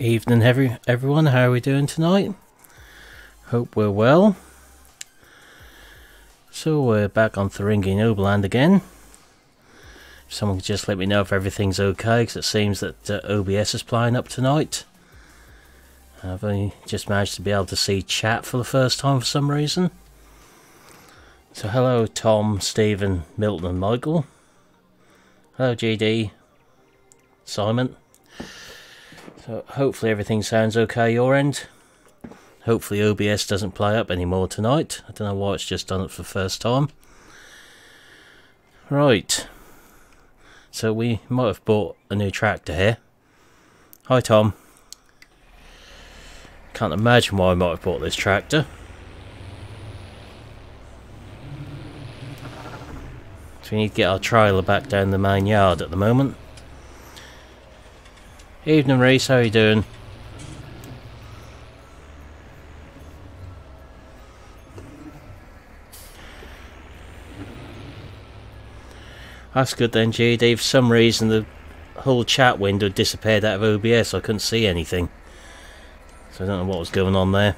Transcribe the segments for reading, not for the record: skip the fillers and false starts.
Evening everyone, how are we doing tonight? Hope we're well. So we're back on Thuringian Oberland again. Someone can just let me know if everything's okay, because it seems that OBS is playing up tonight. I've only just managed to be able to see chat for the first time for some reason. So hello Tom, Stephen, Milton and Michael. Hello GD, Simon. So hopefully everything sounds okay your end. Hopefully OBS doesn't play up anymore tonight. I don't know why it's just done it for the first time. Right. So we might have bought a new tractor here. Hi Tom. Can't imagine why I might have bought this tractor. So we need to get our trailer back down the main yard at the moment. Evening Reese, how are you doing? That's good then, GD. For some reason the whole chat window disappeared out of OBS, I couldn't see anything. So I don't know what was going on there.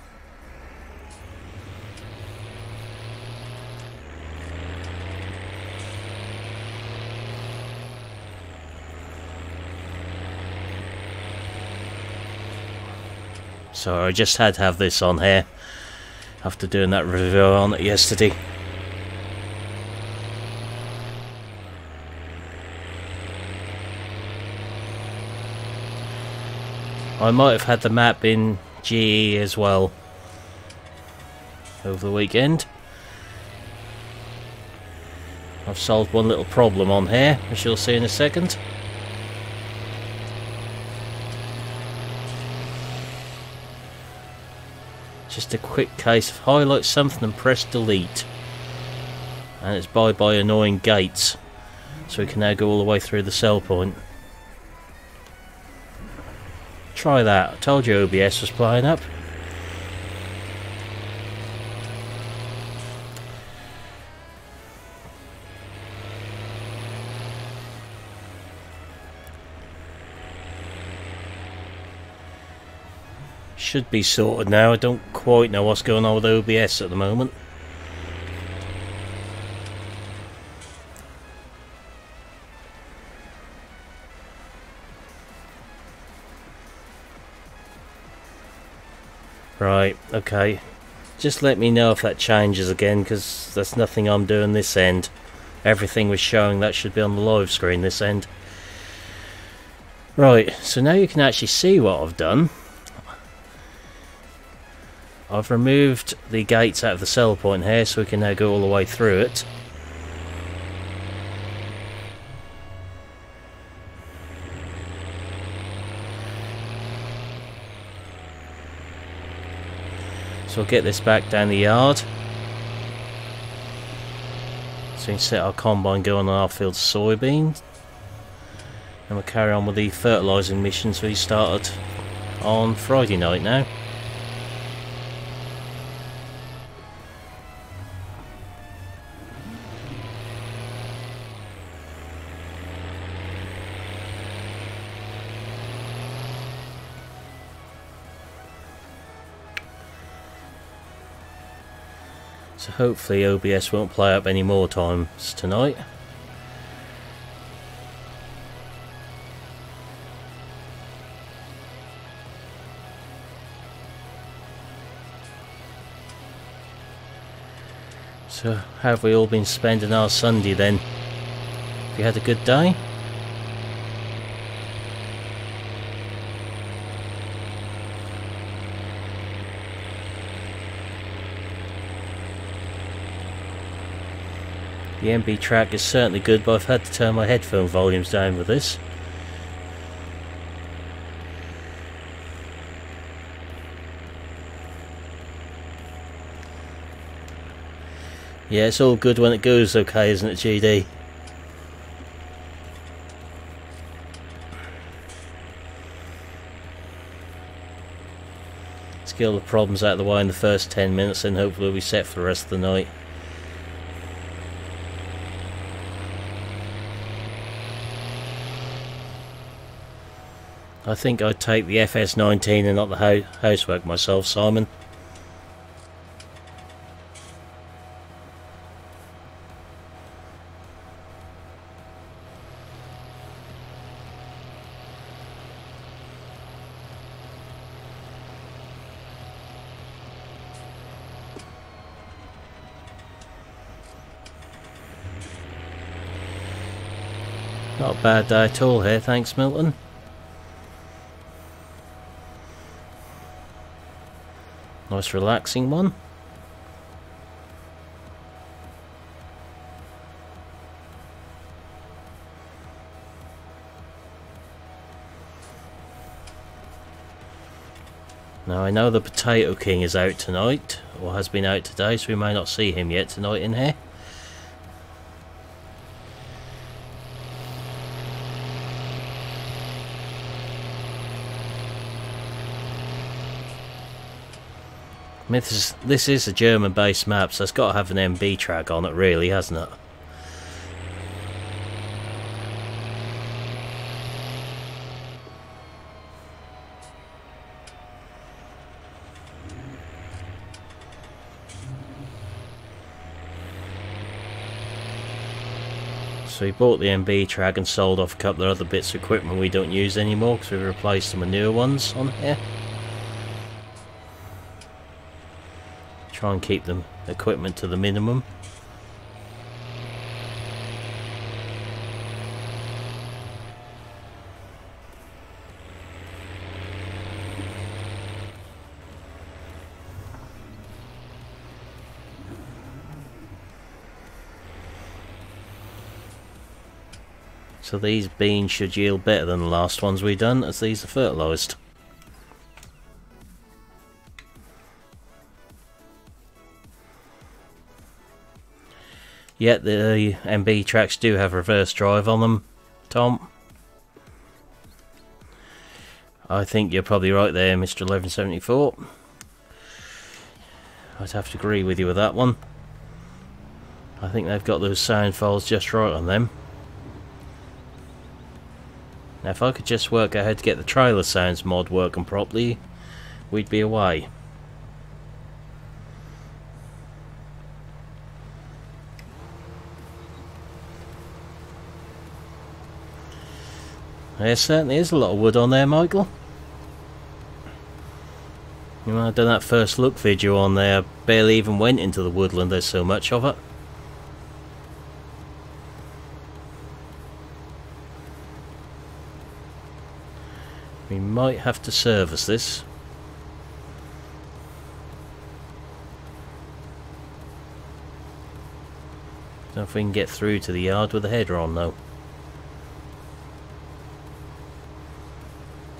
So I just had to have this on here after doing that review on it yesterday. I might have had the map in GE as well over the weekend. I've solved one little problem on here, which you'll see in a second. Just a quick case of highlight something and press delete. And it's bye annoying gates. So we can now go all the way through the sell point. Try that. I told you OBS was playing up. Should be sorted now. I don't quite know what's going on with OBS at the moment. Right, okay. Just let me know if that changes again, because there's nothing I'm doing this end. Everything was showing that should be on the live screen this end. Right, so now you can actually see what I've done. I've removed the gates out of the sell point here, so we can now go all the way through it. So we'll get this back down the yard. So we can set our combine going on our field of soybeans. And we'll carry on with the fertilising missions we started on Friday night now. So hopefully OBS won't play up any more times tonight. So how have we all been spending our Sunday then? Have you had a good day? The MB track is certainly good, but I've had to turn my headphone volumes down with this. Yeah, it's all good when it goes okay, isn't it, GD? Let's get all the problems out of the way in the first 10 minutes and hopefully we'll be set for the rest of the night. I think I'd take the FS19 and not the housework myself, Simon. Not a bad day at all here, thanks Milton. Nice relaxing one. Now I know the Potato King is out tonight, or has been out today, so we may not see him yet tonight in here. This is a German based map, so it's got to have an MB track on it really, hasn't it? So we bought the MB track and sold off a couple of other bits of equipment we don't use anymore because we've replaced them with newer ones on here. Try and keep the equipment to the minimum. So these beans should yield better than the last ones we done, as these are fertilised. Yet the MB tracks do have reverse drive on them, Tom. I think you're probably right there, Mr. 1174. I'd have to agree with you with that one. I think they've got those sound files just right on them. Now if I could just work out how to get the trailer sounds mod working properly, we'd be away. There certainly is a lot of wood on there, Michael. You know, I've done that first look video on there, I barely even went into the woodland, there's so much of it. We might have to service this. Don't know if we can get through to the yard with the header on though.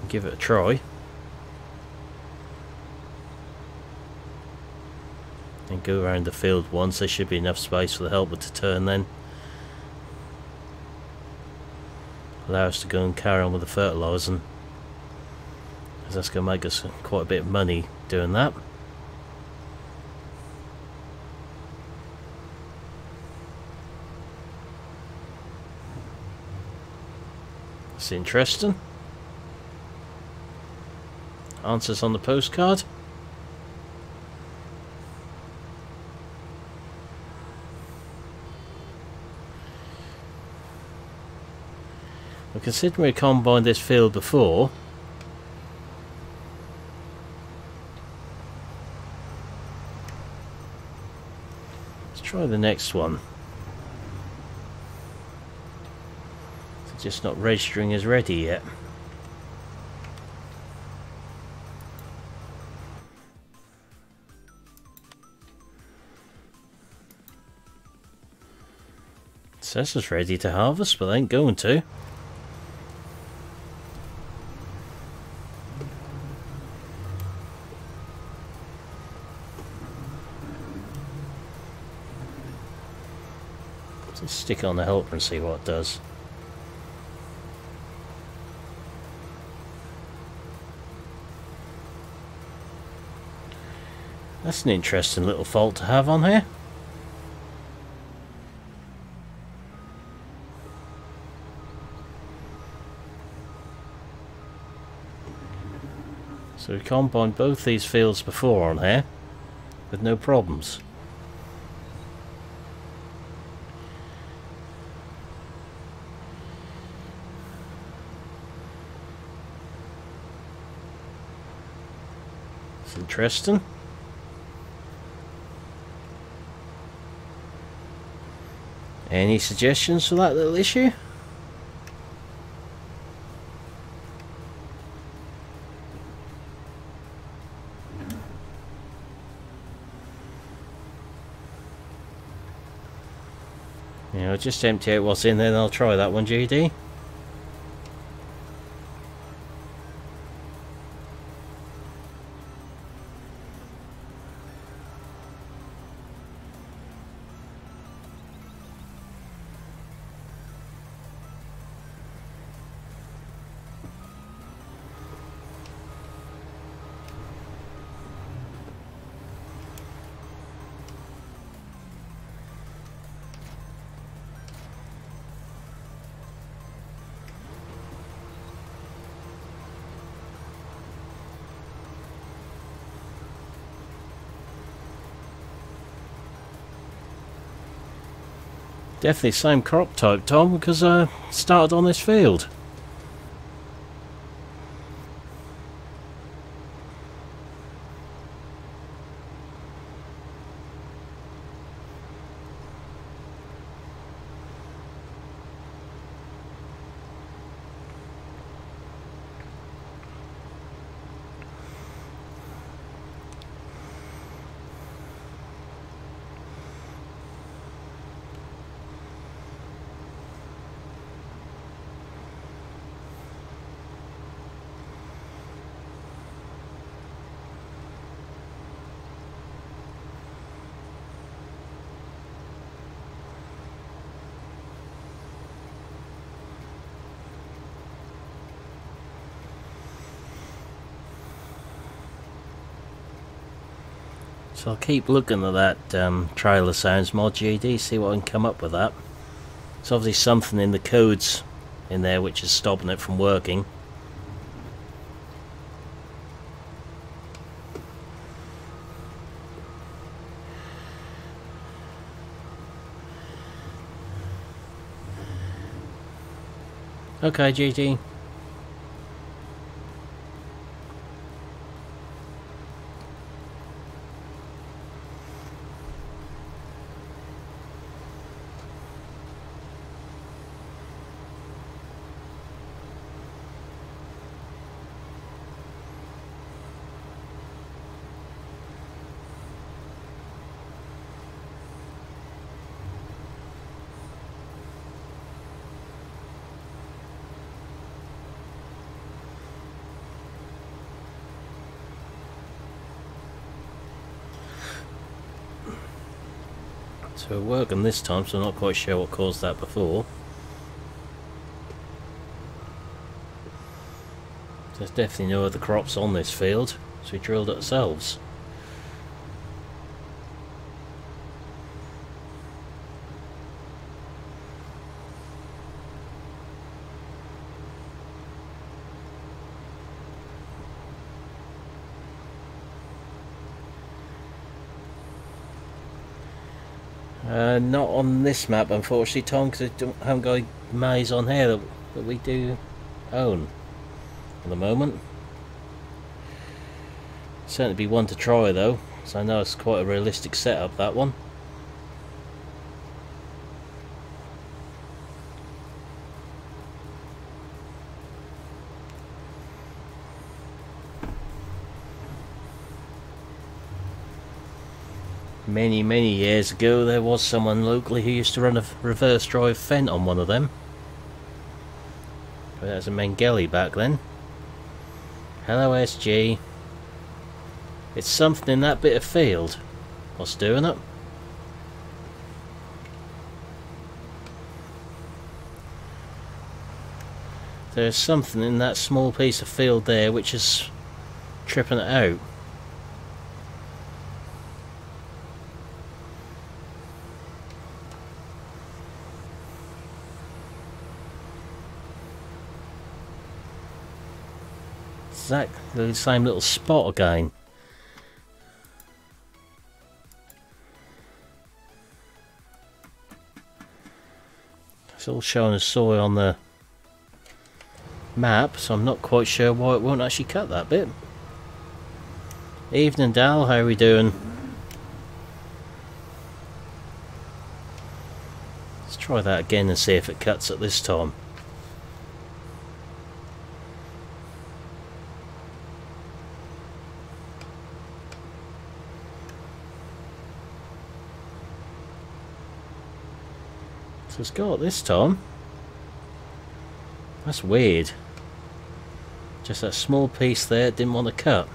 Give it a try. And go around the field once, there should be enough space for the helper to turn then. Allow us to go and carry on with the fertilising. Because that's going to make us quite a bit of money doing that. That's interesting. Answers on the postcard. Well, considering we combined this field before, let's try the next one. It's just not registering as ready yet. It says it's ready to harvest, but they ain't going to. Let's stick it on the helper and see what it does. That's an interesting little fault to have on here. So we combined both these fields before on here with no problems. It's interesting. Any suggestions for that little issue? Yeah, I'll just empty out what's in there and I'll try that one, GD. Definitely same crop type, Tom, because I started on this field. So I'll keep looking at that trailer sounds mod GD, see what I can come up with that. There's obviously something in the codes in there which is stopping it from working. Okay, GD. So we're working this time, so I'm not quite sure what caused that before. There's definitely no other crops on this field, so we drilled it ourselves. Not on this map, unfortunately, Tom, because I haven't got a maze on here that we do own at the moment. Certainly be one to try though, so I know it's quite a realistic setup, that one. Many years ago there was someone locally who used to run a reverse drive Fent on one of them. But that was a Mengele back then. Hello SG. It's something in that bit of field. What's doing it? There's something in that small piece of field there which is tripping it out. exactly the same little spot again. It's all showing as soil on the map, so I'm not quite sure why it won't actually cut that bit. Evening, Dal, how are we doing? Let's try that again and see if it cuts it this time. So it's got this time. That's weird. Just that small piece there didn't want to cut.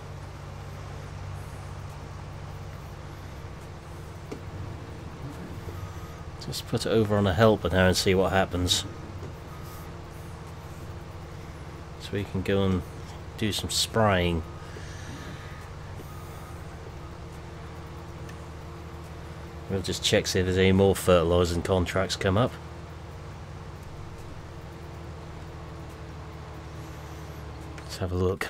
Just put it over on a helper now and see what happens. So we can go and do some spraying. We'll just check see if there's any more fertilising contracts come up. Let's have a look.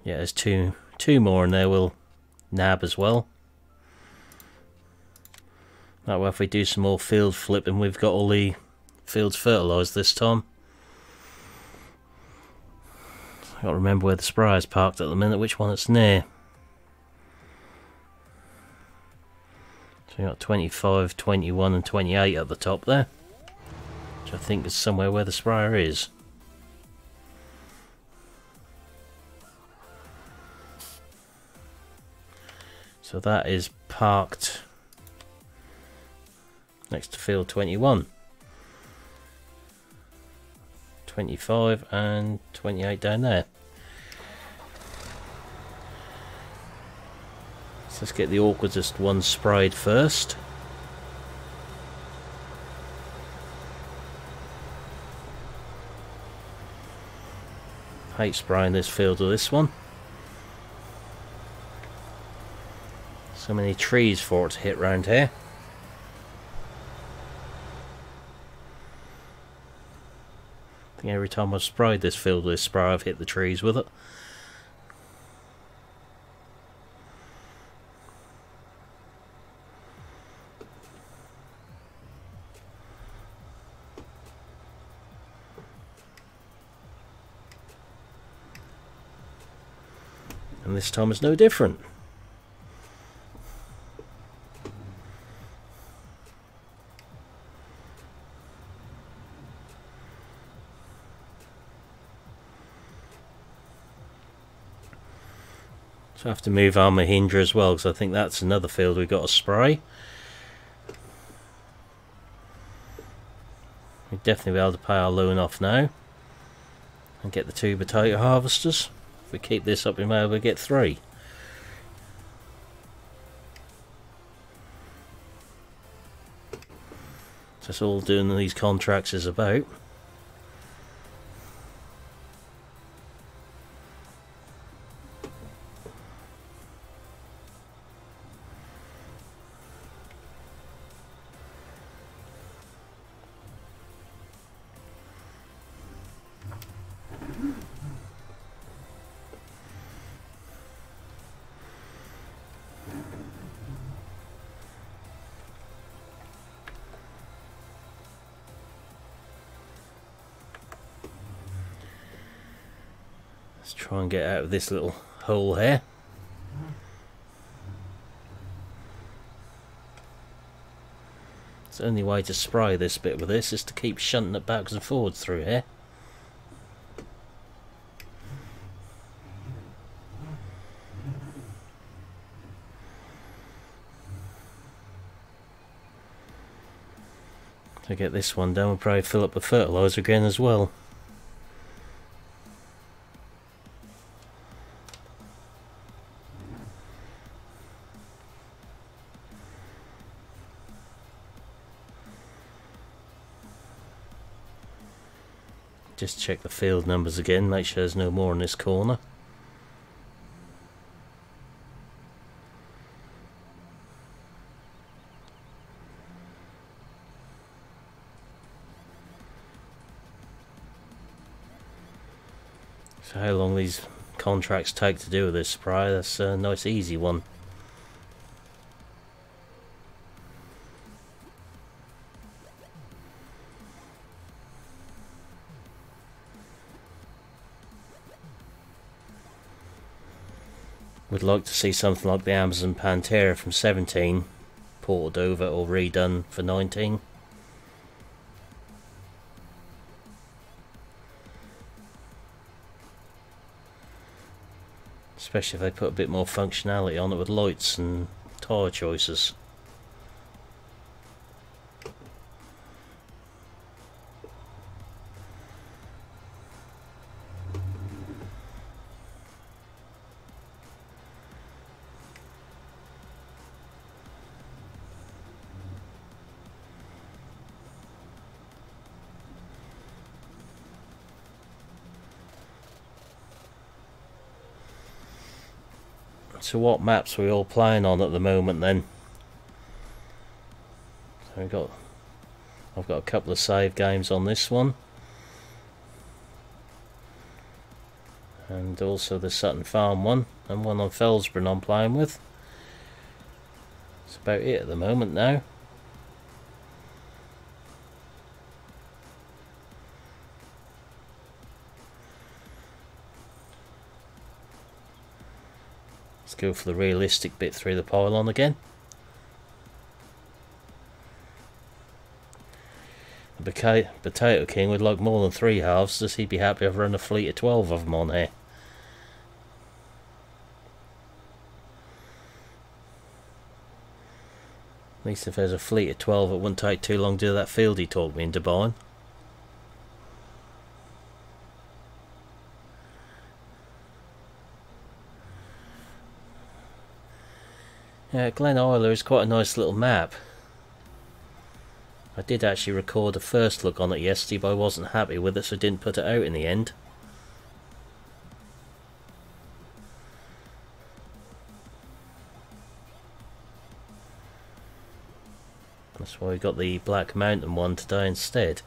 Yeah, there's two more in there we'll nab as well. That way if we do some more field flipping, we've got all the fields fertilised this time. I've got to remember where the sprayer's parked at the minute, which one it's near. So we've got 25, 21 and 28 at the top there, which I think is somewhere where the sprayer is. So that is parked next to field 21, 25 and 28 down there. So let's get the awkwardest one sprayed first. Hate spraying this field or this one. So many trees for it to hit round here. I think every time I've sprayed this field with this sprayer I've hit the trees with it. And this time is no different. So I have to move our Mahindra as well, because I think that's another field we've got to spray. We'll definitely be able to pay our loan off now and get the 2 potato harvesters. If we keep this up, we may be able to get 3. So that's all doing these contracts is about. Let's try and get out of this little hole here. It's the only way to spray this bit with this is to keep shunting it backwards and forwards through here. To get this one done, we'll probably fill up with fertiliser again as well. Just check the field numbers again, make sure there's no more in this corner. So how long these contracts take to do with this spray, that's a nice easy one. Would like to see something like the Amazon Pantera from 17 ported over or redone for 19. Especially if they put a bit more functionality on it with lights and tyre choices. So what maps are we all playing on at the moment then? So I've got a couple of save games on this one, and also the Sutton Farm one, and one on Felsborough I'm playing with. That's about it at the moment now. Let's go for the realistic bit through the pylon again. The Potato King would like more than 3 halves, as he'd be happy if I run a fleet of 12 of them on here. At least if there's a fleet of 12 it wouldn't take too long to do that field he talked me into buying. Yeah, Glen Isla is quite a nice little map. I did actually record a first look on it yesterday, but I wasn't happy with it, so I didn't put it out in the end. That's why we got the Black Mountain one today instead.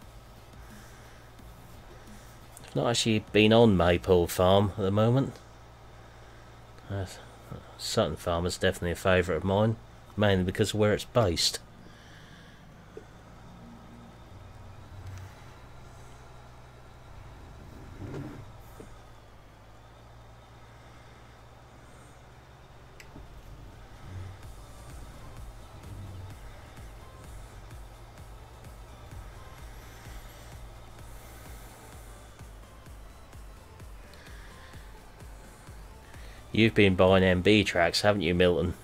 I've not actually been on Maypole Farm at the moment. Sutton Farm is definitely a favourite of mine, mainly because of where it's based. You've been buying MB tracks, haven't you, Milton?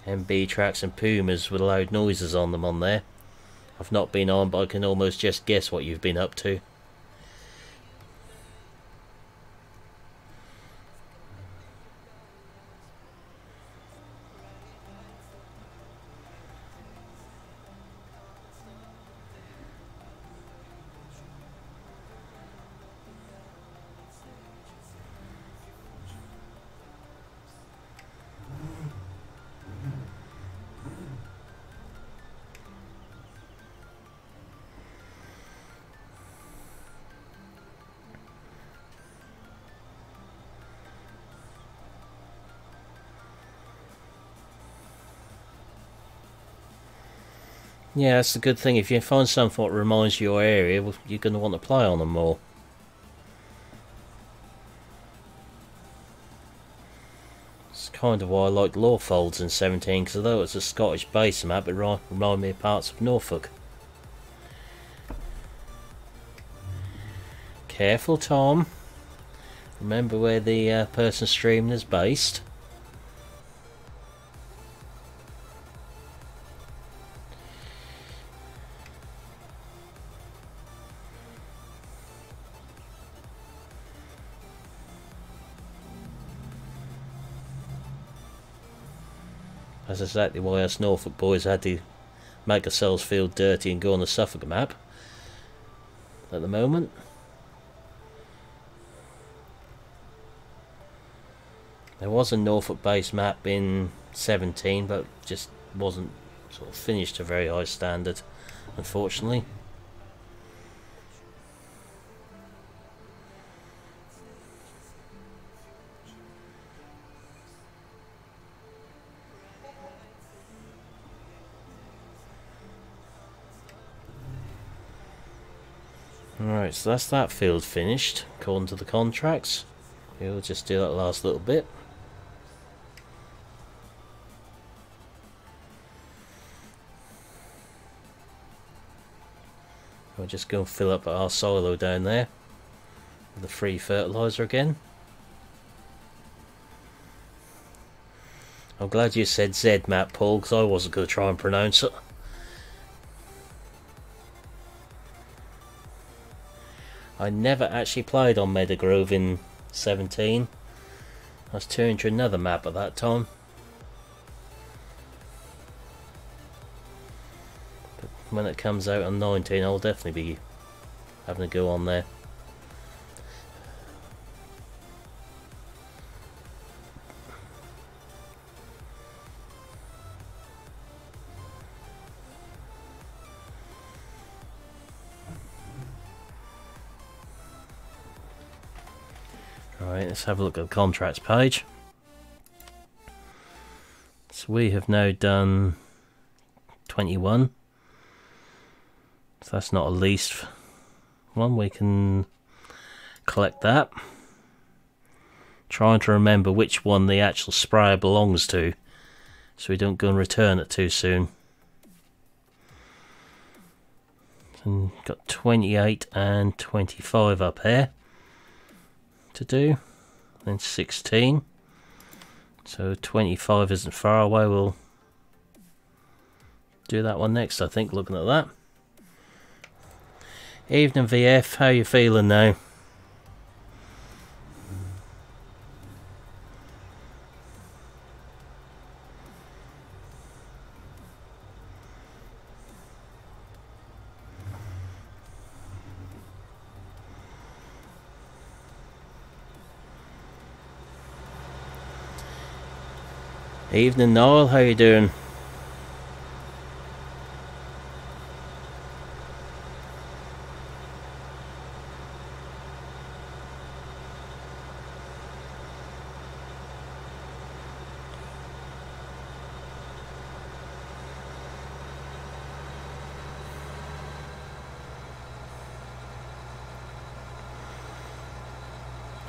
MB tracks and Pumas with loud noises on them on there. I've not been on, but I can almost just guess what you've been up to. Yeah, that's the good thing. If you find something that reminds you of your area, well, you're going to want to play on them more. It's kind of why I like Lawfolds in 17, because although it's a Scottish base map, it reminded me of parts of Norfolk. Careful, Tom. Remember where the person streaming is based. That's exactly why us Norfolk boys had to make ourselves feel dirty and go on the Suffolk map at the moment. There was a Norfolk based map in 17, but just wasn't sort of finished to a very high standard, unfortunately. Alright, so that's that field finished, according to the contracts. We'll just do that last little bit. We'll just go and fill up our silo down there with the free fertilizer again. I'm glad you said Z map, Paul, because I wasn't going to try and pronounce it. I never actually played on Meadowgrove in 17. I was turned to another map at that time. But when it comes out on 19, I'll definitely be having a go on there. Alright, let's have a look at the contracts page. So we have now done 21. So that's not a leased one, we can collect that. Trying to remember which one the actual sprayer belongs to, so we don't go and return it too soon. And got 28 and 25 up here to do, then 16, so 25 isn't far away. We'll do that one next, I think, looking at that. Evening VF, how you feeling now? Evening Noel, how you doing?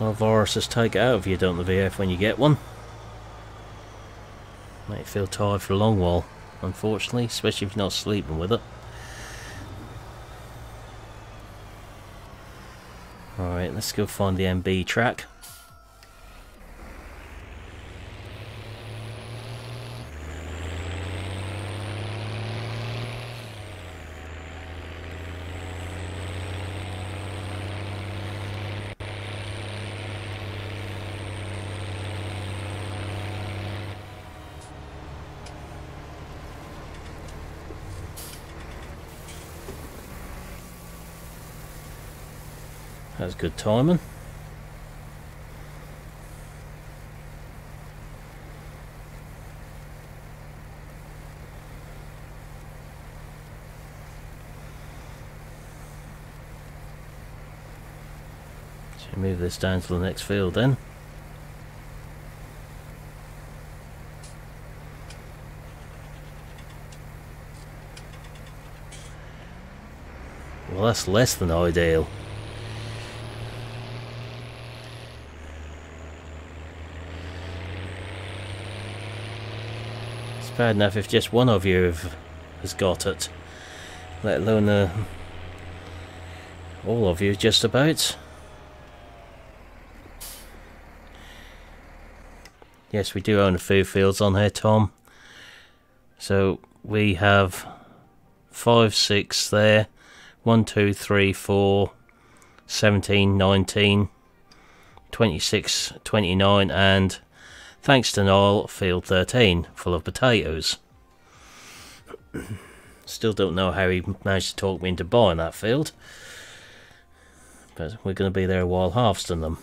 Well, viruses take it out of you, don't the VF, when you get one? Make you feel tired for a long while, unfortunately, especially if you're not sleeping with it. Alright, let's go find the MB track. That's good timing. So move this down to the next field then. Well, that's less than ideal. Bad enough if just one of you has got it, let alone all of you just about. Yes, we do own a few fields on here, Tom. So we have 5, 6 there, 1, 2, 3, 4, 17, 19, 26, 29 and thanks to Noel, field 13, full of potatoes. Still don't know how he managed to talk me into buying that field. But we're going to be there a while harvesting them.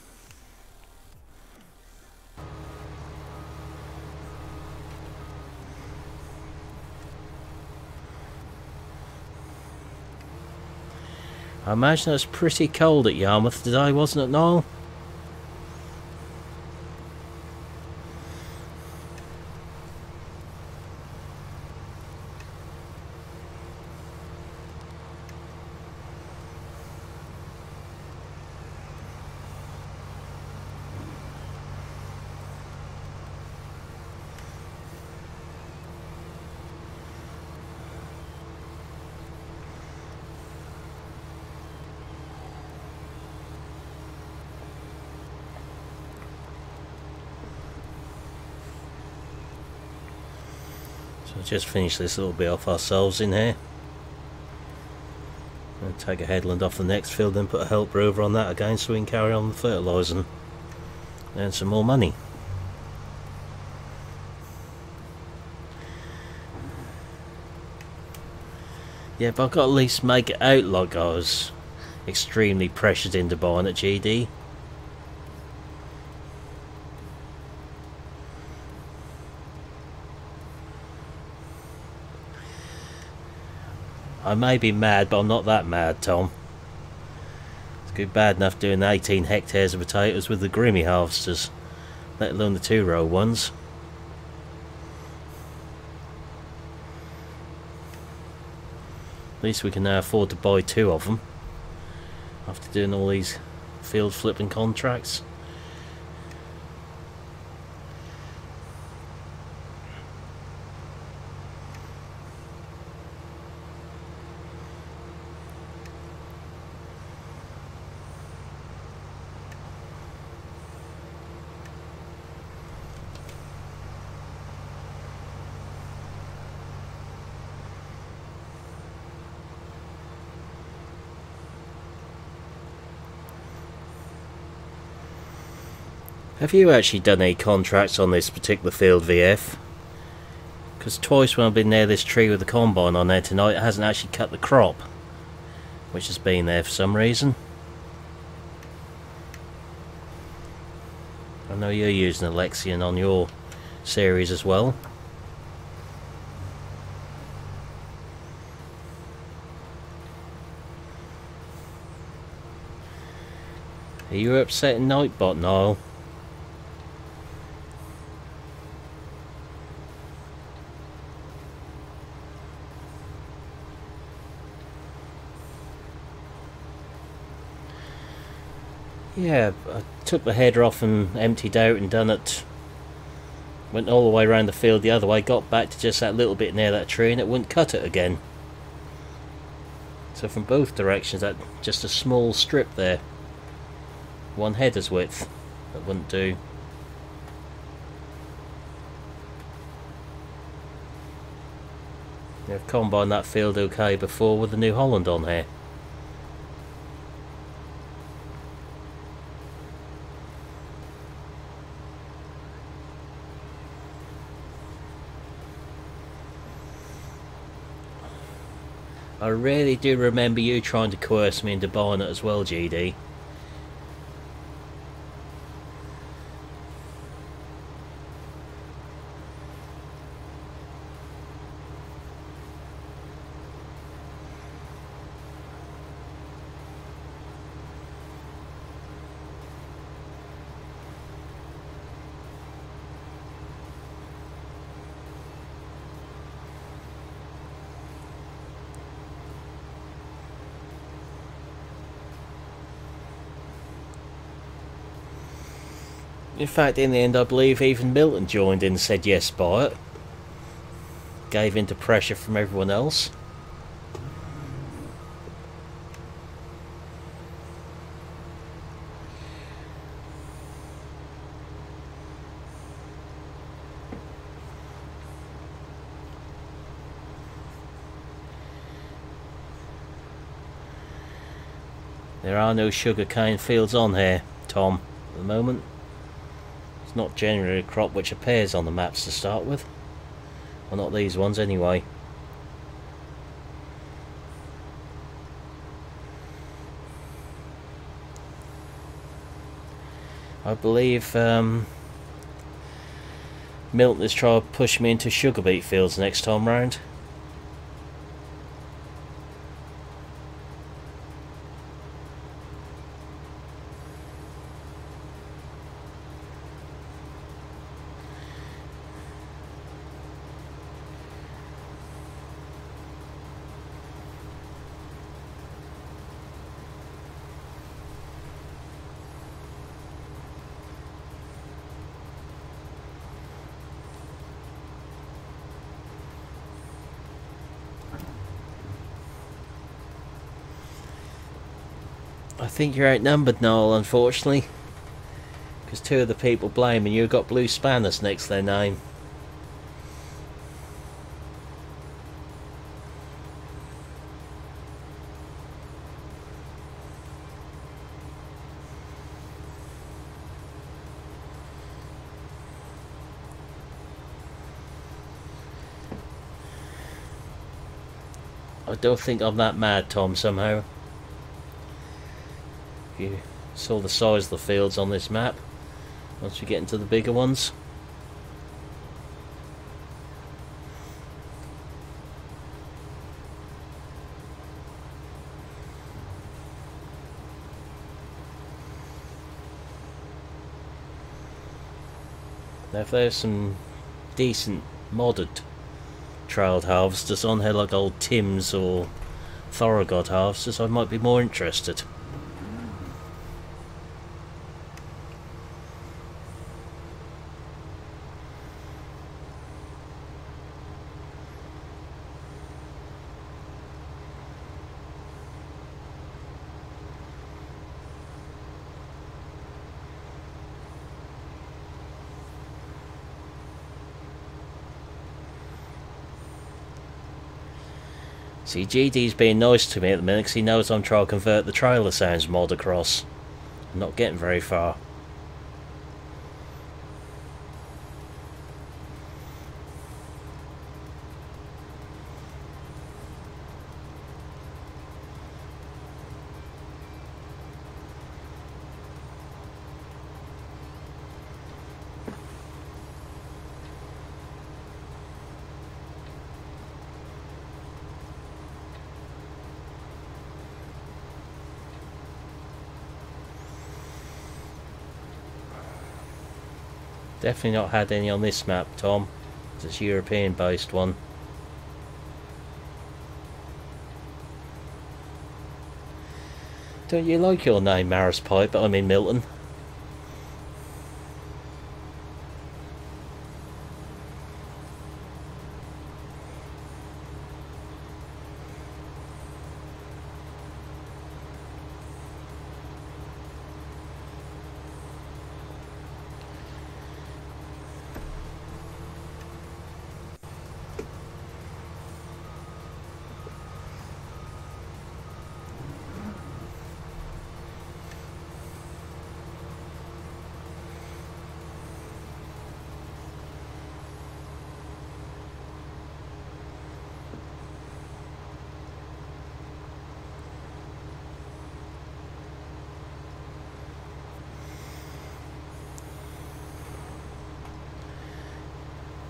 I imagine it was pretty cold at Yarmouth today, wasn't it, Noel? So just finish this little bit off ourselves in here. And take a headland off the next field, then put a helper over on that again so we can carry on the fertilising. Earn some more money. Yeah, but I've got to at least make it out like I was extremely pressured into buying at GD. I may be mad, but I'm not that mad, Tom. It's good bad enough doing 18 hectares of potatoes with the Grimmy harvesters, let alone the 2-row ones. At least we can now afford to buy 2 of them after doing all these field flipping contracts. Have you actually done any contracts on this particular field, VF? Because twice when I've been near this tree with the combine on there tonight, it hasn't actually cut the crop, which has been there for some reason. I know you're using Alexian on your series as well. Are you upsetting Nightbot, Niall? Yeah, I took the header off and emptied out and done it. Went all the way around the field the other way, got back to just that little bit near that tree and it wouldn't cut it again. So from both directions, that just a small strip there. 1 header's width. That wouldn't do. I've combined that field okay before with the New Holland on here. I really do remember you trying to coerce me into buying it as well, GD. In fact, in the end, I believe even Milton joined in and said yes, buy it. Gave in to pressure from everyone else. There are no sugarcane fields on here, Tom, at the moment. It's not generally a crop which appears on the maps to start with. Well, not these ones anyway. I believe Milton is trying to push me into sugar beet fields next time round. I think you're outnumbered, Noel, unfortunately. Because 2 of the people blaming you got blue spanners next to their name. I don't think I'm that mad, Tom, somehow. If you saw the size of the fields on this map, once you get into the bigger ones. Now if there's some decent modded trailed harvesters on here like old Tim's or Thorogod harvesters, I might be more interested. See, GD's being nice to me at the minute because he knows I'm trying to convert the Trailer Sounds mod across. I'm not getting very far. Definitely not had any on this map, Tom. It's a European based one. Don't you like your name, Maris Pipe, but I'm in Milton?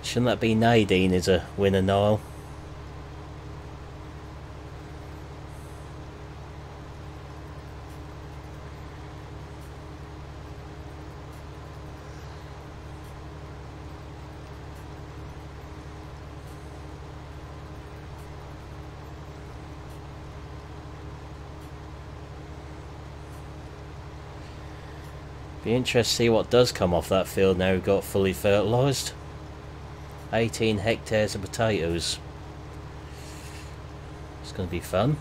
Shouldn't that be Nadine is a winner, Niall? Be interested to see what does come off that field now we've got fully fertilised. 18 hectares of potatoes. It's going to be fun.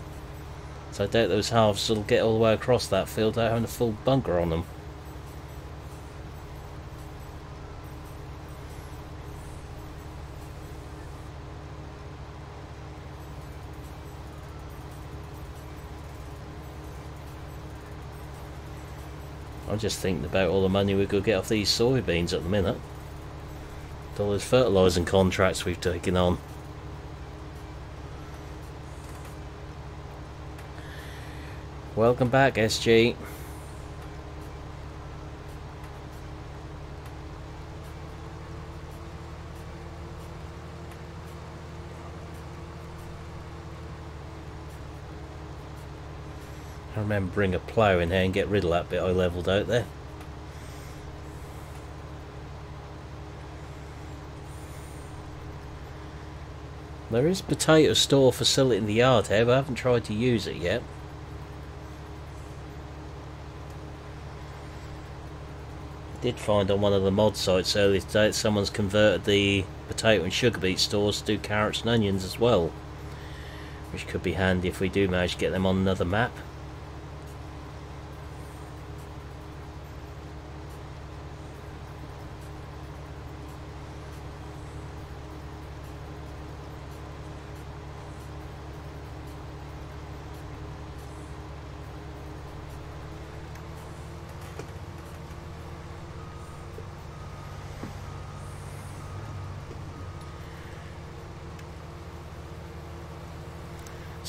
So I doubt those halves will get all the way across that field without having a full bunker on them. I'm just thinking about all the money we could get off these soybeans at the minute. All those fertilising contracts we've taken on. Welcome back, SG. I remember bring a plough in here and get rid of that bit I levelled out there. There is potato store facility in the yard here, but I haven't tried to use it yet. I did find on one of the mod sites earlier today that someone's converted the potato and sugar beet stores to do carrots and onions as well, which could be handy if we do manage to get them on another map.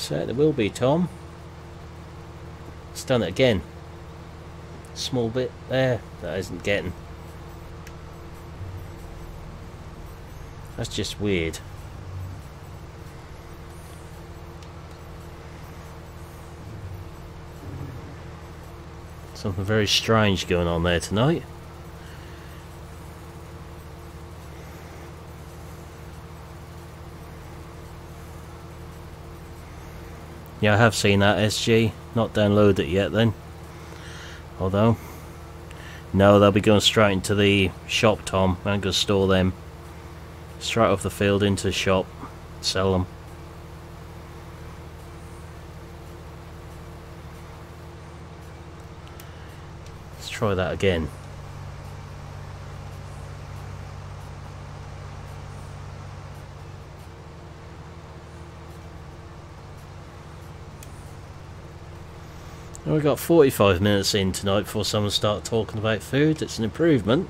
Certainly will be, Tom. It's done it again. Small bit there that isn't getting. That's just weird. Something very strange going on there tonight. Yeah, I have seen that SG. Not downloaded it yet then. Although, no, they'll be going straight into the shop, Tom. I'm going to store them. Straight off the field into the shop. Sell them. Let's try that again. We've got 45 minutes in tonight before someone starts talking about food. It's an improvement.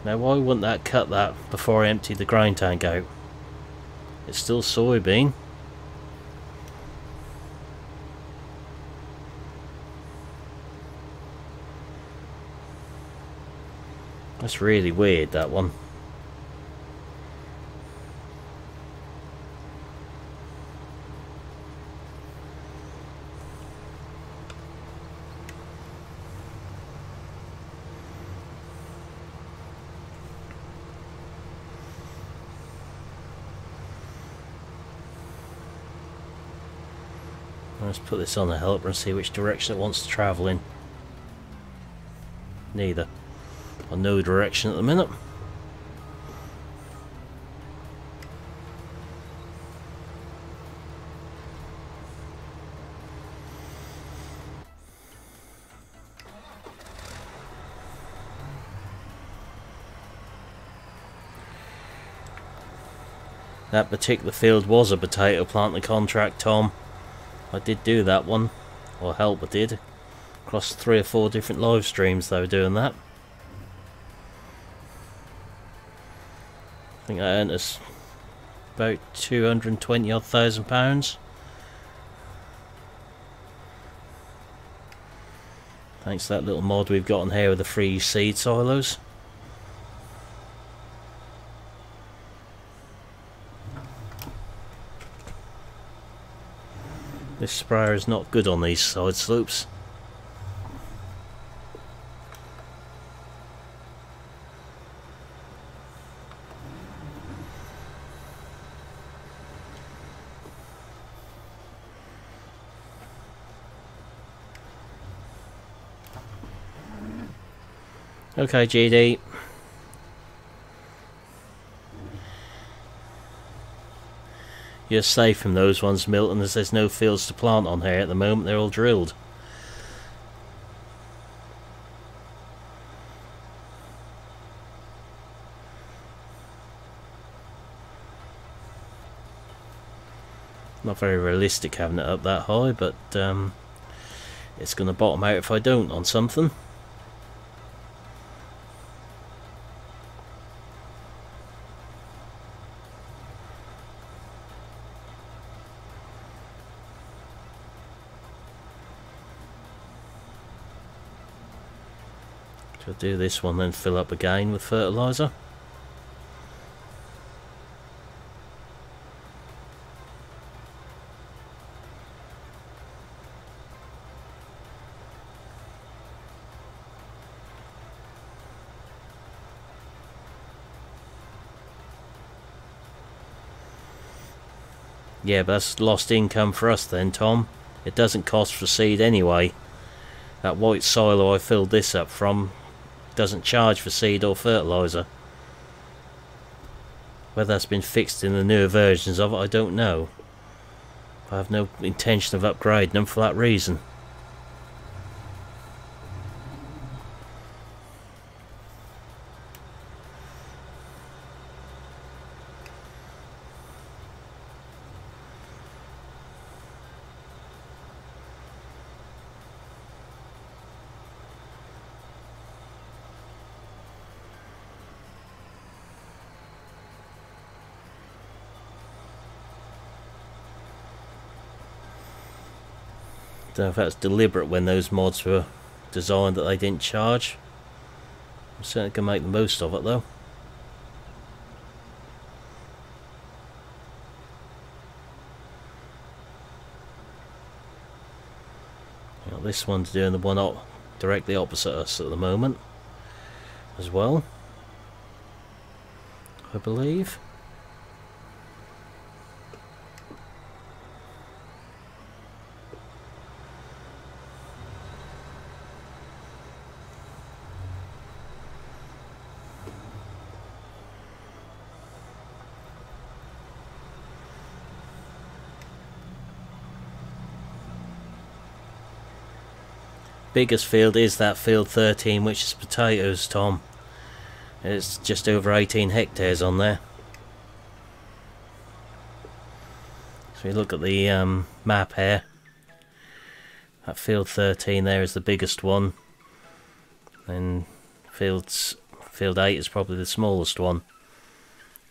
Now why wouldn't that cut that before I empty the grain tank out? It's still soybean. That's really weird, that one. Let's put this on the helper and see which direction it wants to travel in. Neither. Or no direction at the minute. That particular field was a potato planting contract, Tom. I did do that one, or help I did. Across 3 or 4 different live streams they were doing that. I think I earned us about 220 odd thousand pounds. Thanks to that little mod we've got on here with the free seed silos. This sprayer is not good on these side slopes. Okay, GD. You're safe from those ones, Milton, as there's no fields to plant on here at the moment. They're all drilled. Not very realistic having it up that high, but it's going to bottom out if I don't on something. So do this one, then fill up again with fertiliser. Yeah, but that's lost income for us then, Tom. It doesn't cost for seed anyway. That white silo I filled this up from doesn't charge for seed or fertiliser. Whether that's been fixed in the newer versions of it, I don't know. I have no intention of upgrading them for that reason. Don't know if that's deliberate when those mods were designed that they didn't charge. I'm certainly going to make the most of it though. This one's doing the one directly opposite us at the moment as well, I believe. Biggest field is that field 13, which is potatoes, Tom. It's just over 18 hectares on there. So we look at the map here. That field 13 there is the biggest one, and field 8 is probably the smallest one.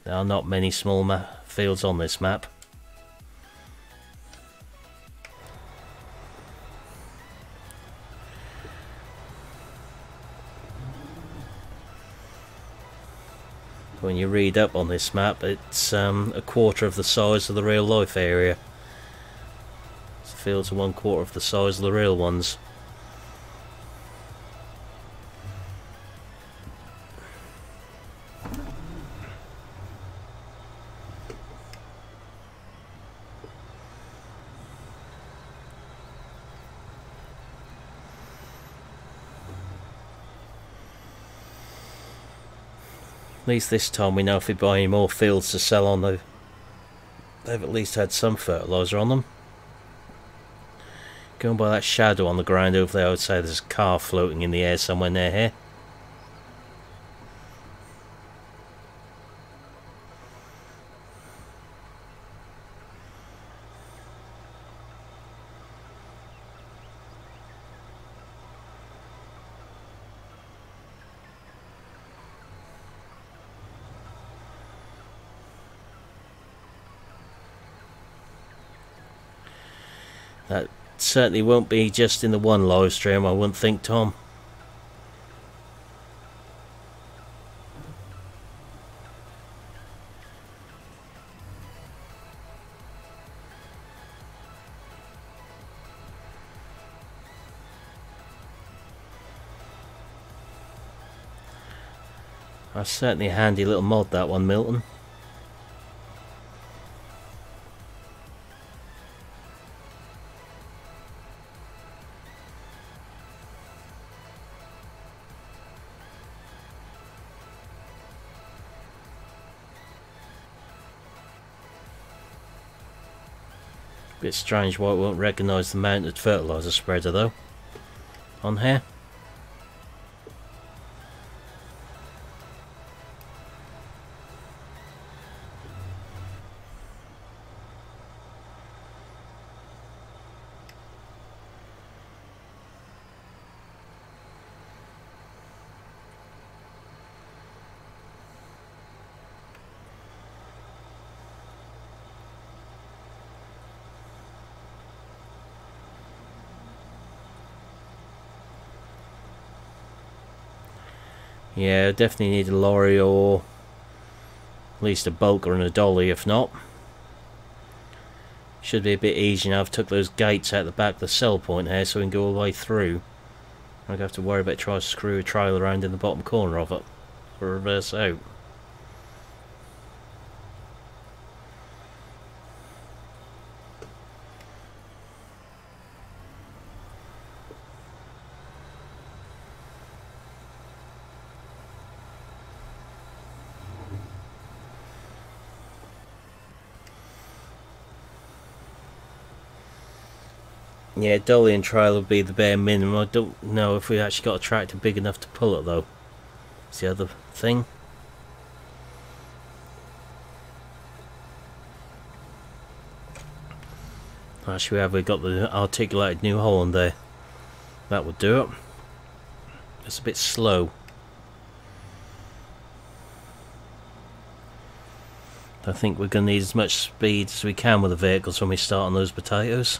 There are not many small fields on this map. When you read up on this map, it's a quarter of the size of the real life area. The fields are 1/4 of the size of the real ones. At least this time we know if we buy any more fields to sell on, they've at least had some fertiliser on them. Going by that shadow on the ground over there, I would say there's a car floating in the air somewhere near here. That certainly won't be just in the one live stream, I wouldn't think, Tom. That's certainly a handy little mod, that one, Milton. Bit strange why it won't recognise the mounted fertiliser spreader though on here. Yeah, definitely need a lorry or at least a bulker and a dolly if not. Should be a bit easier now. I've took those gates out the back of the sell point here so we can go all the way through. I don't have to worry about trying to screw a trailer around in the bottom corner of it or reverse out. Yeah, dolly and trailer would be the bare minimum. I don't know if we actually got a tractor big enough to pull it though. That's the other thing. Actually, we've got the articulated New Holland there. That would do it. It's a bit slow. I think we're going to need as much speed as we can with the vehicles when we start on those potatoes.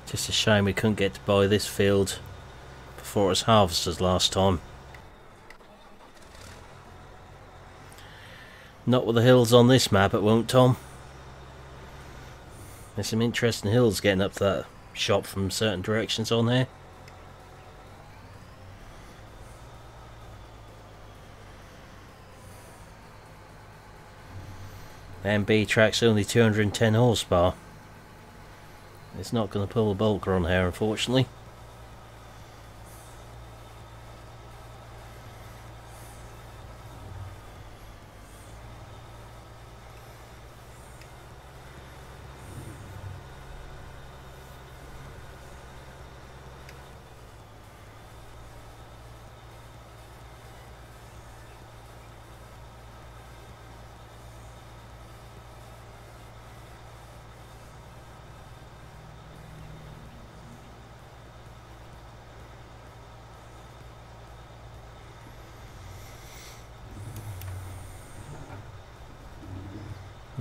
Just a shame we couldn't get to buy this field before it was harvested last time. Not with the hills on this map, it won't, Tom. There's some interesting hills getting up to that shop from certain directions on here. The MB track's only 210 horsepower. It's not going to pull a bulker on here, unfortunately.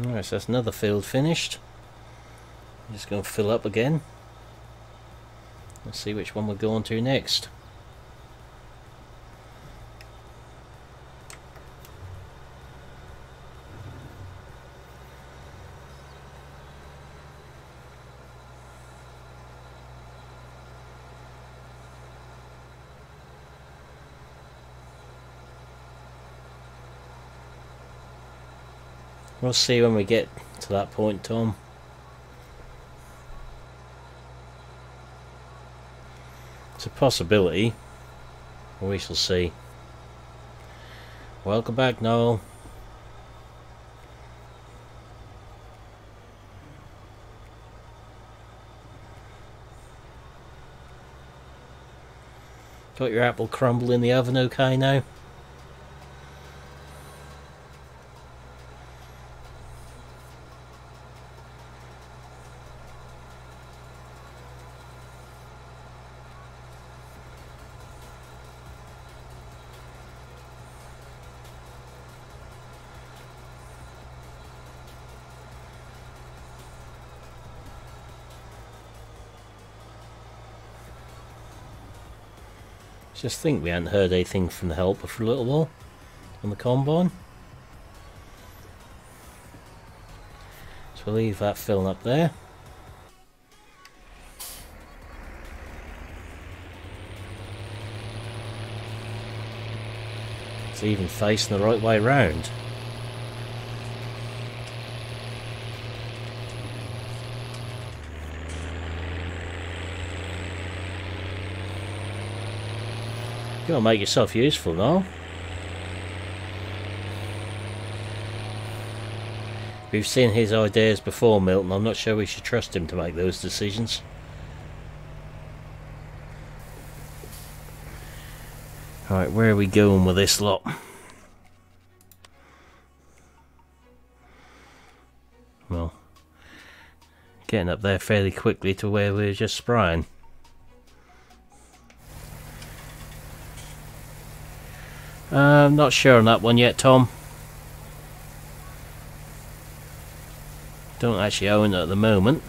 Alright, so that's another field finished. I'm just going to fill up again. Let's see which one we're going to next. We'll see when we get to that point, Tom. It's a possibility. We shall see. Welcome back, Noel. Got your apple crumble in the oven okay now? Just think we hadn't heard anything from the helper for a little while on the combine. So we'll leave that filling up there. It's even facing the right way round. You gotta make yourself useful now. We've seen his ideas before, Milton. I'm not sure we should trust him to make those decisions. Alright, where are we going with this lot? Well, getting up there fairly quickly to where we were just spraying. I'm not sure on that one yet, Tom. Don't actually own it at the moment.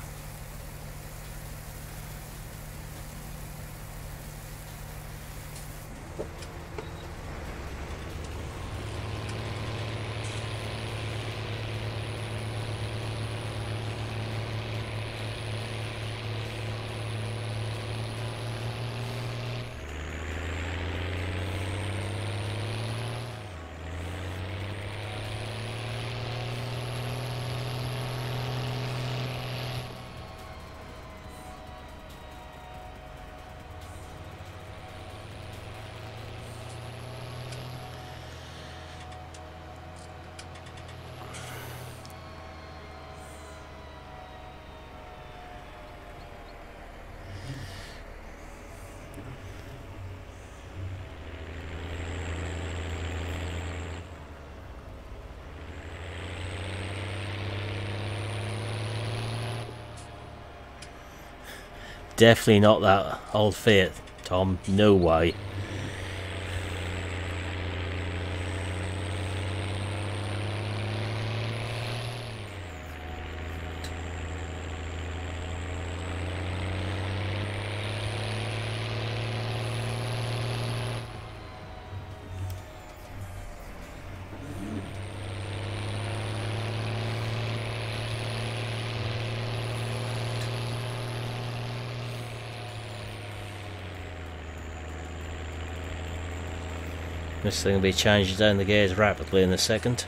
Definitely not that old Fiat, Tom. No way. This thing will be changing down the gears rapidly in a second.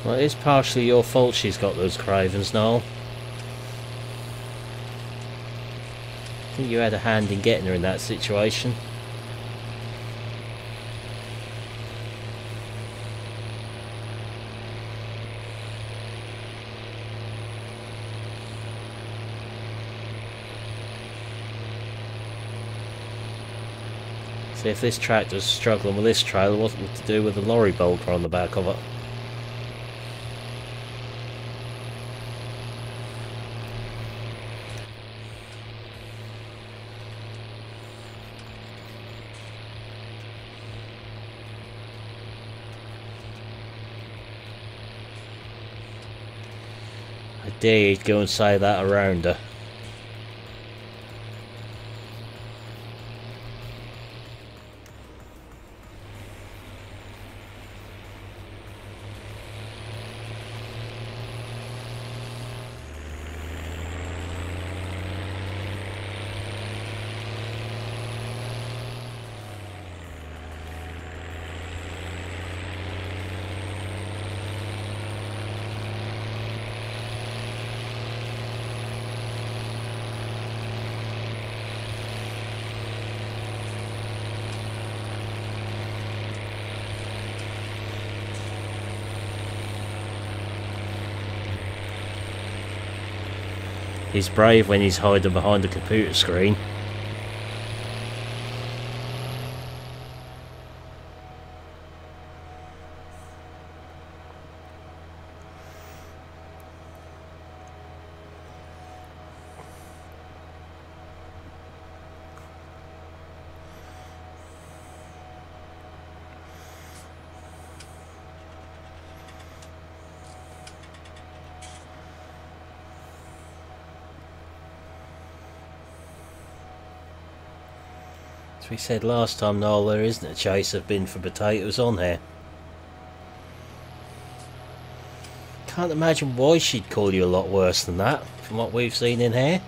Well, it is partially your fault she's got those cravens, Noel. I think you had a hand in getting her in that situation. See, if this tractor's struggling with this trailer, what's it to do with the lorry bolter on the back of it? I dare you to go and say that around her. He's brave when he's hiding behind a computer screen. As we said last time, Noel, there isn't a chase of bin for potatoes on here. Can't imagine why she'd call you a lot worse than that, from what we've seen in here.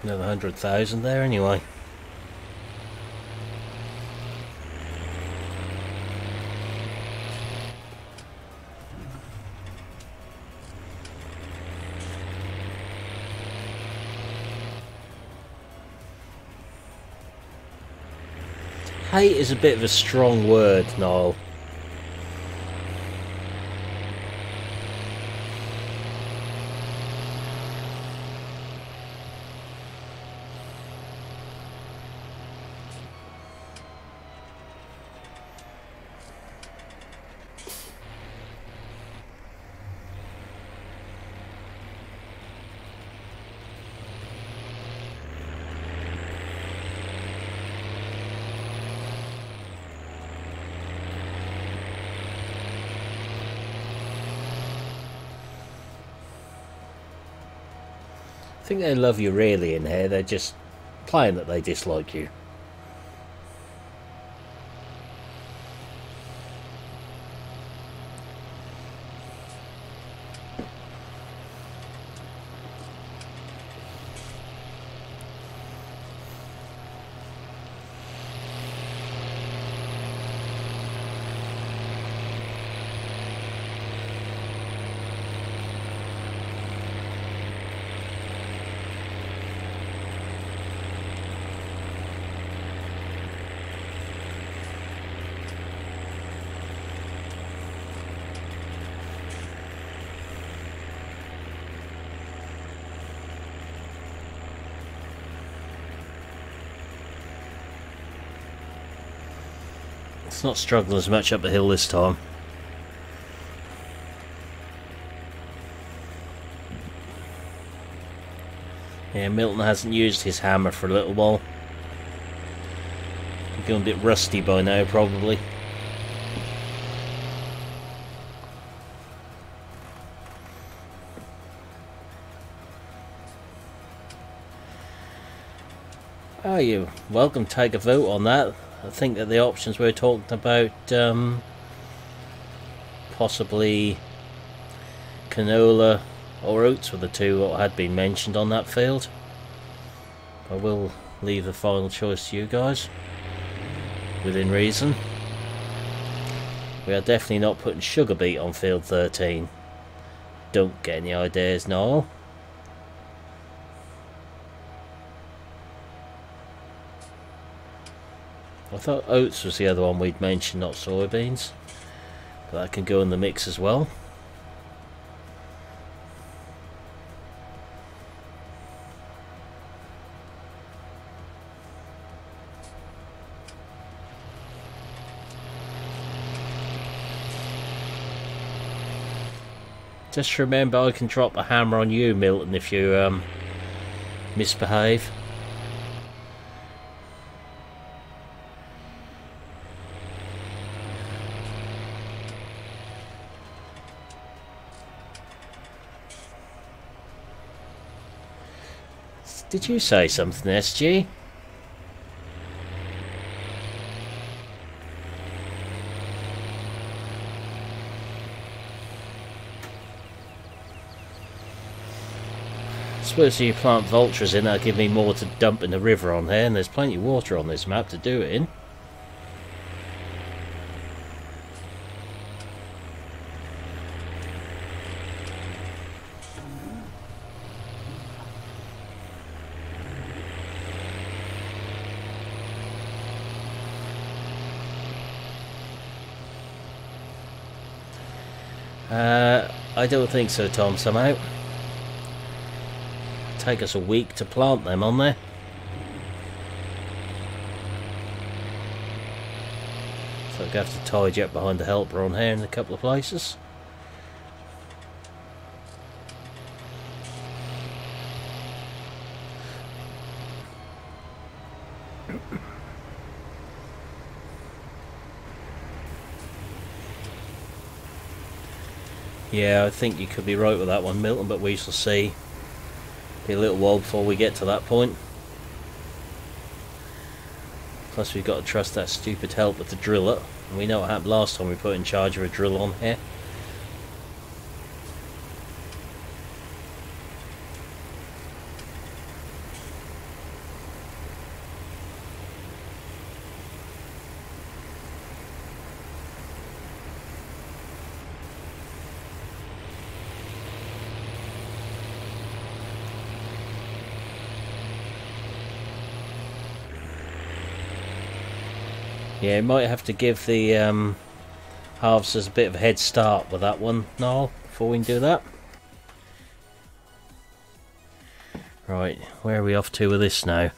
Another 100,000 there anyway. Hate is a bit of a strong word, Noel. I think they love you really in here, they're just playing that they dislike you. It's not struggling as much up the hill this time. Yeah, Milton hasn't used his hammer for a little while. He's going a bit rusty by now, probably. Oh, you're welcome to take a vote on that. I think that the options we're talking about, possibly canola or oats were the two that had been mentioned on that field. I will leave the final choice to you guys, within reason. We are definitely not putting sugar beet on field 13. Don't get any ideas, Noel. I thought oats was the other one we'd mentioned, not soybeans. But that can go in the mix as well. Just remember, I can drop a hammer on you, Milton, if you misbehave. Did you say something, SG? I suppose if you plant vultures in, that'll give me more to dump in the river on here, and there's plenty of water on this map to do it in. I don't think so, Tom, somehow. Take us a week to plant them on there. So we're going to have to tidy up behind the helper on here in a couple of places. Yeah, I think you could be right with that one, Milton, but we shall see. Be a little while before we get to that point. Plus we've got to trust that stupid helper to drill it. And we know what happened last time we put in charge of a drill on here. Yeah, might have to give the harvesters a bit of a head start with that one, Niall, before we can do that. Right, where are we off to with this now?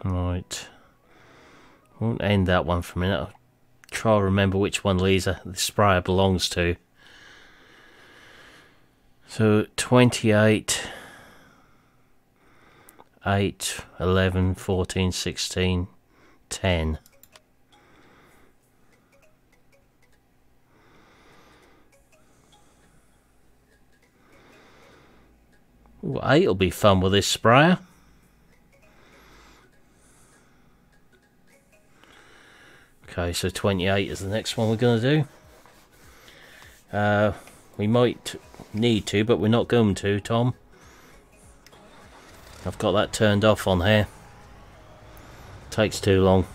Right, won't end that one for a minute. I'll try to remember which one Lisa the sprayer belongs to. So 28, 8, 11, 14, 16, 10. Ooh, 8 will be fun with this sprayer. Okay, so 28 is the next one we're going to do. We might need to, but we're not going to, Tom. I've got that turned off on here. Takes too long.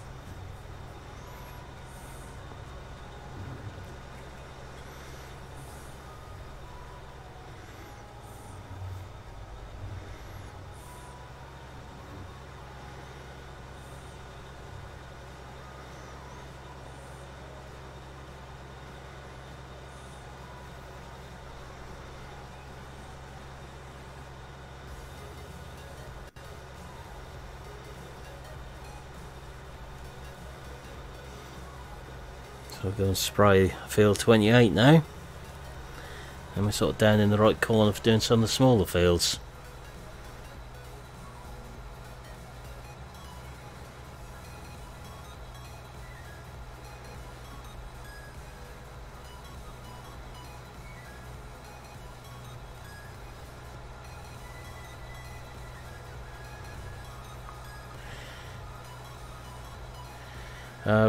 So we'll go and spray field 28 now. And we're sort of down in the right corner for doing some of the smaller fields.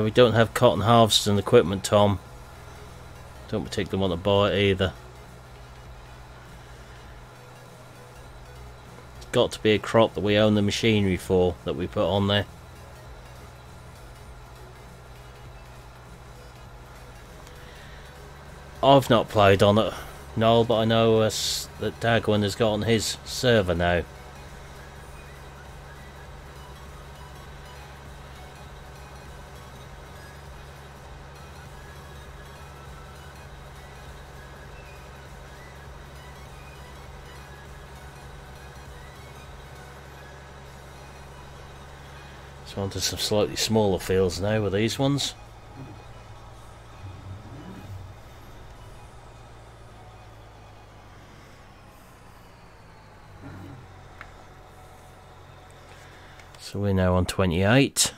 We don't have cotton harvesting equipment, Tom. Don't particularly want to buy it either. It's got to be a crop that we own the machinery for, that we put on there. I've not played on it, Noel, but I know that Dagwin has got on his server now. So onto some slightly smaller fields now with these ones. So we're now on 28.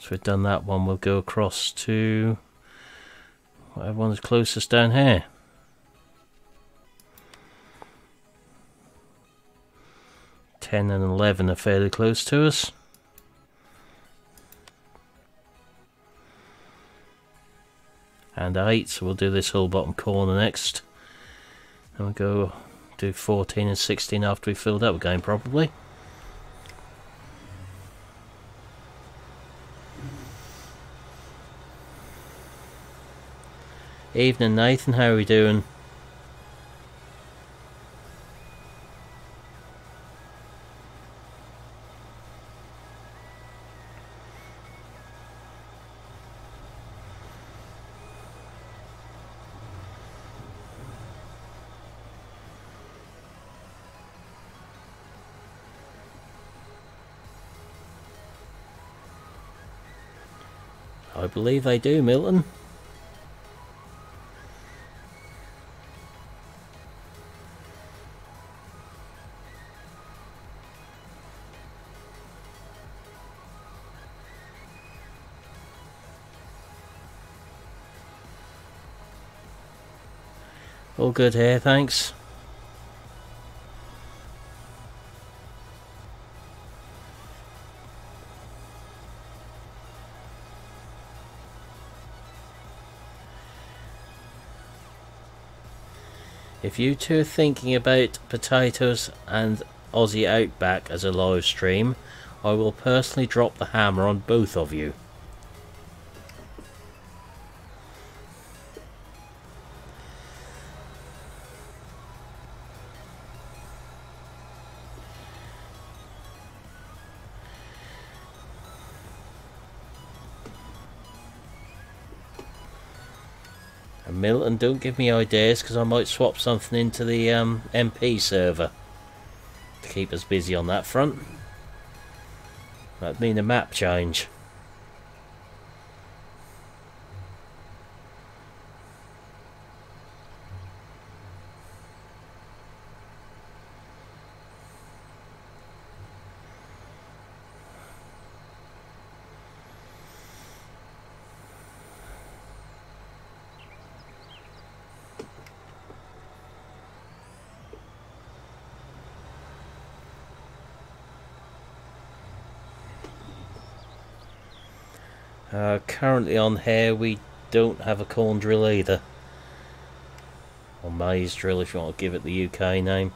So we've done that one, we'll go across to whatever one's closest down here. And 11 are fairly close to us. And 8, so we'll do this whole bottom corner next. And we'll go do 14 and 16 after we filled up again, probably. Evening, Nathan, how are we doing? I believe they do, Milton. All good here, thanks. If you two are thinking about potatoes and Aussie Outback as a live stream, I will personally drop the hammer on both of you. Milton, don't give me ideas, because I might swap something into the MP server to keep us busy on that front. That'd mean a map change. Currently on here we don't have a corn drill either, or maize drill if you want to give it the UK name.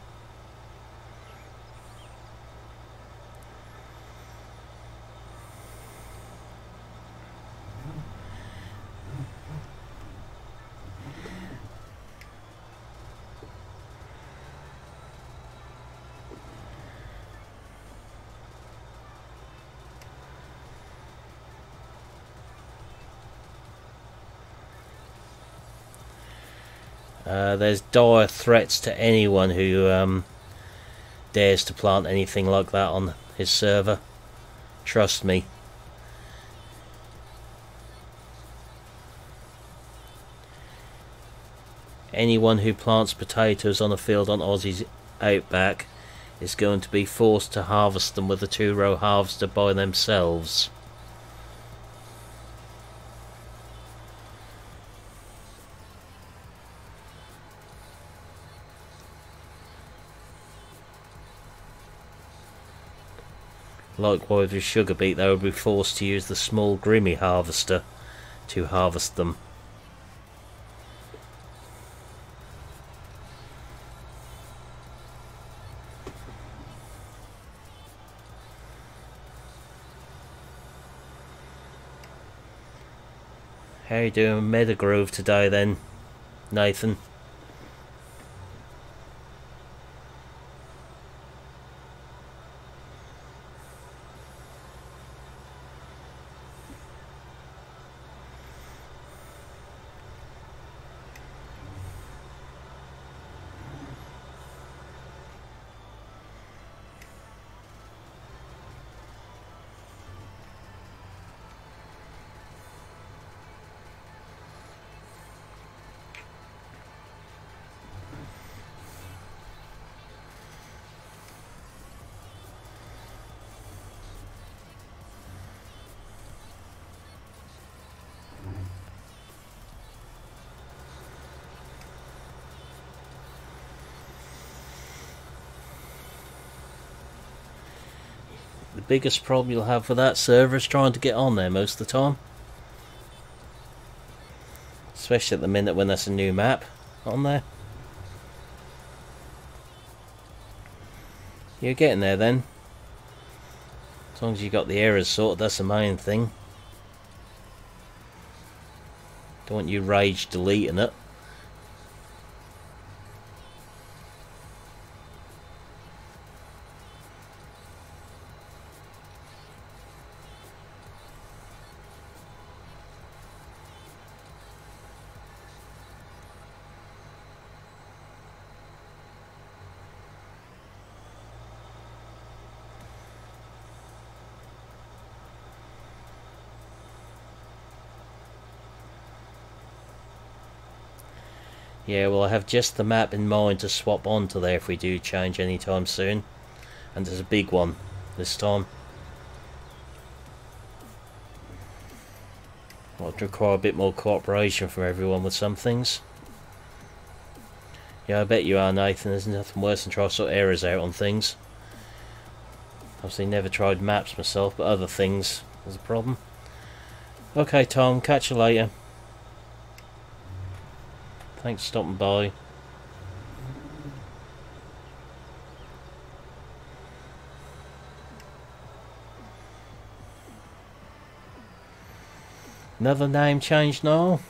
There's dire threats to anyone who dares to plant anything like that on his server. Trust me. Anyone who plants potatoes on a field on Aussie's outback is going to be forced to harvest them with a 2-row harvester by themselves. Likewise with sugar beet, they would be forced to use the small Grimmy harvester to harvest them. How you doing Meadowgrove today then, Nathan? The biggest problem you'll have with that server is trying to get on there most of the time. Especially at the minute when there's a new map on there. You're getting there then. As long as you got the errors sorted, that's the main thing. Don't want you rage deleting it. Yeah, well I have just the map in mind to swap onto there if we do change anytime soon. And there's a big one this time. I'll require a bit more cooperation from everyone with some things. Yeah, I bet you are, Nathan. There's nothing worse than trying to sort errors out on things. Obviously never tried maps myself, but other things is a problem. Okay Tom, catch you later. Thanks for stopping by. Another name change now?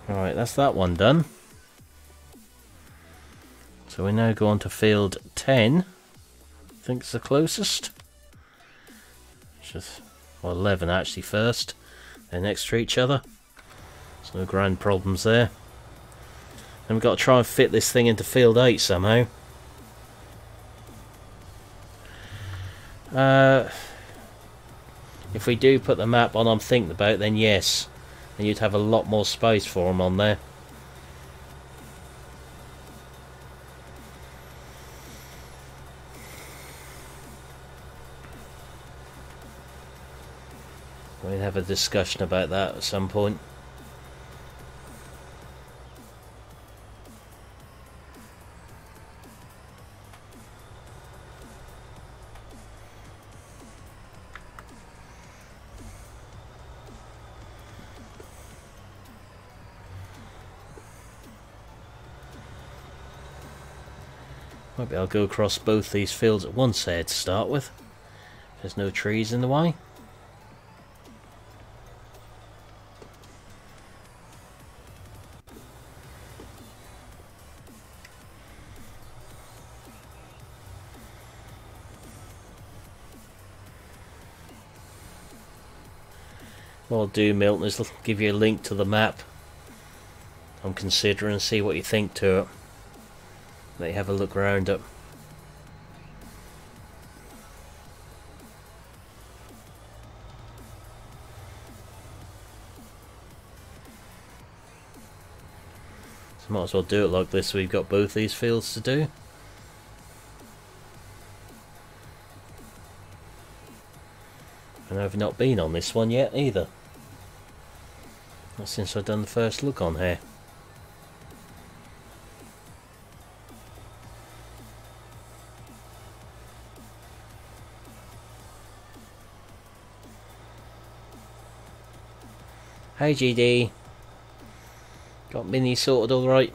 Alright, that's that one done. So we now go on to field 10. I think it's the closest. Just, well, 11 actually first. They're next to each other. There's no grand problems there. And we've got to try and fit this thing into field 8 somehow. If we do put the map on I'm thinking about, then yes. Then you'd have a lot more space for them on there. We'll have a discussion about that at some point. Maybe I'll go across both these fields at once there to start with. There's no trees in the way. What I'll do, Milton, is give you a link to the map I'm considering and see what you think to it. Let you have a look around it. So might as well do it like this. We've got both these fields to do. And I've not been on this one yet either. Not since I've done the first look on here. Hey GD, got Mini sorted all right?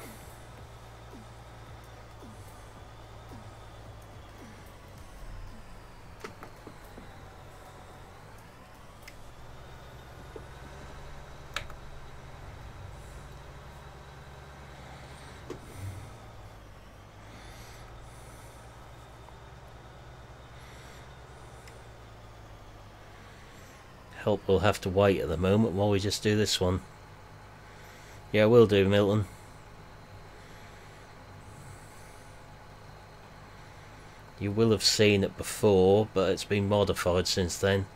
Help will have to wait at the moment while we just do this one. Yeah, will do, Milton. You will have seen it before, but it's been modified since then.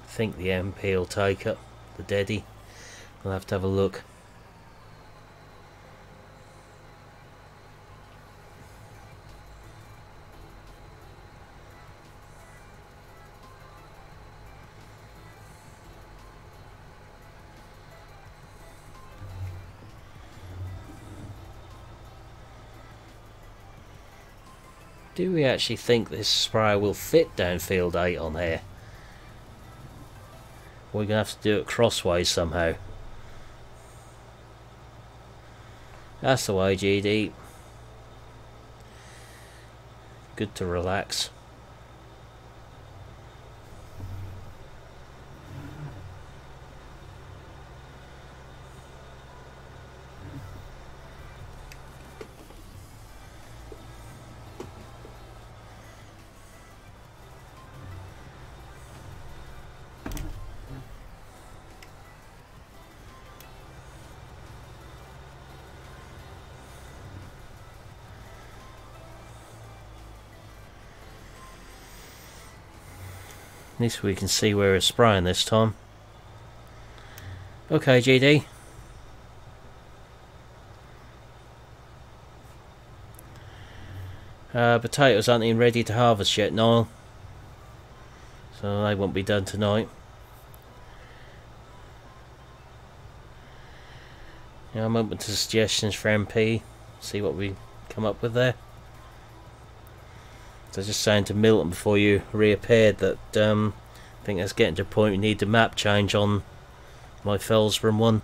I think the MP will take it, the Deddy. We'll have to have a look. Do we actually think this sprayer will fit down field 8 on here? We're going to have to do it crossways somehow. That's the way, GD. Good to relax. At least we can see where we're spraying this time. Okay, GD. Potatoes aren't even ready to harvest yet, Niall. So they won't be done tonight. Yeah, I'm open to suggestions for MP. See what we come up with there. So I was just saying to Milton before you reappeared that I think that's getting to a point we need the map change on my Fellsborough one.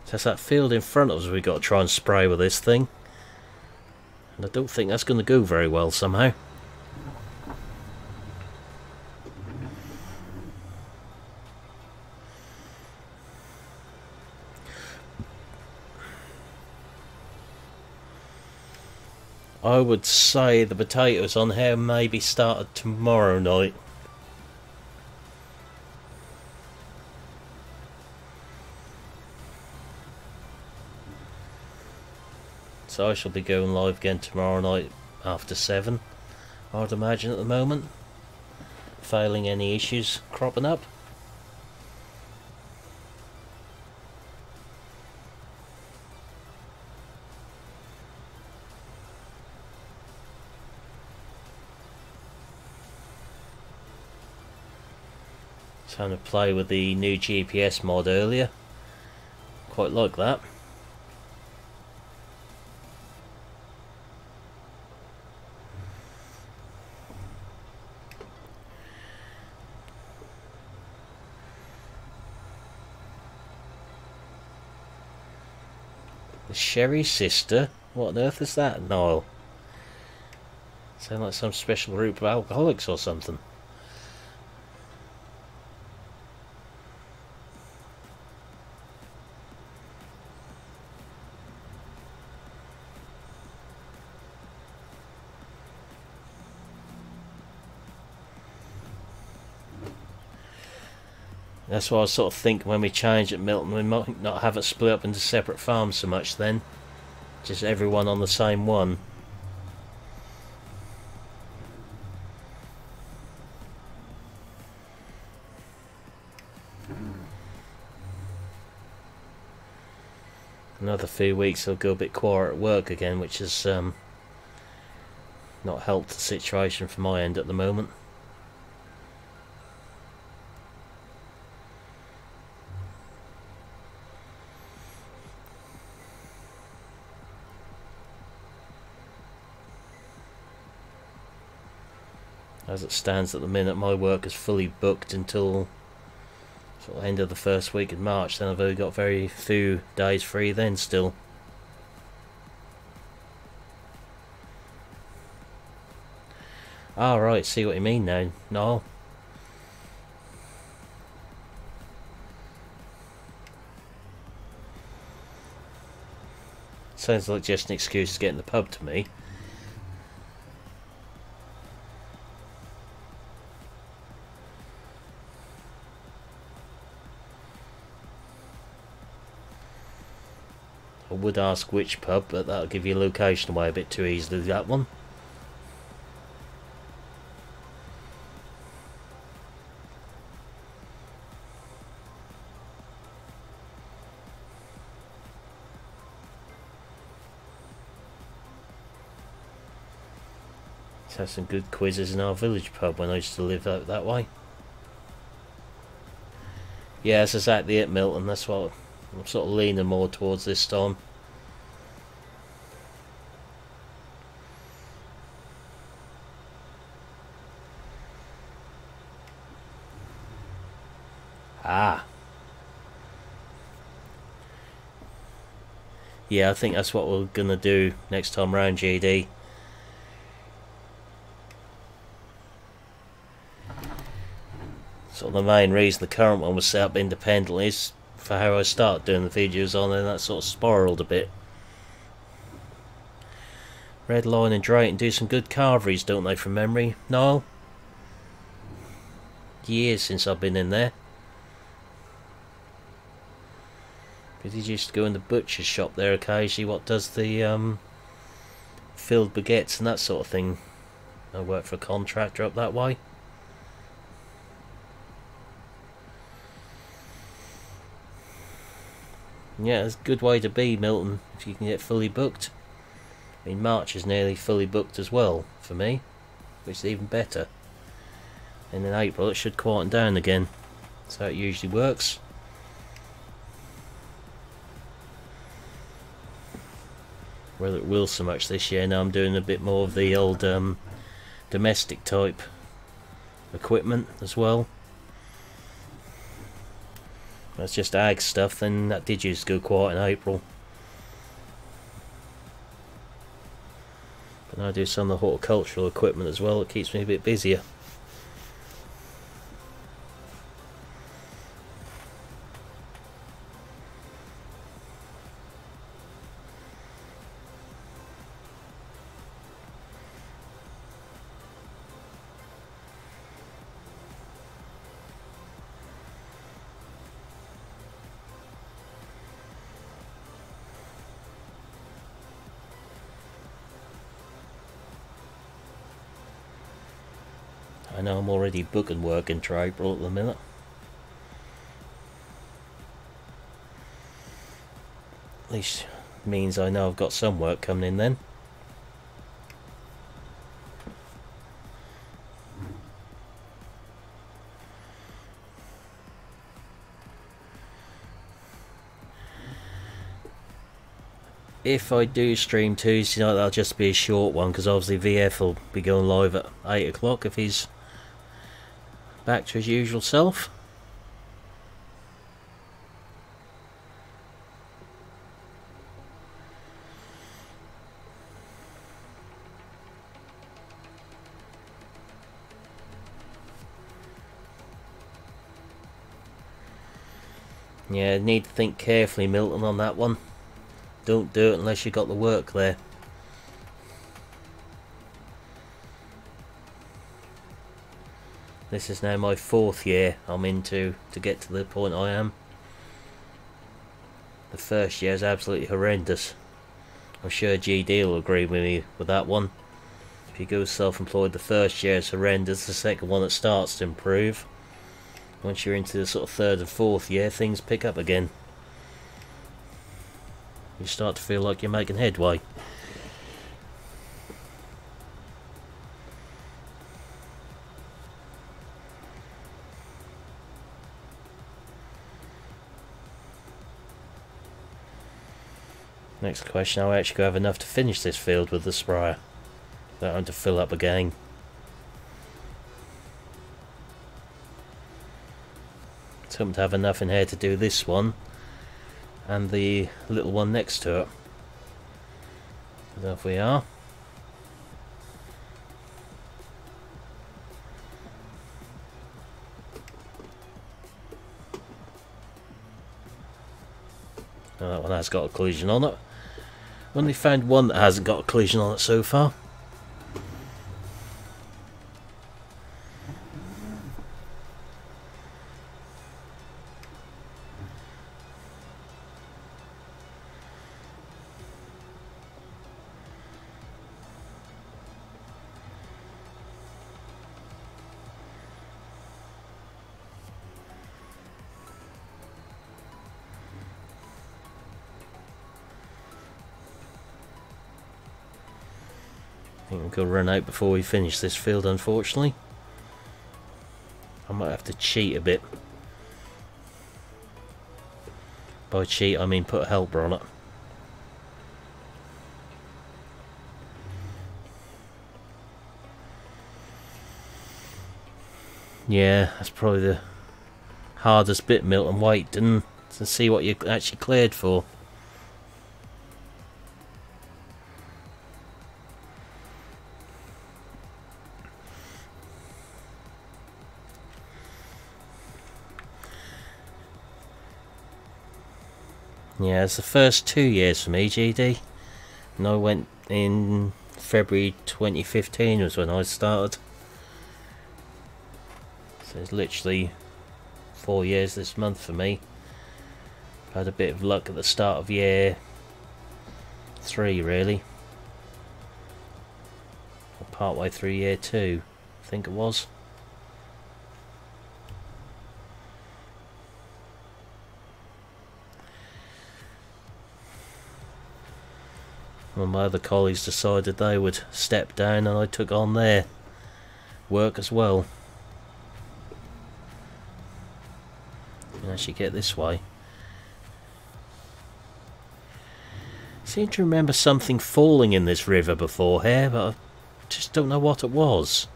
So that's that field in front of us we've got to try and spray with this thing. And I don't think that's going to go very well somehow. I would say the potatoes on here maybe started tomorrow night. So I shall be going live again tomorrow night after 7, I'd imagine at the moment. Failing any issues cropping up. Trying to play with the new GPS mod earlier. Quite like that. The Sherry Sister? What on earth is that, Niall? Sound like some special group of alcoholics or something. That's what I was sort of thinking when we change at Milton. We might not have it split up into separate farms so much then. Just everyone on the same one. Another few weeks I'll go a bit quiet at work again, which has not helped the situation from my end at the moment. As it stands at the minute, my work is fully booked until sort of end of the first week of March. Then I've only got very few days free then still. Right, see what you mean now. No. Sounds like just an excuse to get in the pub to me. I would ask which pub, but that'll give you location away a bit too easily, that one. Let's have some good quizzes in our village pub when I used to live out that way. Yeah, that's exactly it, Milton. That's what I'm sort of leaning more towards this time. Yeah, I think that's what we're gonna do next time round, GD. Sort of the main reason the current one was set up independently is for how I start doing the videos on, and that sort of spiraled a bit. Red Lion and Drayton do some good carveries, don't they, from memory? No? Years since I've been in there. Because he used to go in the butcher's shop there occasionally, what does the filled baguettes and that sort of thing. I work for a contractor up that way. Yeah, it's a good way to be, Milton, if you can get fully booked. I mean, March is nearly fully booked as well, for me, which is even better. And in April it should quieten down again. That's how it usually works. Whether it will so much this year, now I'm doing a bit more of the old domestic type equipment as well. That's just ag stuff, then that did used to go quiet in April. But now I do some of the horticultural equipment as well, it keeps me a bit busier. I know I'm already booking work into April at the minute. At least means I know I've got some work coming in then. If I do stream Tuesday night, that'll just be a short one, because obviously VF will be going live at 8 o'clock if he's back to his usual self. Yeah, need to think carefully, Milton, on that one. Don't do it unless you got the work there. This is now my 4th year I'm into to get to the point I am. The first year is absolutely horrendous. I'm sure GD will agree with me with that one. If you go self-employed, the first year is horrendous, the second one it starts to improve. Once you're into the sort of 3rd and 4th year, things pick up again. You start to feel like you're making headway. Next question, I'll actually have enough to finish this field with the sprayer. Don't have to fill up again. It's hoping to have enough in here to do this one and the little one next to it. There we are. Oh, that one has got a collision on it. Only found one that hasn't got a collision on it so far. I think we'll run out before we finish this field, unfortunately. I might have to cheat a bit. By cheat I mean put a helper on it. Yeah, that's probably the hardest bit, Milton. Wait and to see what you actually cleared for. Yeah, it's the first 2 years for me, GD. And I went in February 2015 was when I started. So it's literally 4 years this month for me. I've had a bit of luck at the start of year 3 really. Or part way through year 2, I think it was. Well, my other colleagues decided they would step down and I took on their work as well. You can actually get this way. I seem to remember something falling in this river before here, but I just don't know what it was.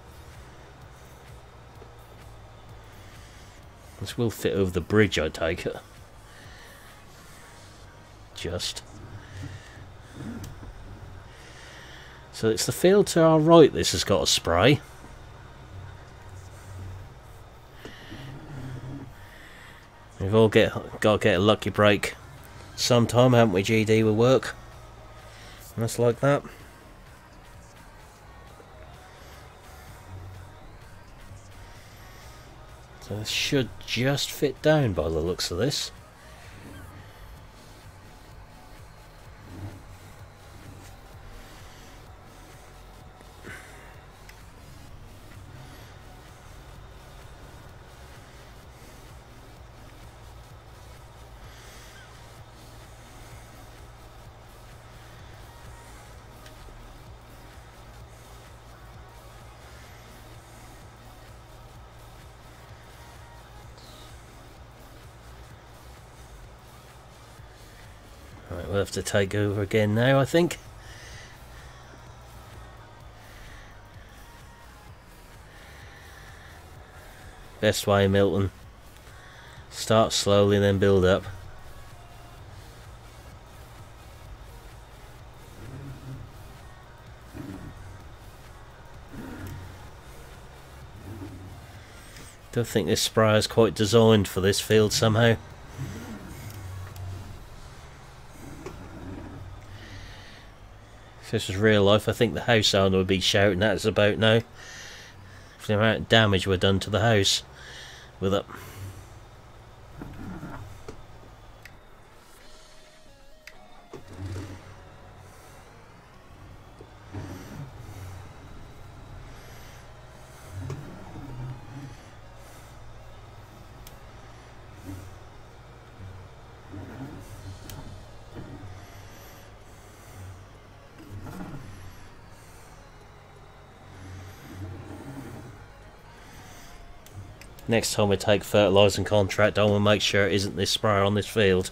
This will fit over the bridge, I take it. Just. So it's the field to our right this has got a spray. We've all got to get a lucky break sometime, haven't we, GD, with work? And that's like that. So this should just fit down by the looks of this. Right, we'll have to take over again now, I think. Best way, Milton. Start slowly, then build up. Don't think this sprayer is quite designed for this field somehow. If this was real life, I think the house owner would be shouting at us about now. for the amount of damage we're done to the house with it. Next time we take fertilising contract, I will make sure it isn't this sprayer on this field.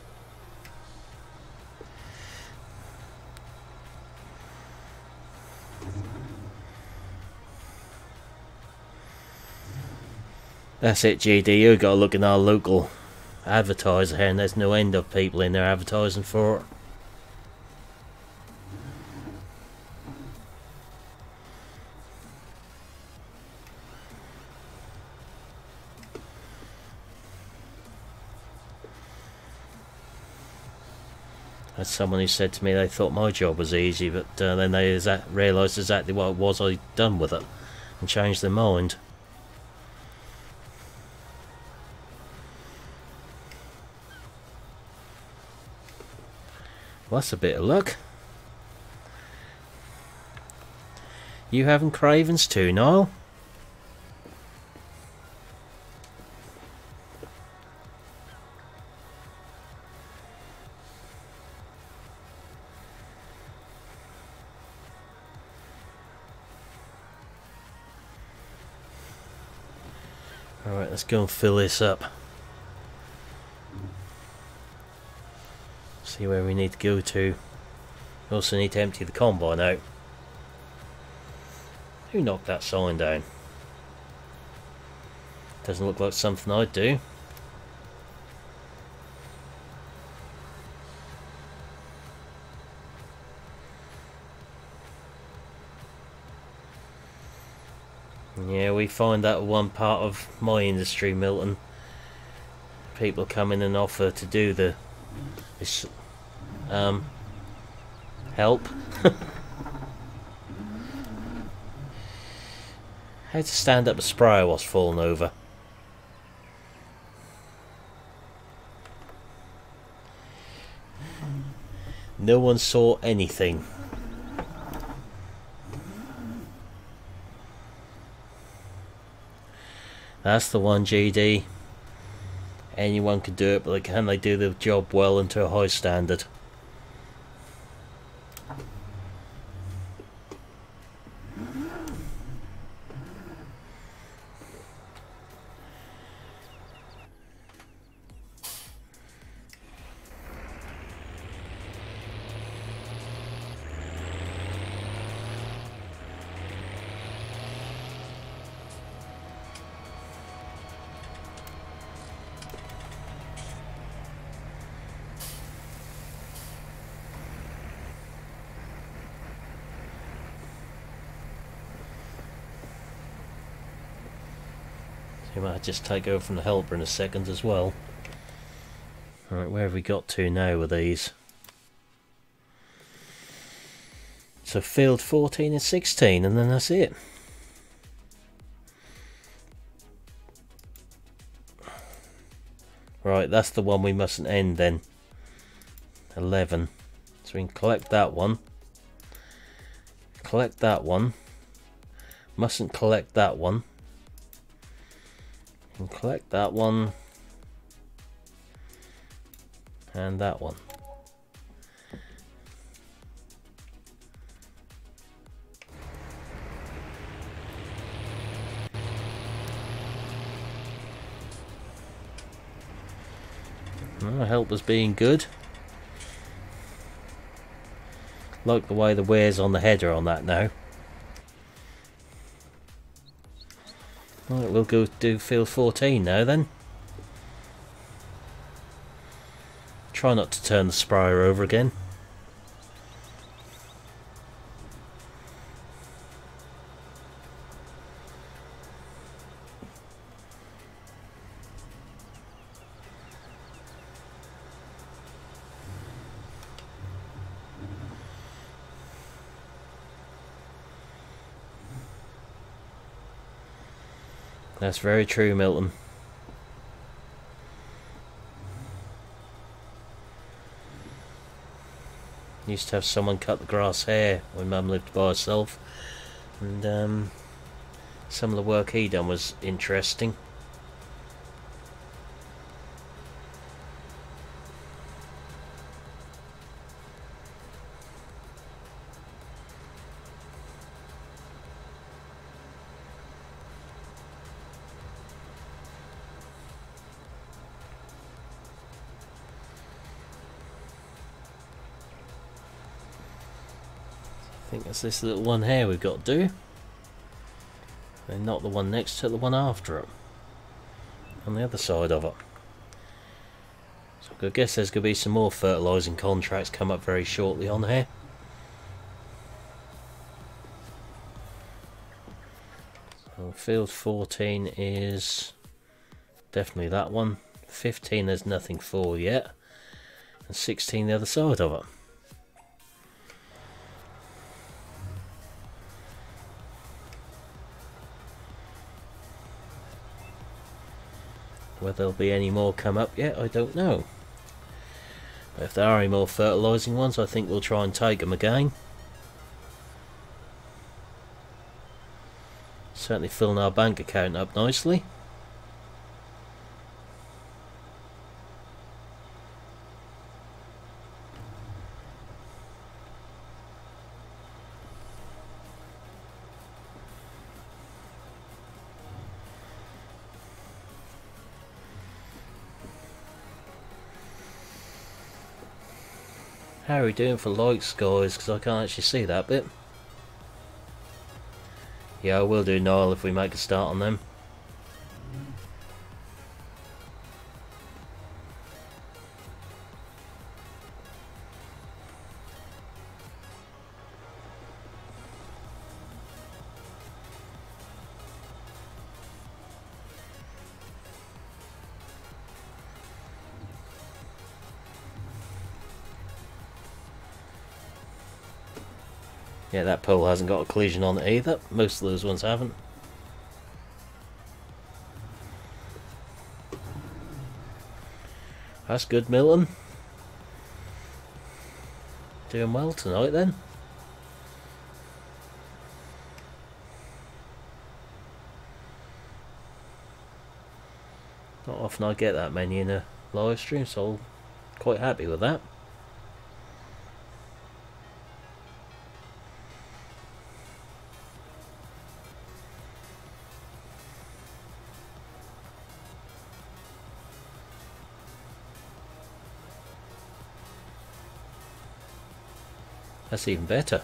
That's it, GD. You got to look in our local advertiser here, and there's no end of people in there advertising for it. That's someone who said to me they thought my job was easy, but then they realised exactly what it was I'd done with it and changed their mind. Well, that's a bit of luck. You having cravings too, Niall? Alright, let's go and fill this up. See where we need to go to. We also need to empty the combine out. Who knocked that sign down? Doesn't look like something I'd do. Yeah, we find that one part of my industry, Milton. People come in and offer to do this help. How to stand up a sprayer whilst falling over. No one saw anything. That's the one, GD. Anyone can do it, but can they do the job well and to a high standard? We might just take over from the helper in a second as well. Alright, where have we got to now with these? So field 14 and 16, and then that's it. Right, that's the one we mustn't end then. 11. So we can collect that one. Collect that one. Mustn't collect that one. And collect that one. And that one. Well, help us being good. Like the way the wear's on the header on that now. Right, we'll go do field 14 now then. Try not to turn the sprayer over again. That's very true, Milton. Used to have someone cut the grass here when Mum lived by herself, and some of the work he done was interesting. I think it's this little one here we've got to do, and not the one next to the one after it, on the other side of it. So I guess there's going to be some more fertilising contracts come up very shortly on here. So field 14 is definitely that one. 15 there's nothing for yet, and 16 the other side of it. Whether there'll be any more come up yet, I don't know. But if there are any more fertilising ones, I think we'll try and take them again. Certainly filling our bank account up nicely. How are we doing for likes, guys? Because I can't actually see that bit. Yeah, I will do, Niall, if we make a start on them. Yeah, that pole hasn't got a collision on it either. Most of those ones haven't. That's good, Milton. Doing well tonight then. Not often I get that many in a live stream, so I'm quite happy with that. That's even better.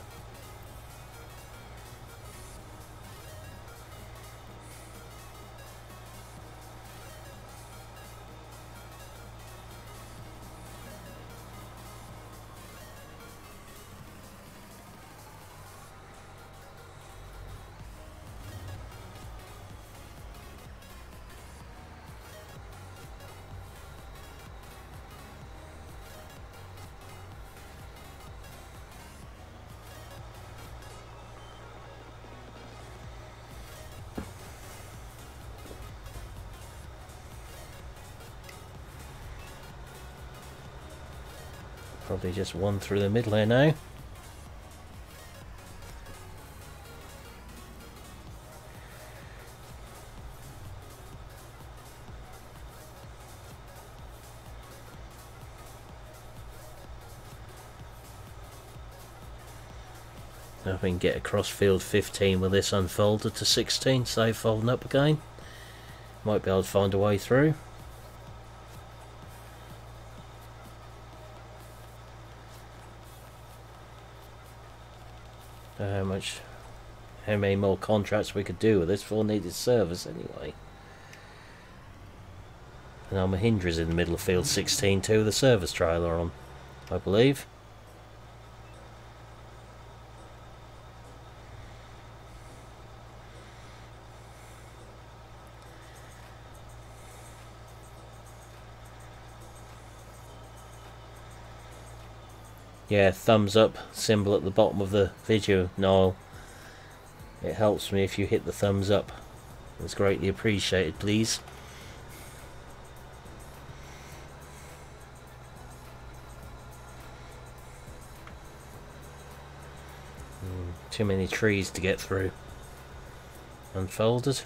Probably just one through the middle here now. Now if we can get across field 15 with this unfolded to 16, save folding up again. Might be able to find a way through. How many more contracts we could do with this for needed service anyway. And our Mahindra's in the middle of field 16 too, with a service trailer on, I believe. Yeah, thumbs up symbol at the bottom of the video, Niall. It helps me if you hit the thumbs up. It's greatly appreciated, please. Too many trees to get through. Unfolded.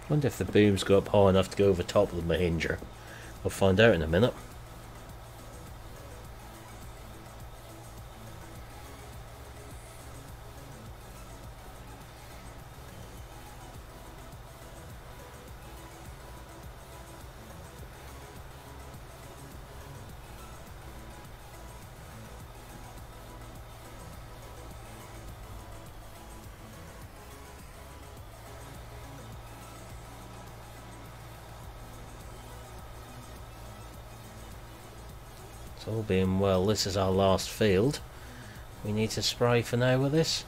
Wonder if the boom's go up high enough to go over top of the Mahindra. We'll find out in a minute. All being well, this is our last field. We need to spray for now with this.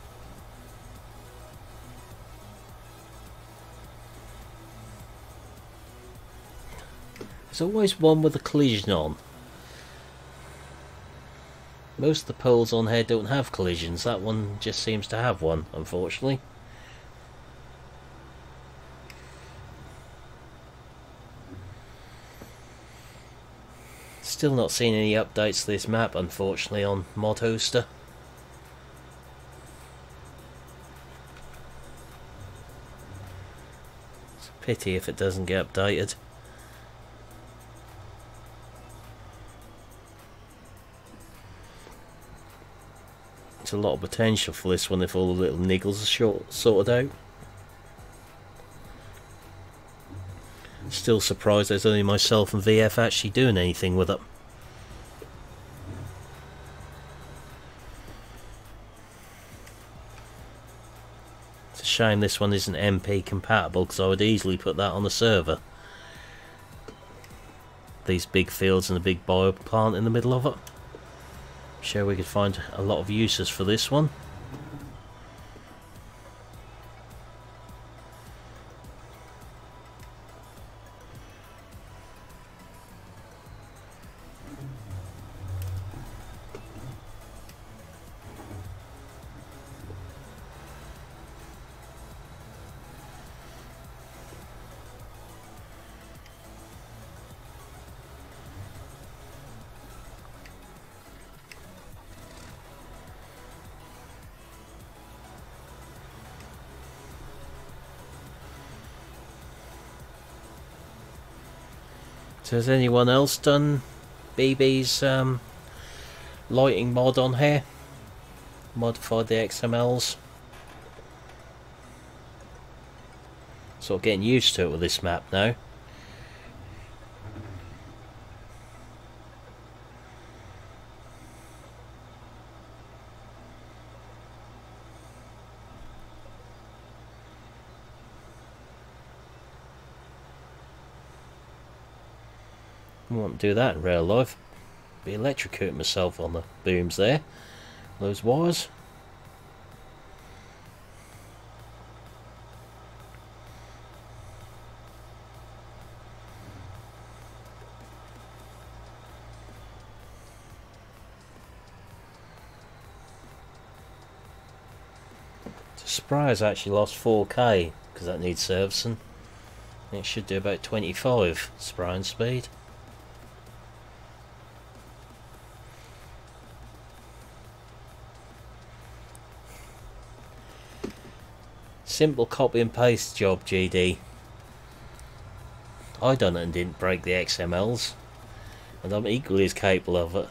There's always one with a collision on. Most of the poles on here don't have collisions. That one just seems to have one, unfortunately. Still not seen any updates to this map, unfortunately, on Mod Hoster. It's a pity if it doesn't get updated. There's a lot of potential for this one if all the little niggles are sorted out. Still surprised there's only myself and VF actually doing anything with it. It's a shame this one isn't MP compatible, because I would easily put that on the server. These big fields and a big bio plant in the middle of it. I'm sure we could find a lot of uses for this one. So has anyone else done BB's lighting mod on here? Modified the XMLs? Sort of getting used to it with this map now. I won't do that in real life. Be electrocuting myself on the booms there. Those wires. The sprayer's actually lost 4k because that needs servicing. It should do about 25 spraying speed. Simple copy and paste job, GD. I done it and didn't break the XMLs, and I'm equally as capable of it.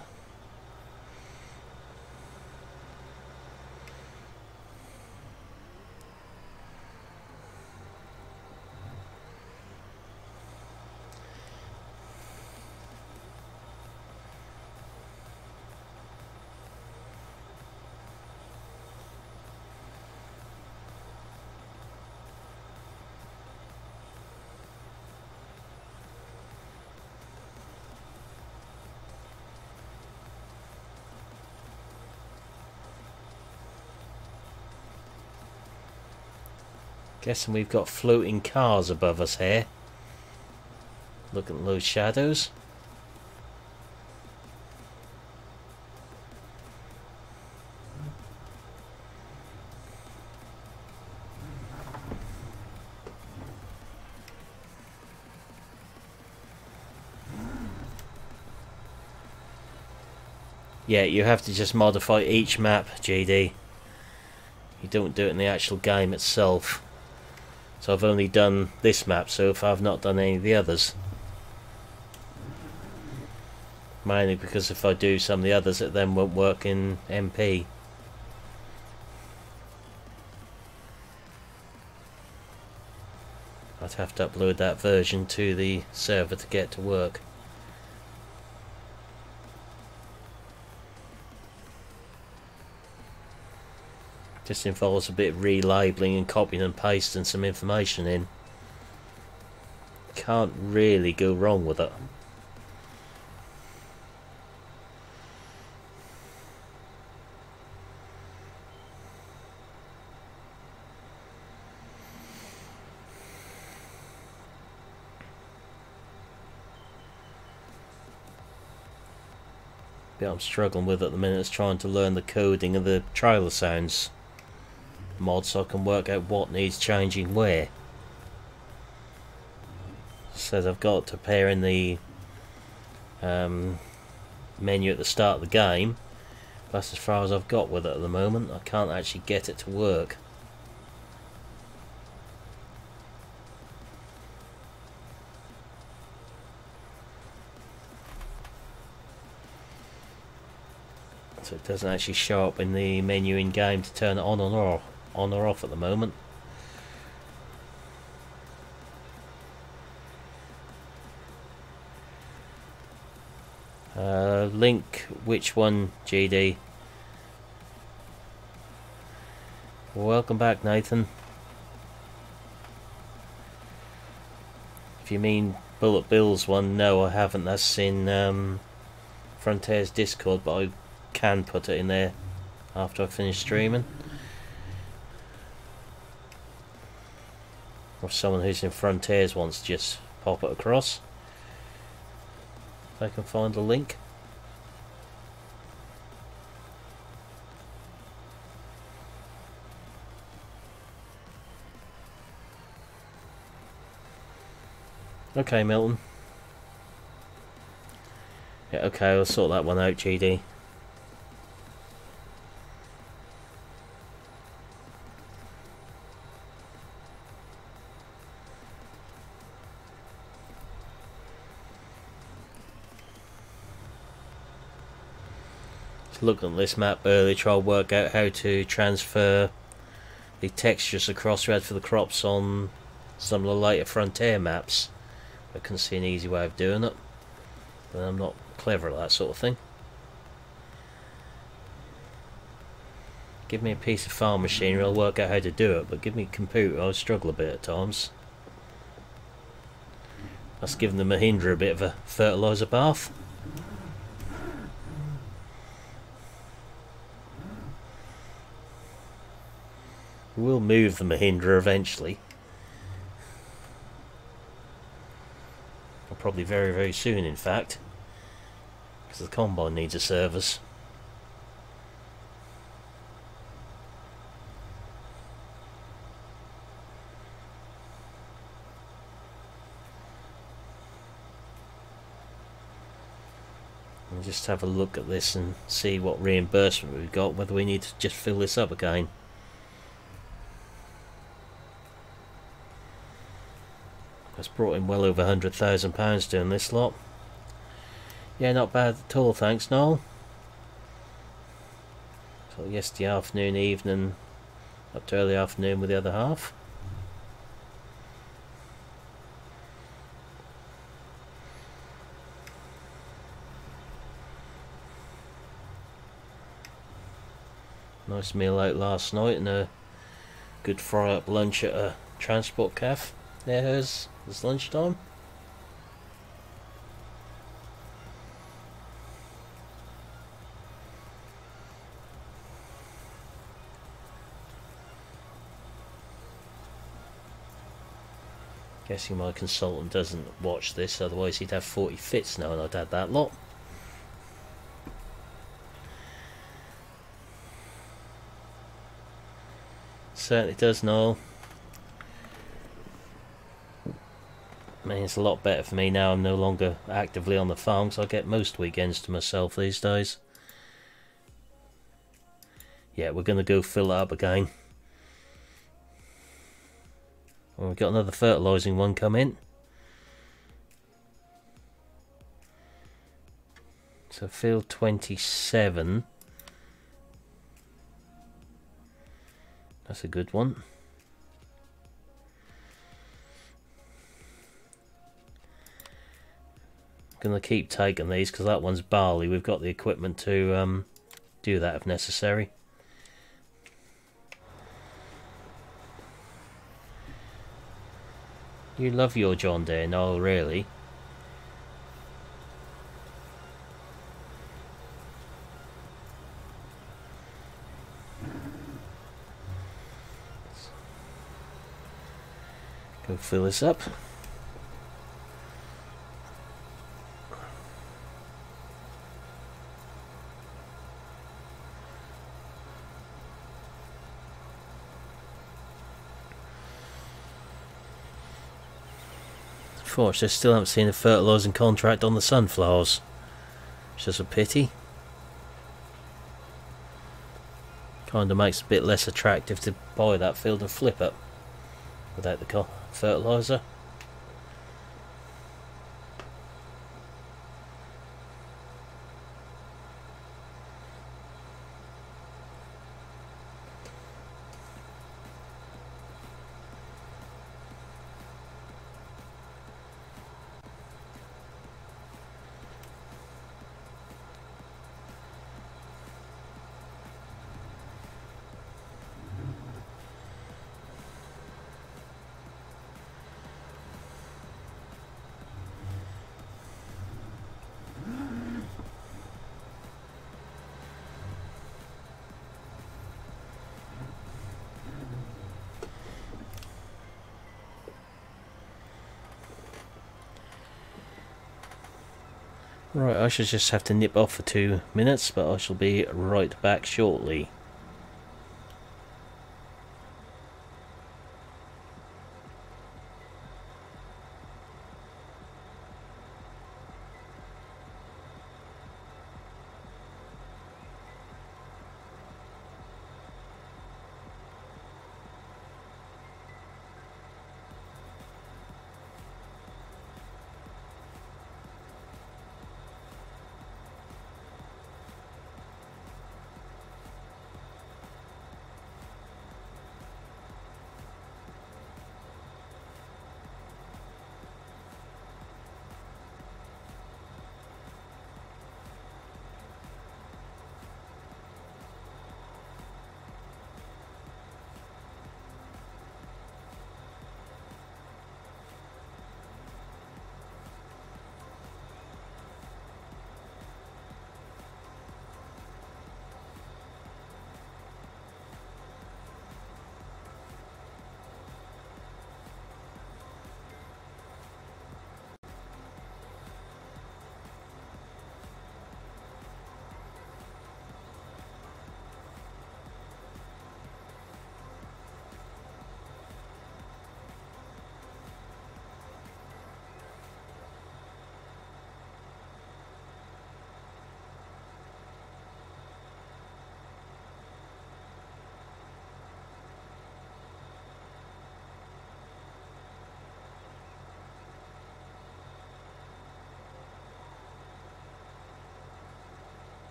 Guessing we've got floating cars above us here. Look at those shadows. Yeah, you have to just modify each map, GD. You don't do it in the actual game itself. So I've only done this map so far, I've not done any of the others. Mainly because if I do some of the others, it then won't work in MP. I'd have to upload that version to the server to get to work. Just involves a bit of relabeling and copying and pasting some information in. Can't really go wrong with it. Bit I'm struggling with at the minute is trying to learn the coding of the trailer sounds mod so I can work out what needs changing where. Says I've got to pair in the menu at the start of the game. That's as far as I've got with it at the moment. I can't actually get it to work. So it doesn't actually show up in the menu in game to turn it on or off at the moment. Link which one, GD? Welcome back, Nathan. If you mean Bullet Bill's one, no I haven't. That's in Frontiers Discord, but I can put it in there after I finish streaming. Or if someone who's in Frontiers wants to just pop it across, if I can find the link. Okay, Milton. Yeah, okay, I'll sort that one out, GD. Look at this map earlier, try to work out how to transfer the textures across we had for the crops on some of the later Frontier maps. I couldn't see an easy way of doing it, but I'm not clever at that sort of thing. Give me a piece of farm machinery, I'll work out how to do it, but give me a computer, I'll struggle a bit at times. That's giving the Mahindra a bit of a fertiliser bath. We'll move the Mahindra eventually. Or probably very, very soon, in fact. Because the combine needs a service. We'll just have a look at this and see what reimbursement we've got, whether we need to just fill this up again. That's brought in well over £100,000 doing this lot. Yeah, not bad at all, thanks, Noel. So yesterday afternoon, evening, up to early afternoon with the other half. Nice meal out last night and a good fry up lunch at a transport cafe. There's it's lunchtime. Guessing my consultant doesn't watch this, otherwise he'd have 40 fits now and I'd had that lot. Certainly does, Noel. I mean, it's a lot better for me now I'm no longer actively on the farm, so I get most weekends to myself these days. Yeah, we're going to go fill it up again. Well, we've got another fertilising one come in. So field 27. That's a good one. I'm going to keep taking these because that one's barley. We've got the equipment to do that if necessary. You love your John Deere, Noel, really. Go fill this up. Unfortunately, I still haven't seen a fertilising contract on the sunflowers. It's just a pity. Kind of makes it a bit less attractive to buy that field and flip it without the fertiliser. Right, I should just have to nip off for 2 minutes, but I shall be right back shortly.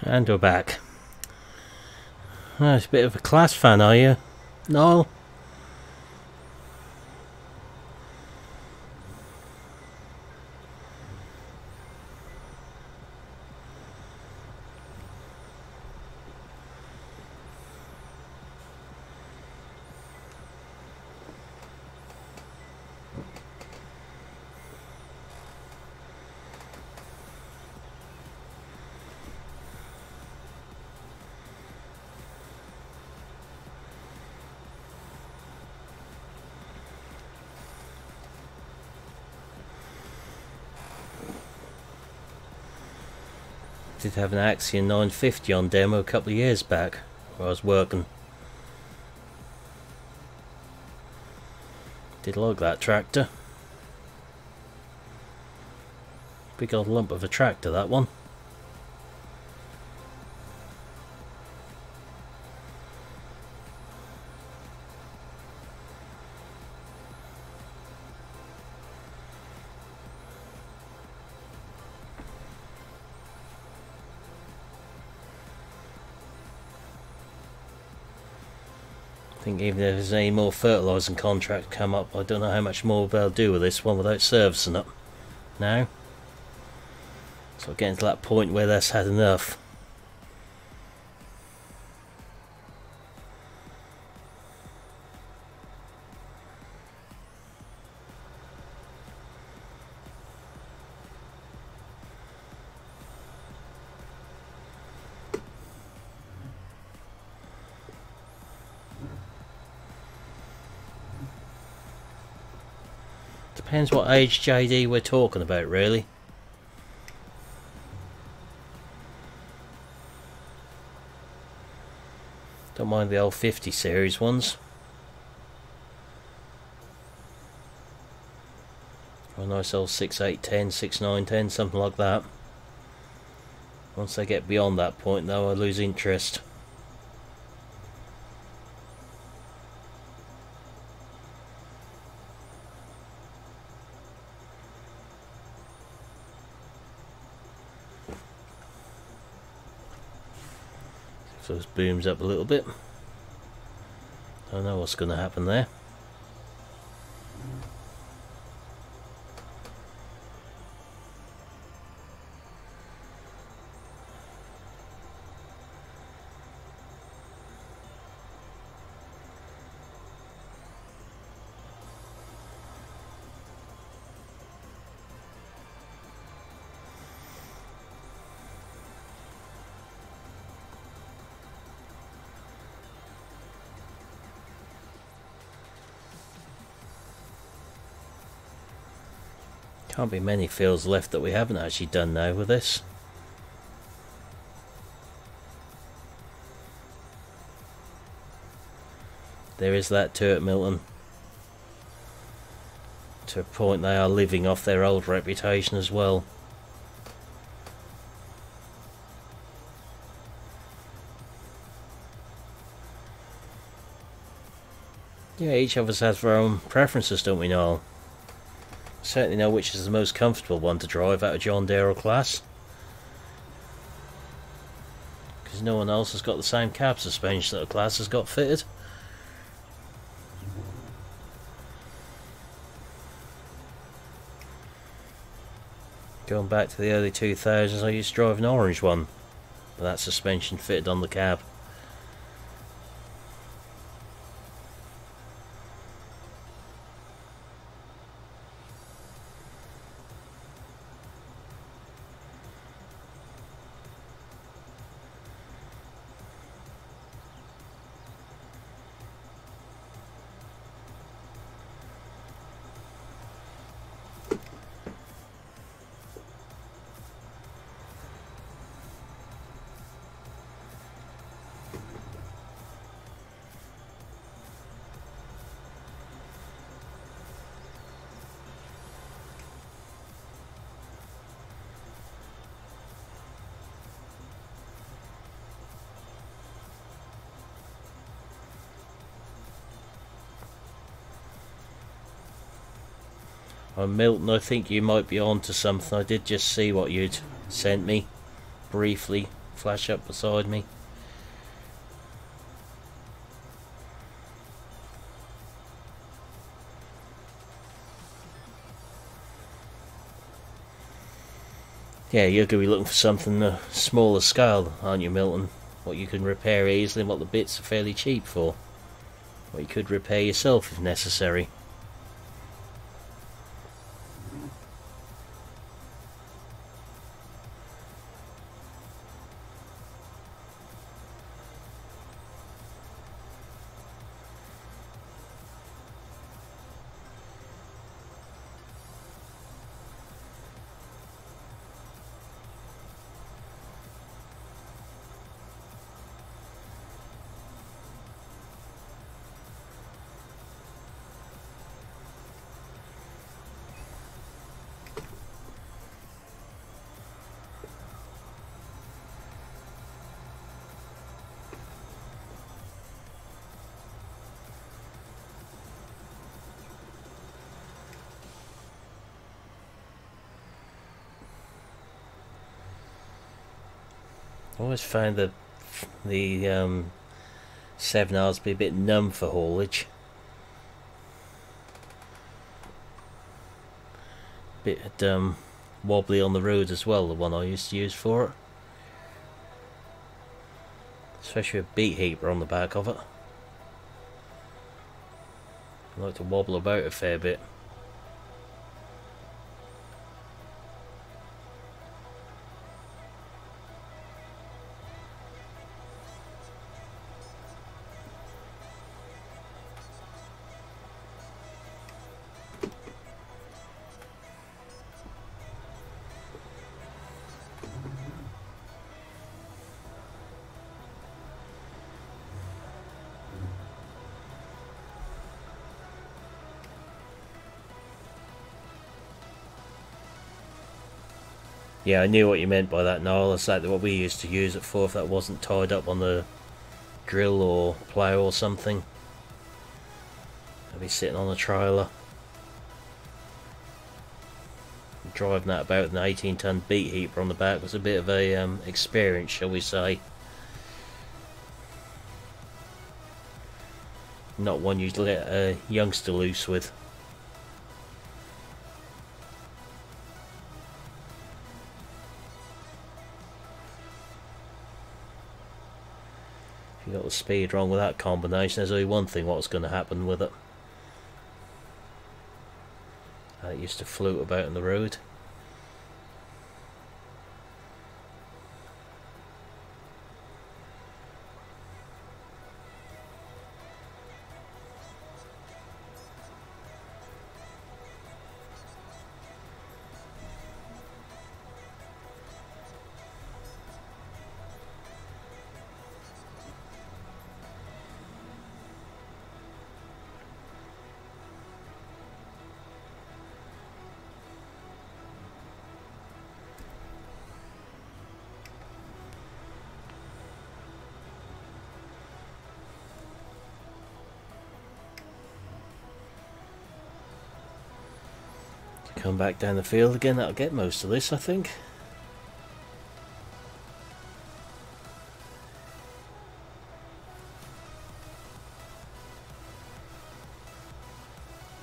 And we're back. Oh, it's a bit of a class fan, are you? No? Did have an Axion 950 on demo a couple of years back where I was working. Did like that tractor. Big old lump of a tractor, that one. I think even if there's any more fertilising contract come up, I don't know how much more we'll do with this one without servicing it now. So getting to that point where that's had enough. Depends what age JD we're talking about, really. Don't mind the old 50 series ones. Or a nice old 6810, 6910, something like that. Once they get beyond that point though, I lose interest. Those booms up a little bit. Don't know what's going to happen there. Can't be many fields left that we haven't actually done now with this. There is that too at Milton. To a point they are living off their old reputation as well. Yeah, each of us has our own preferences, don't we, Noel? Certainly know which is the most comfortable one to drive out of John Deere or Class, because no one else has got the same cab suspension that a Class has got fitted. Going back to the early 2000s, I used to drive an orange one with that suspension fitted on the cab. Milton, I think you might be on to something. I did just see what you'd sent me briefly flash up beside me. Yeah, you're going to be looking for something smaller scale, aren't you, Milton? What you can repair easily and what the bits are fairly cheap for. What you could repair yourself if necessary. I always found the 7Rs to be a bit numb for haulage. Bit wobbly on the road as well, the one I used to use for it. Especially with beat heaper on the back of it. I like to wobble about a fair bit. Yeah, I knew what you meant by that, Niall. It's like what we used to use it for if that wasn't tied up on the drill or plough or something. I'd be sitting on a trailer, driving that about with an 18-ton beat heaper on the back was a bit of a experience, shall we say. Not one you'd let a youngster loose with. If you got the speed wrong with that combination, there's only one thing what was going to happen with it. It used to float about on the road. Come back down the field again, that'll get most of this, I think.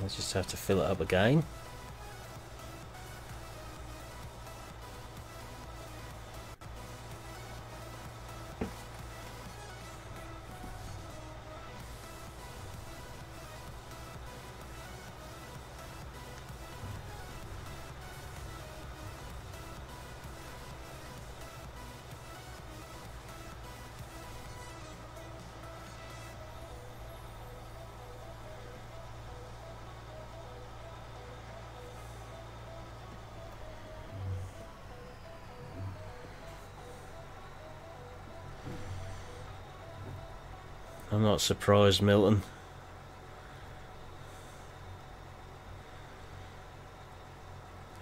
I'll just have to fill it up again. I'm not surprised, Milton.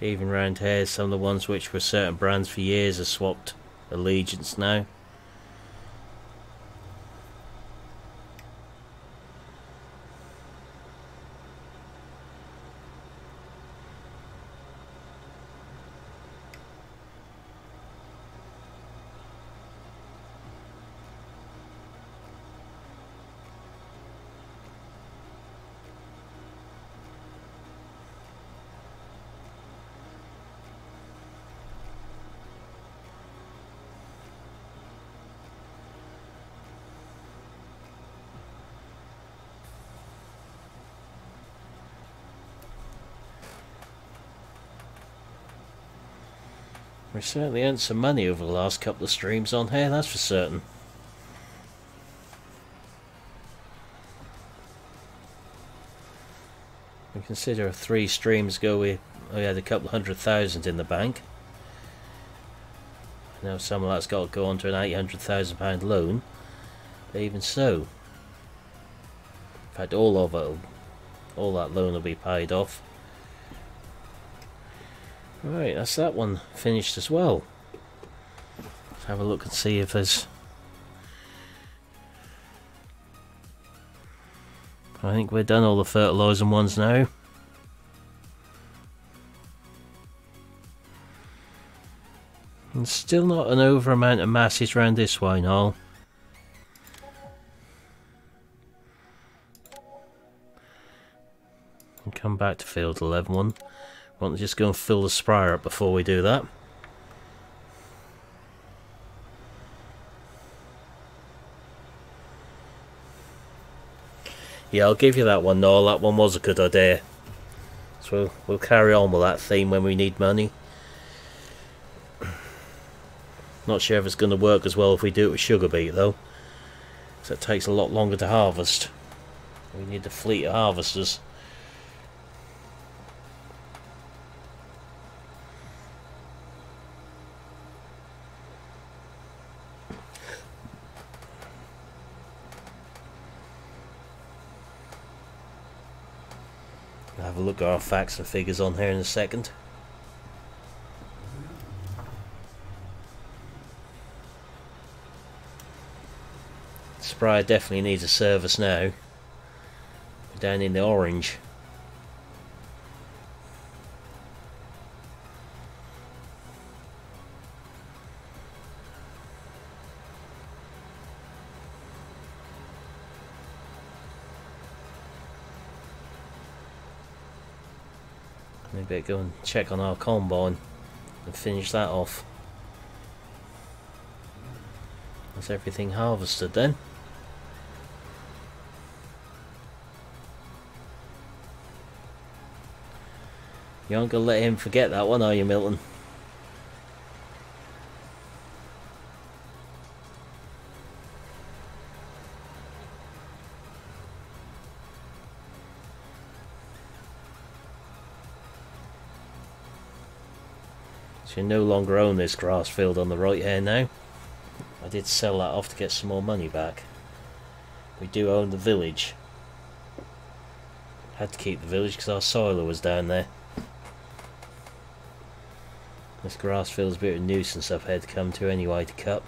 Even round here, some of the ones which were certain brands for years have swapped allegiance now. We certainly earned some money over the last couple of streams on here, that's for certain. We consider 3 streams ago we had a couple of 100,000 in the bank. Now some of that's got to go on to an £800,000 loan, but even so, in fact all of it, all that loan will be paid off. Right, that's that one finished as well. Let's have a look and see if there's... I think we've done all the fertilising ones now. And still not an over amount of masses round this way, Noel. And come back to field 11 one. Want to just go and fill the sprayer up before we do that. Yeah, I'll give you that one, Noel. That one was a good idea. So we'll carry on with that theme when we need money. Not sure if it's going to work as well if we do it with sugar beet though. So it takes a lot longer to harvest. We need the fleet of harvesters. I'll have a look at our facts and figures on here in a second. Sprayer definitely needs a service now. We're down in the orange. Maybe go and check on our combine and finish that off. That's everything harvested then. You aren't going to let him forget that one, are you, Milton? So you no longer own this grass field on the right here now. I did sell that off to get some more money back. We do own the village. Had to keep the village because our soiler was down there. This grass field's a bit of a nuisance up here to come to anyway to cut.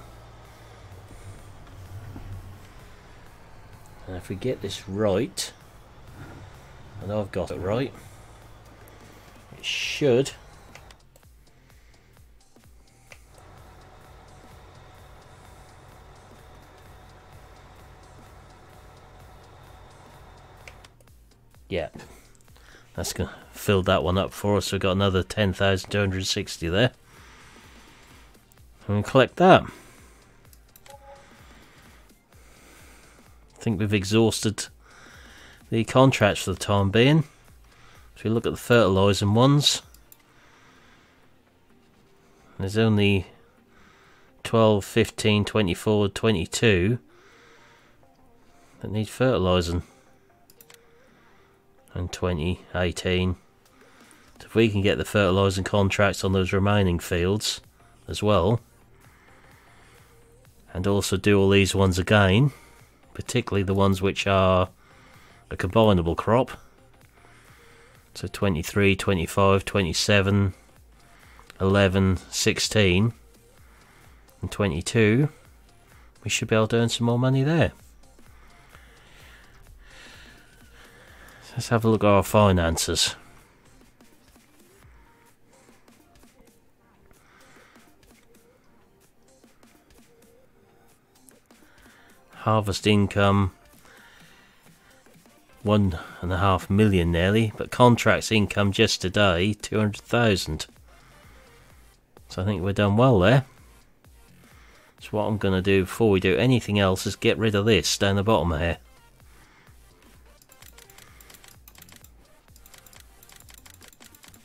And if we get this right, I know I've got it right, it should yep. That's going to fill that one up for us. We've got another 10,260 there. And we collect that. I think we've exhausted the contracts for the time being. If you look at the fertilising ones, there's only 12, 15, 24, 22 that need fertilising. And 2018. So if we can get the fertilising contracts on those remaining fields as well, and also do all these ones again, particularly the ones which are a combinable crop, so 23, 25, 27, 11, 16 and 22, we should be able to earn some more money there. Let's have a look at our finances. Harvest income 1.5 million nearly, but contracts income just today 200,000. So I think we're done well there. So what I'm going to do before we do anything else is get rid of this down the bottom here.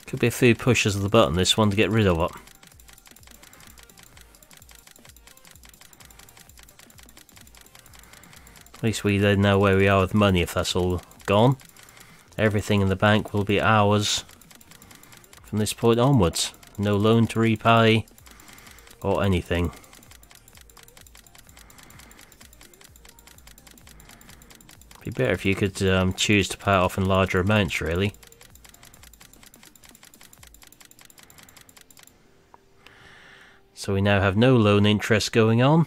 Could be a few pushes of the button, this one, to get rid of it. At least we then know where we are with money if that's all gone. Everything in the bank will be ours from this point onwards. No loan to repay or anything. Be better if you could choose to pay it off in larger amounts, really. So we now have no loan interest going on.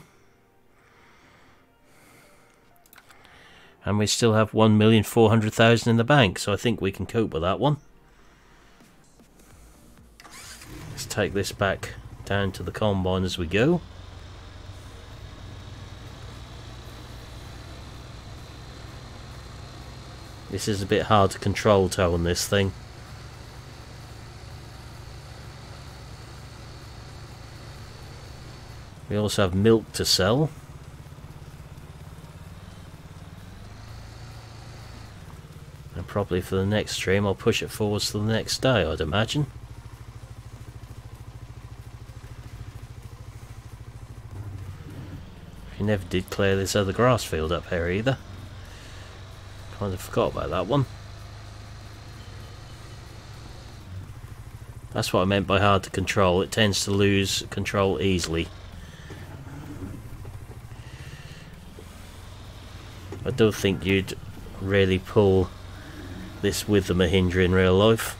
And we still have 1,400,000 in the bank, so I think we can cope with that one. Let's take this back down to the combine as we go. This is a bit hard to control towing this thing. We also have milk to sell. And probably for the next stream I'll push it forwards to the next day, I'd imagine. You never did clear this other grass field up here either. Kind of forgot about that one. That's what I meant by hard to control. It tends to lose control easily. I don't think you'd really pull this with the Mahindra in real life.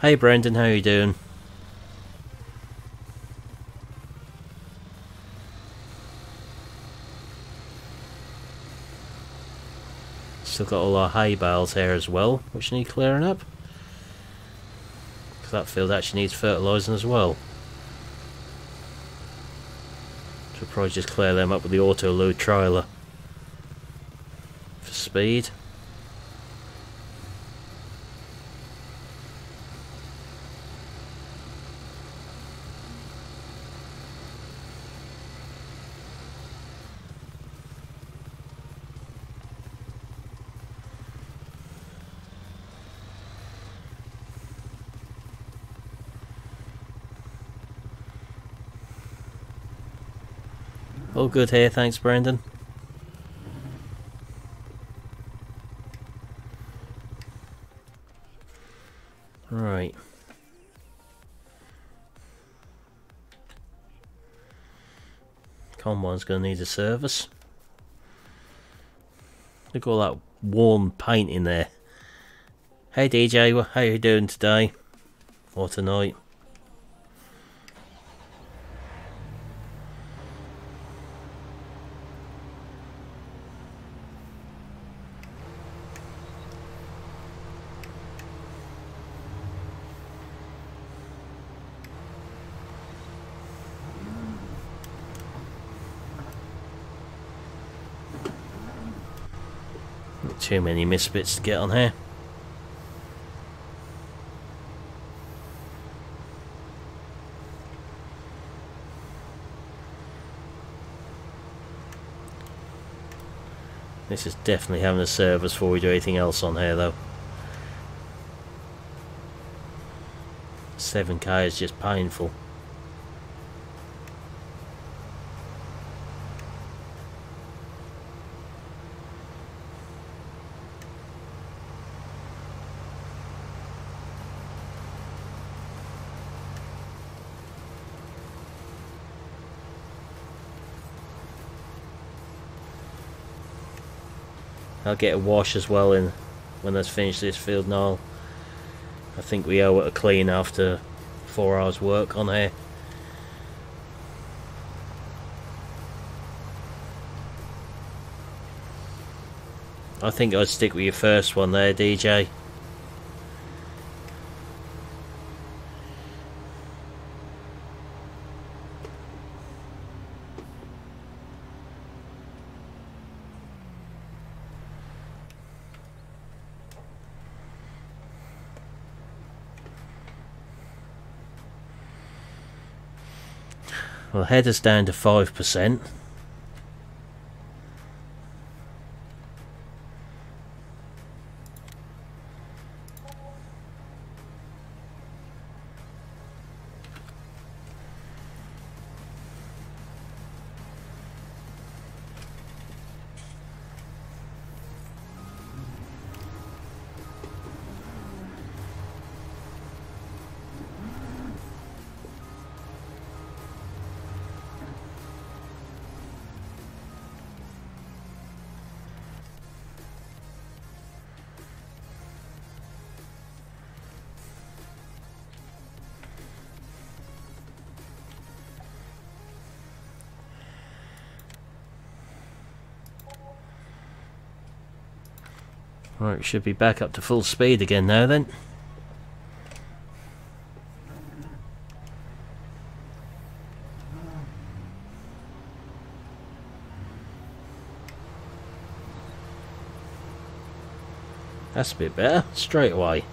Hey Brendan, how you doing? Still got all our hay bales here as well, which need clearing up. Because that field actually needs fertilising as well. So we'll probably just clear them up with the auto load trailer. For speed. All good here, thanks Brendan. Right. Combine's going to need a service. Look at all that warm paint in there. Hey DJ, how you doing today? Or tonight? Too many misfits to get on here. This is definitely having a service before we do anything else on here though. 7k is just painful. I'll get a wash as well in when that's finished this field now. I think we owe it a clean after 4 hours work on here. I think I'd stick with your first one there, DJ. Well, header's down to 5%. Right, should be back up to full speed again now then. That's a bit better, straight away.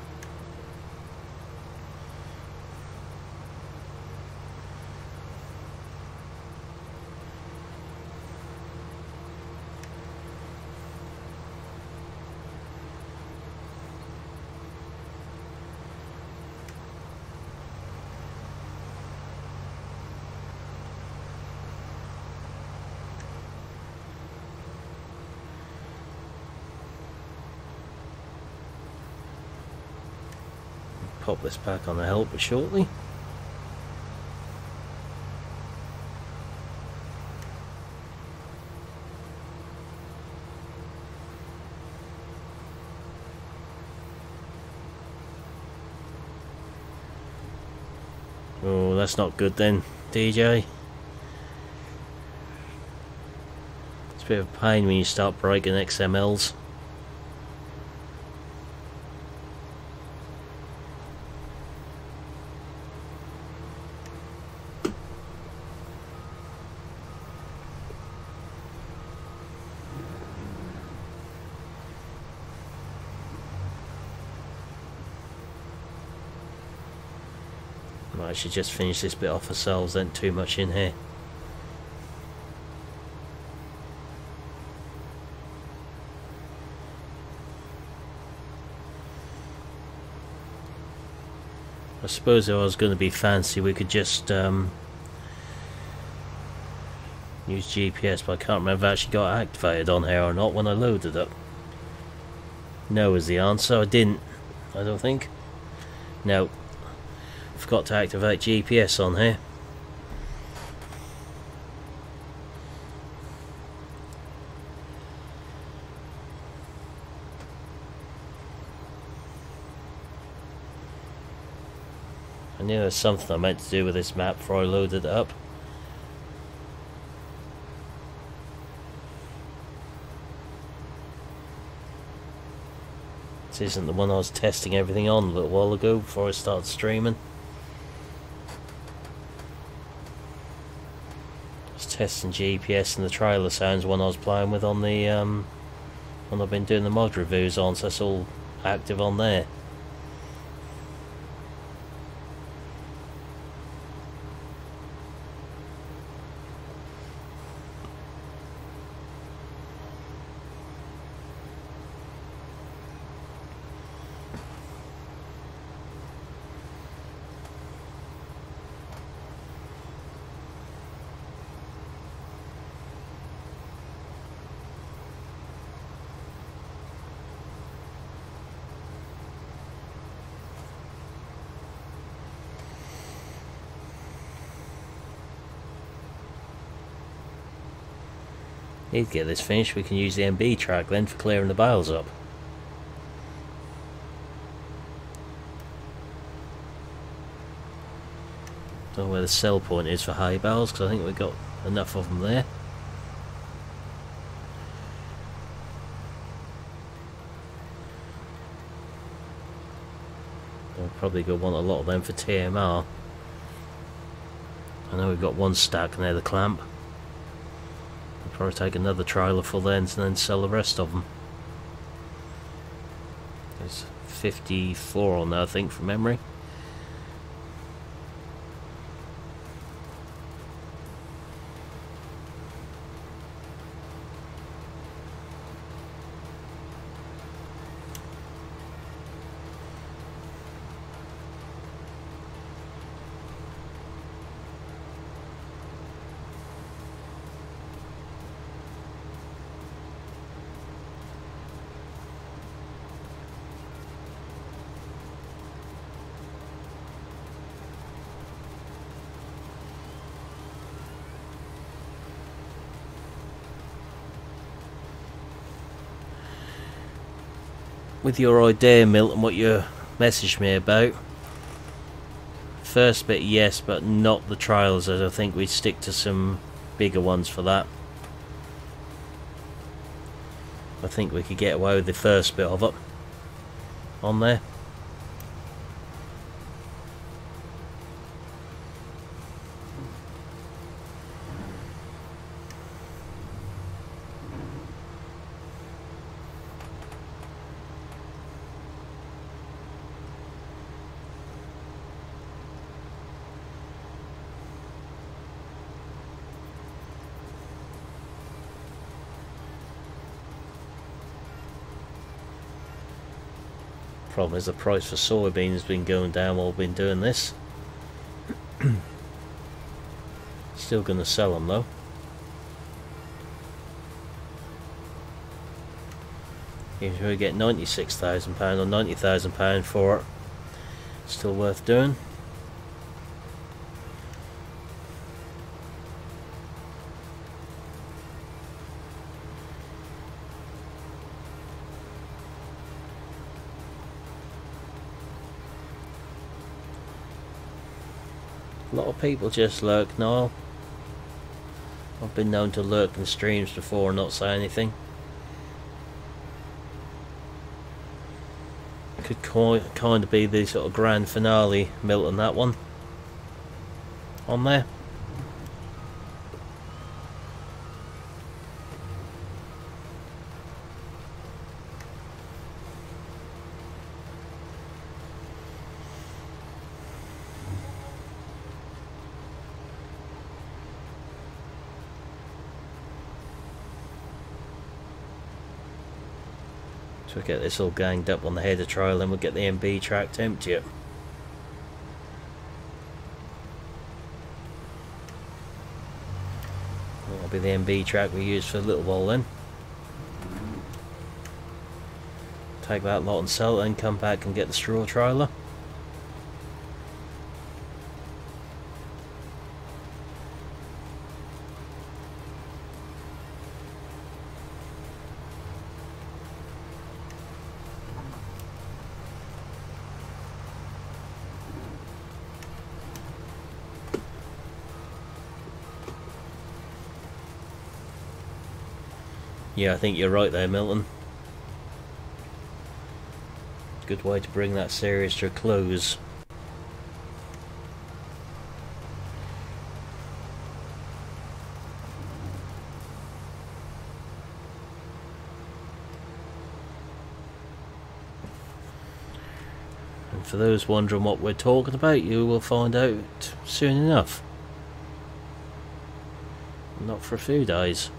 Pop this back on the helper shortly. Oh, that's not good then, DJ. It's a bit of a pain when you start breaking XMLs. Might actually just finish this bit off ourselves, then too much in here. I suppose if I was going to be fancy we could just use GPS, but I can't remember if I actually got activated on here or not when I loaded up. No is the answer. I didn't, I don't think. No. Forgot to activate GPS on here. I knew there was something I meant to do with this map before I loaded it up. This isn't the one I was testing everything on a little while ago before I started streaming. Testing GPS and the trailer sounds one I was playing with on the when I've been doing the mod reviews on, so that's all active on there. Need to get this finished, we can use the MB track then for clearing the bales up. Don't know where the sell point is for hay bales, because I think we've got enough of them there. We'll probably go want a lot of them for TMR. I know we've got one stack near the clamp. Probably take another trailer full then and then sell the rest of them. There's 54 on there I think from memory. With your idea, Milton, what you messaged me about, first bit yes, but not the trailers, as I think we'd stick to some bigger ones for that. I think we could get away with the first bit of it on there. Problem is the price for soybeans has been going down while we've been doing this. Still going to sell them though. If we get £96,000 or £90,000 for it, still worth doing. A lot of people just lurk now. I've been known to lurk in streams before and not say anything. Could kind of be the sort of grand finale, Milton, that one on there. So we'll get this all ganged up on the header trail, then we'll get the MB track to empty it. That'll be the MB track we use for a little while then. Take that lot and sell it, and come back and get the straw trailer. Yeah, I think you're right there, Milton. Good way to bring that series to a close. And for those wondering what we're talking about, you will find out soon enough. Not for a few days.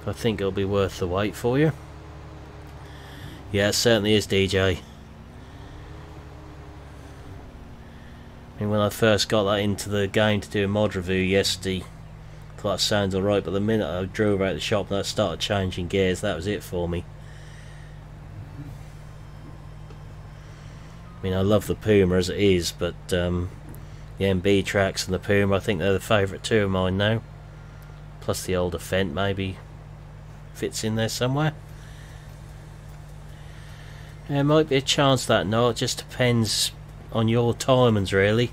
I think it'll be worth the wait for you. Yeah, it certainly is, DJ. I mean, when I first got that into the game to do a mod review yesterday, I thought that sounded alright, but the minute I drove out of the shop and I started changing gears, that was it for me. I mean, I love the Puma as it is, but the MB tracks and the Puma, I think they're the favourite two of mine now. Plus the older Fent maybe fits in there somewhere. There might be a chance that, no, it just depends on your timings really,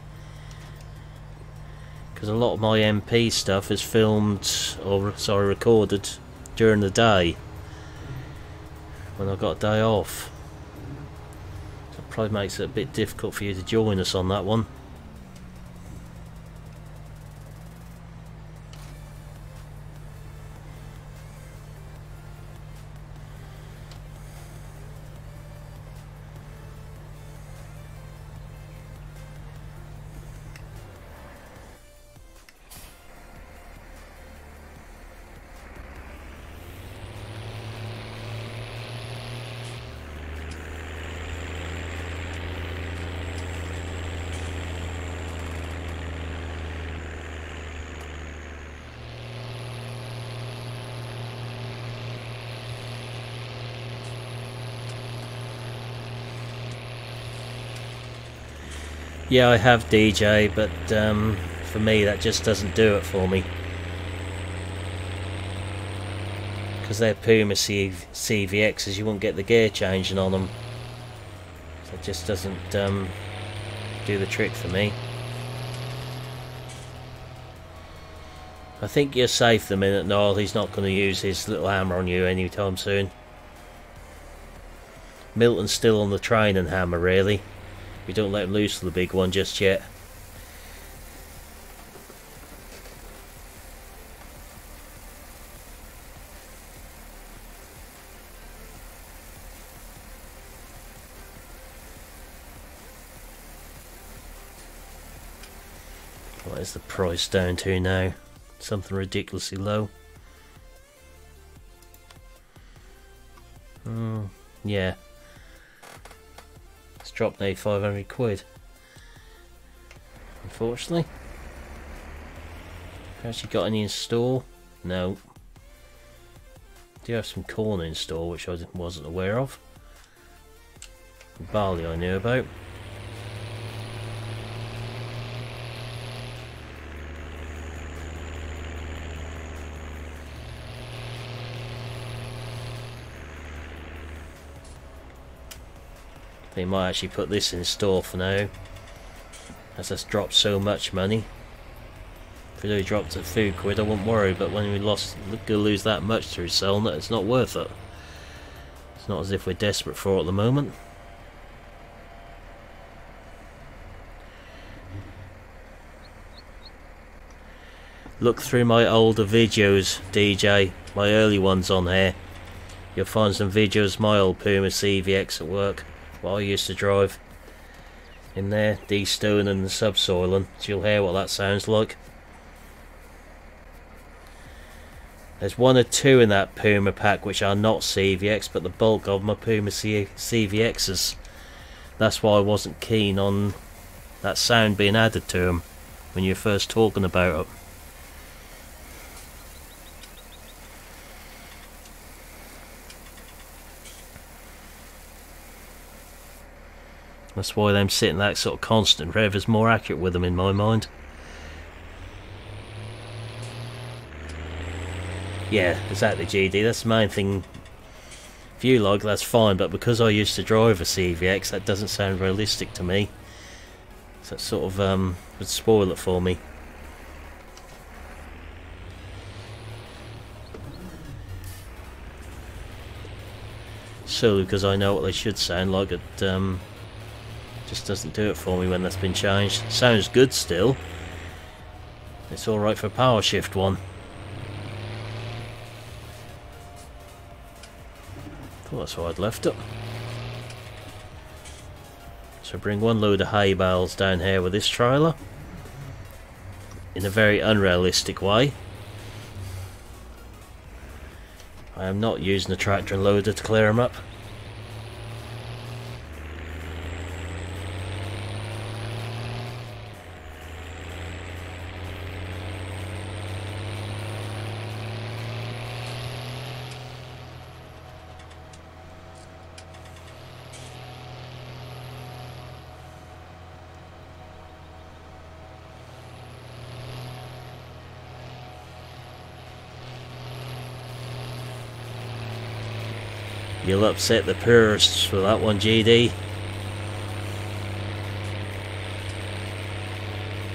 because a lot of my MP stuff is filmed, or sorry, recorded during the day when I've got a day off, so it probably makes it a bit difficult for you to join us on that one. Yeah, I have DJ, but for me that just doesn't do it for me. Because they're Puma CVXs, you won't get the gear changing on them. So it just doesn't do the trick for me. I think you're safe the minute, Niall. He's not going to use his little hammer on you anytime soon. Milton's still on the training hammer, really. We don't let him loose to the big one just yet. What is the price down to now? Something ridiculously low. Yeah. It's dropped nearly 500 quid. Unfortunately. Actually got any in store? No. Do have some corn in store, which I wasn't aware of. Barley I knew about. They might actually put this in store for now, as that's dropped so much money. If it only dropped at £2, I wouldn't worry, but when we lose that much through selling it, it's not worth it. It's not as if we're desperate for it at the moment. Look through my older videos, DJ, my early ones on here. You'll find some videos of my old Puma CVX at work, what I used to drive. In there, de-stoning and subsoiling, so you'll hear what that sounds like. There's one or two in that Puma pack which are not CVX, but the bulk of them are Puma CVXs. That's why I wasn't keen on that sound being added to them when you're first talking about it. That's why them sitting that sort of constant rev is more accurate with them in my mind. Yeah, exactly, GD. That's the main thing. If you like, that's fine, but because I used to drive a CVX, that doesn't sound realistic to me. So that sort of would spoil it for me. Solely because I know what they should sound like. It just doesn't do it for me when that's been changed. Sounds good still. It's alright for power shift one. Thought that's why I'd left it. So bring one load of hay bales down here with this trailer in a very unrealistic way. I am not using a tractor and loader to clear them up. You'll upset the purists for that one, GD.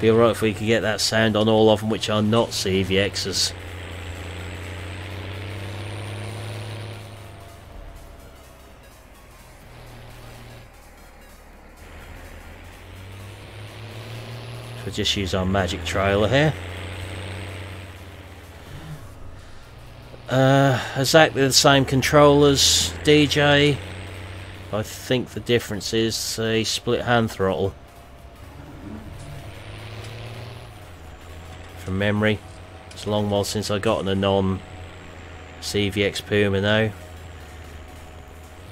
Be alright if we could get that sound on all of them which are not CVXs. So we'll just use our magic trailer here. Exactly the same controllers, DJ. I think the difference is a split hand throttle. From memory. It's a long while since I got a non-CVX Puma now.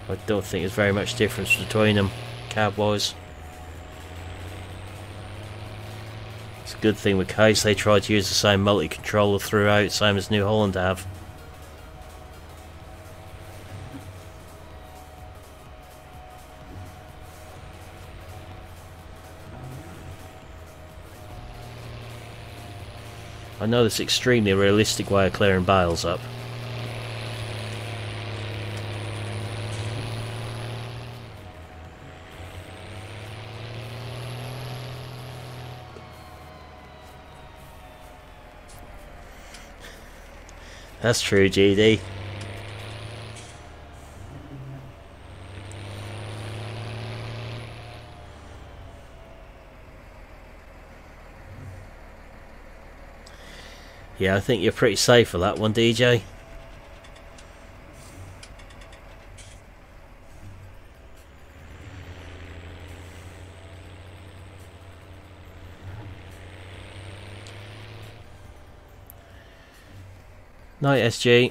I don't think there's very much difference between them, cab-wise. It's a good thing with Case, they try to use the same multi-controller throughout, same as New Holland have. I know this extremely realistic way of clearing bales up. That's true, GD. Yeah, I think you're pretty safe for that one, DJ. Night, SG.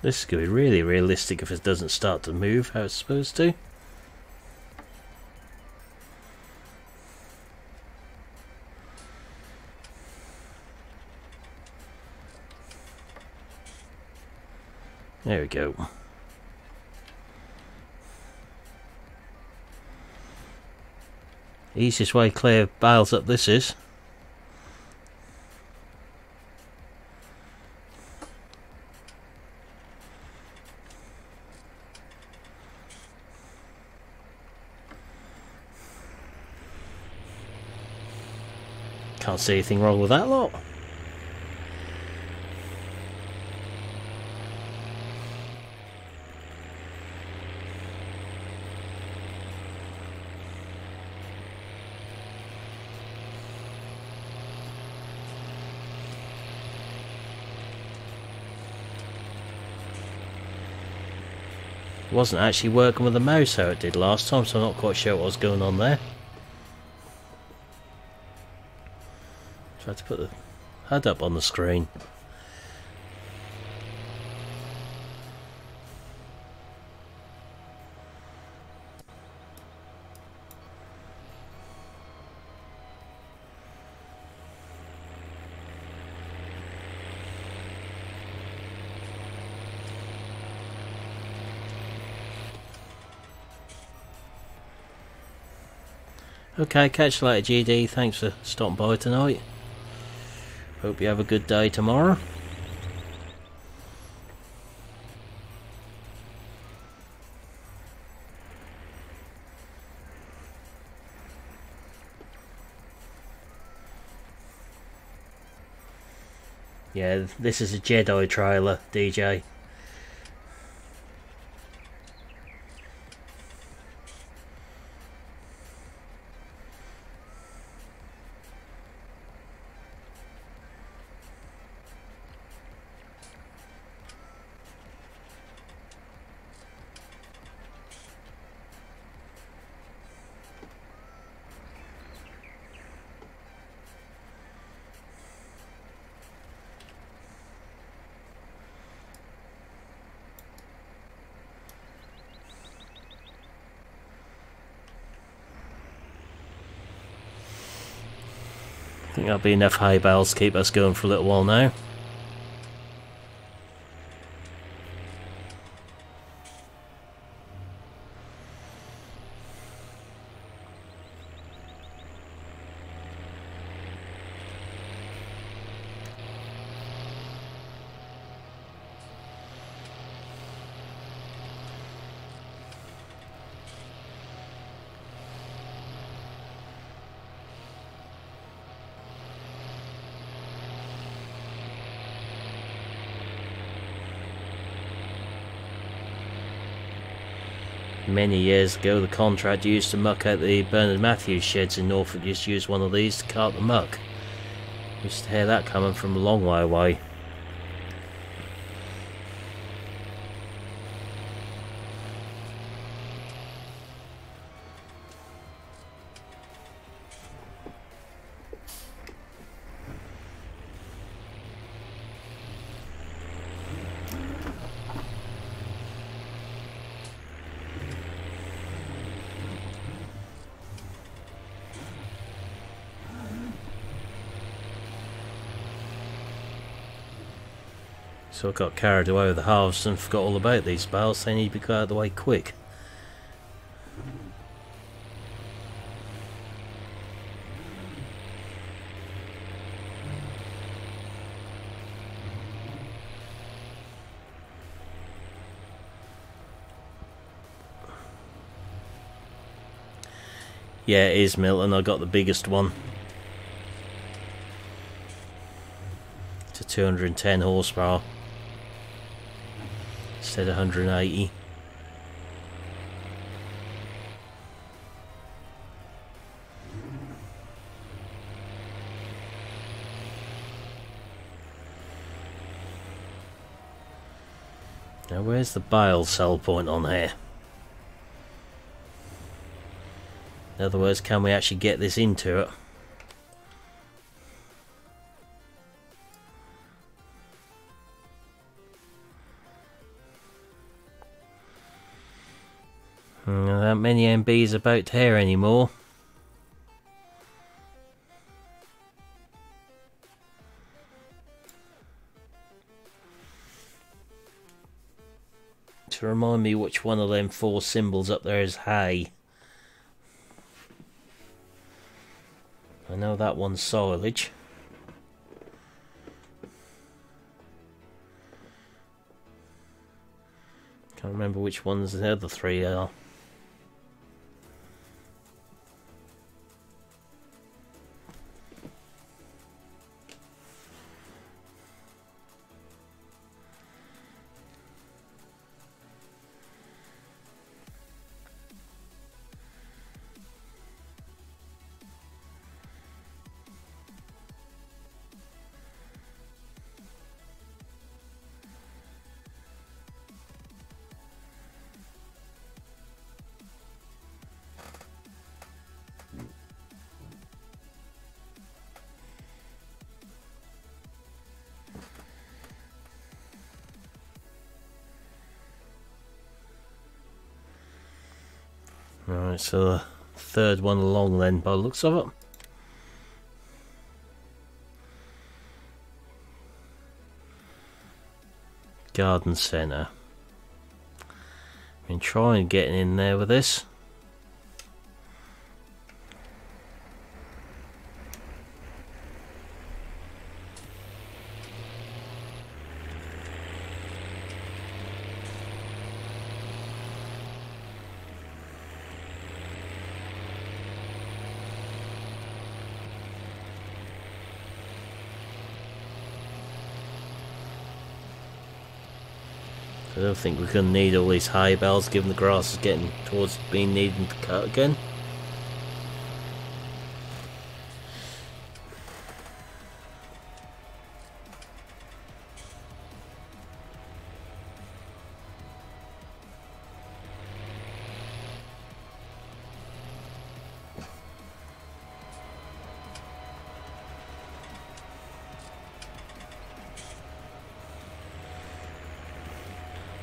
This is going to be really realistic if it doesn't start to move how it's supposed to. There we go. Easiest way to clear bales up this is. Can't see anything wrong with that lot. Wasn't actually working with the mouse how it did last time, so I'm not quite sure what was going on there. Tried to put the HUD up on the screen. Okay, catch you later, GD. Thanks for stopping by tonight. Hope you have a good day tomorrow. Yeah, this is a Jedi trailer, DJ. I think that'll be enough hay bales to keep us going for a little while now. Many years ago, the contractor used to muck out the Bernard Matthews sheds in Norfolk. Used to use one of these to cart the muck. Used to hear that coming from a long way away. So I got carried away with the harvest and forgot all about these bales. They need to be got out of the way quick. Yeah, it is Milton. I got the biggest one. To 210 horsepower. Instead of 180. Now where's the bale sell point on here? In other words, can we actually get this into it? Not many MBs about here anymore. To remind me which one of them 4 symbols up there is hay. I know that one's silage. Can't remember which ones the other 3 are. Right, so the 3rd one along then, by the looks of it. Garden centre. Been trying getting in there with this. I don't think we're going to need all these hay bales given the grass is getting towards being needing to cut again.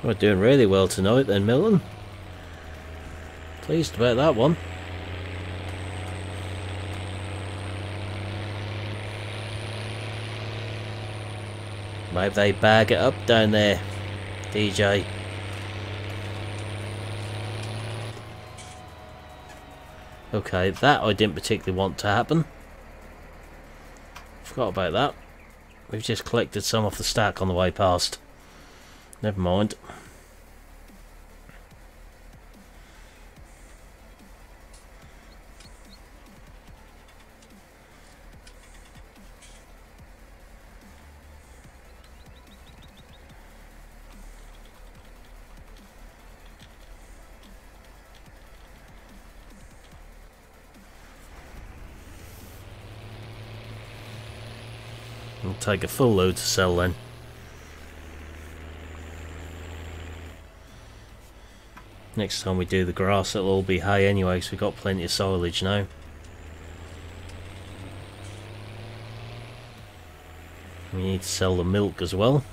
We're doing really well tonight then, Milton. Pleased about that one. Maybe they bag it up down there, DJ. Okay, that I didn't particularly want to happen. Forgot about that. We've just collected some off the stack on the way past. Never mind. I'll take a full load to sell then. Next time we do the grass it'll all be hay anyway, so we've got plenty of silage now. We need to sell the milk as well.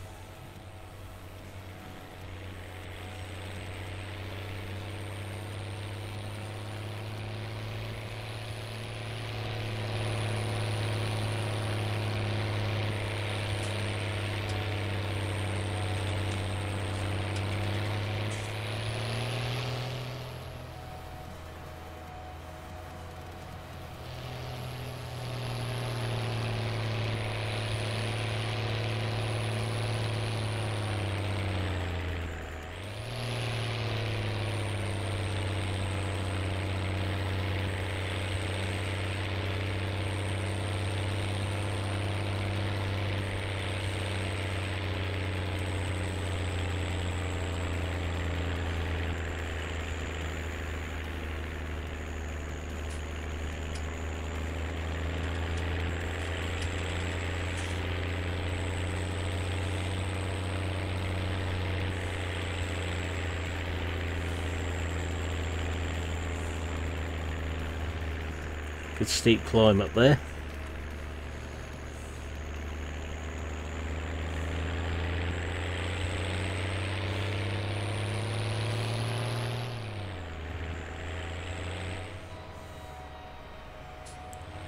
Good steep climb up there.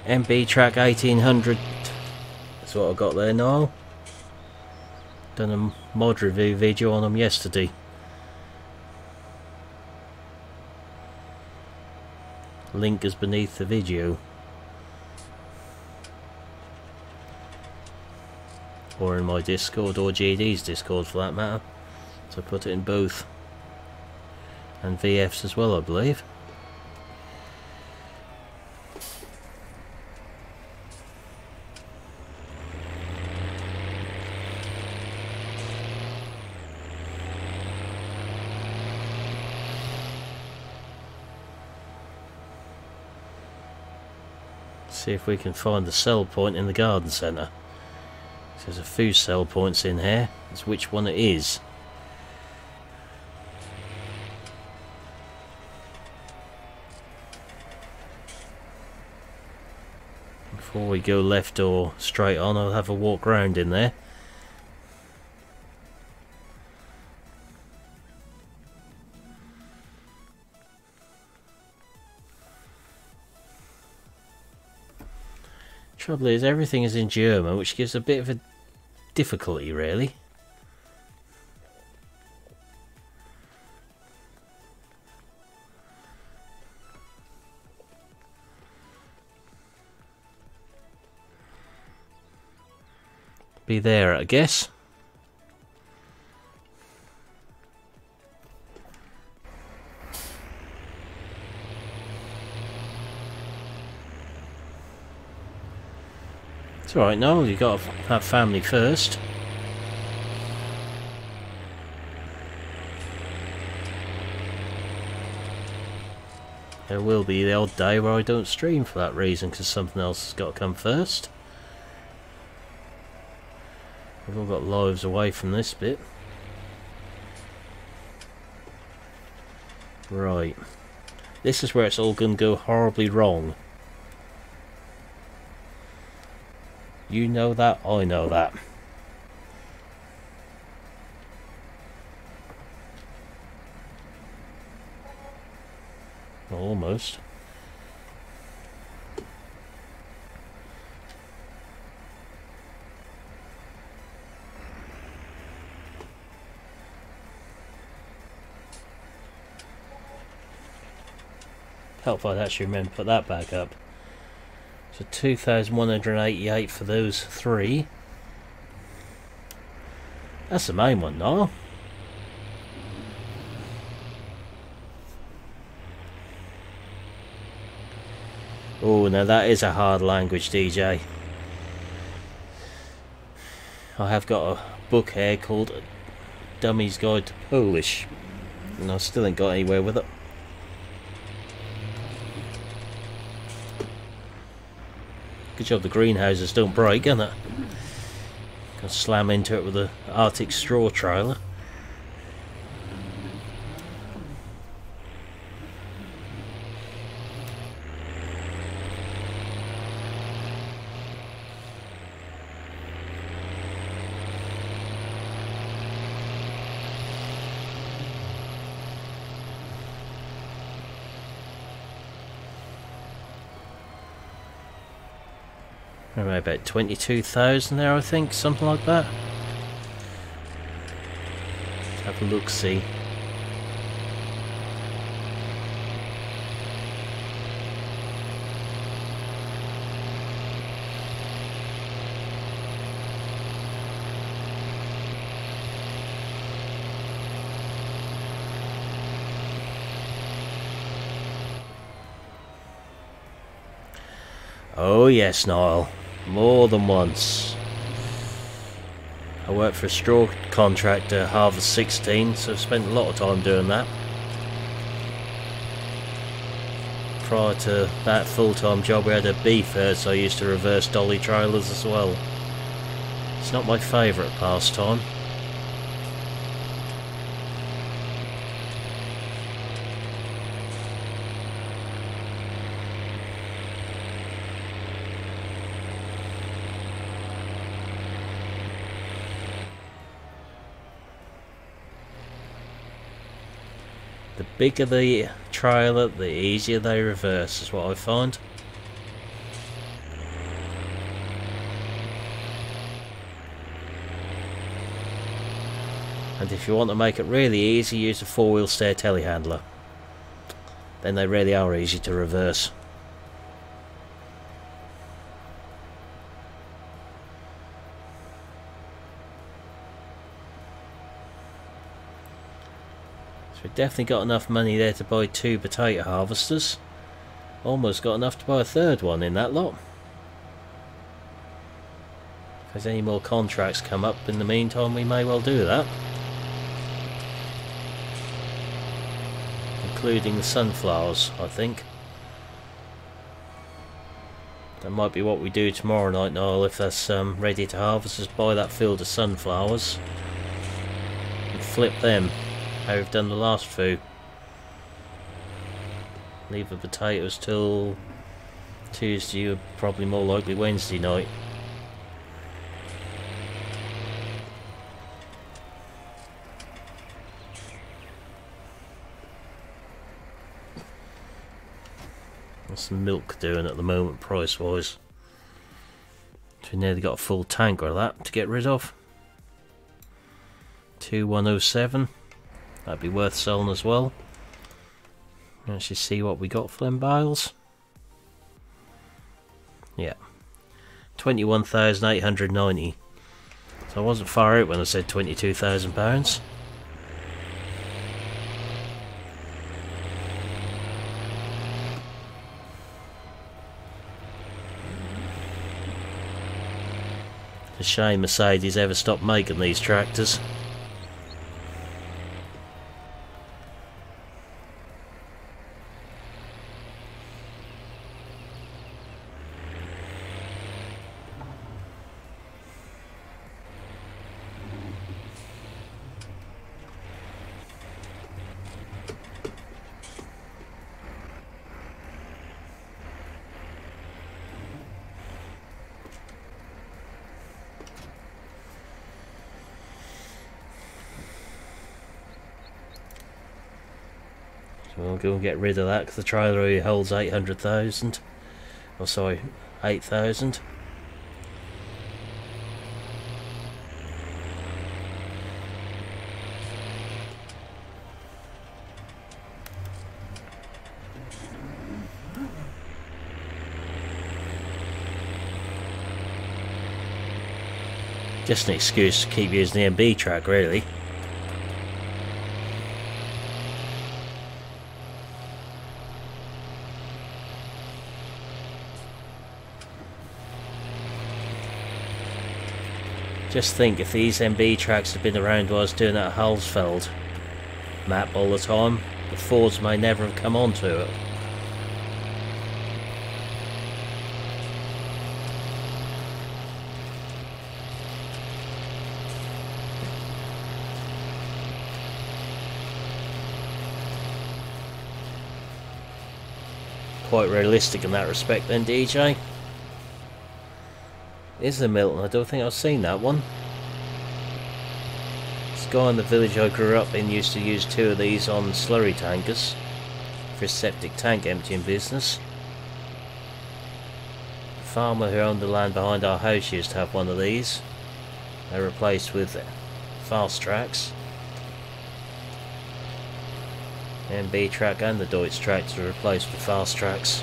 MB track 1800. That's what I got there now. Done a mod review video on them yesterday. Link is beneath the video. Or in my Discord, or GD's Discord for that matter. So I put it in both. And VF's as well, I believe. See if we can find the sell point in the garden centre. There's a few sell points in here. It's which one it is. Before we go left or straight on, I'll have a walk round in there. Trouble is, everything is in German, which gives a bit of a difficulty, really. Be there, I guess. It's alright, Noel, you got to have family first. There will be the odd day where I don't stream for that reason, because something else has got to come first. We've all got lives away from this bit. Right. This is where it's all going to go horribly wrong. You know that, I know that. Almost. Help if I'd actually remember to put that back up. So 2,188 for those three. That's the main one now. Oh, now that is a hard language, DJ. I have got a book here called Dummy's Guide to Polish, and I still ain't got anywhere with it. Good job the greenhouses don't break, isn't it? Can slam into it with the Arctic straw trailer. About 22,000 there, I think, something like that. Have a look, see. Oh yes, Niall. More than once. I worked for a straw contractor, Harvest 16, so I've spent a lot of time doing that. Prior to that full-time job, we had a beef herd, so I used to reverse dolly trailers as well. It's not my favourite pastime. The bigger the trailer, the easier they reverse, is what I find. And if you want to make it really easy, use a 4-wheel stair telehandler. Then they really are easy to reverse. So we've definitely got enough money there to buy 2 potato harvesters. Almost got enough to buy a 3rd one in that lot. If there's any more contracts come up in the meantime, we may well do that. Including the sunflowers, I think. That might be what we do tomorrow night, Niall, if that's ready to harvest. Just buy that field of sunflowers and flip them, how we've done the last few. Leave the potatoes till Tuesday, or probably more likely Wednesday night. What's the milk doing at the moment, price wise? So we nearly got a full tank of that to get rid of. 2107. That'd be worth selling as well. Actually see what we got for them bales. Yeah, 21,890. So I wasn't far out when I said £22,000. It's a shame Mercedes ever stopped making these tractors. So we'll go and get rid of that because the trailer only holds 800,000. Oh, sorry, 8,000. Just an excuse to keep using the MB track, really. Just think, if these MB tracks had been around while I was doing that Hulsfeld map all the time, the Fords may never have come onto it. Quite realistic in that respect then, DJ. Is the Milton? I don't think I've seen that one. This guy in the village I grew up in used to use 2 of these on slurry tankers for his septic tank emptying business. The farmer who owned the land behind our house used to have one of these. They're replaced with fast tracks. The MB track and the Deutz tracks are replaced with fast tracks.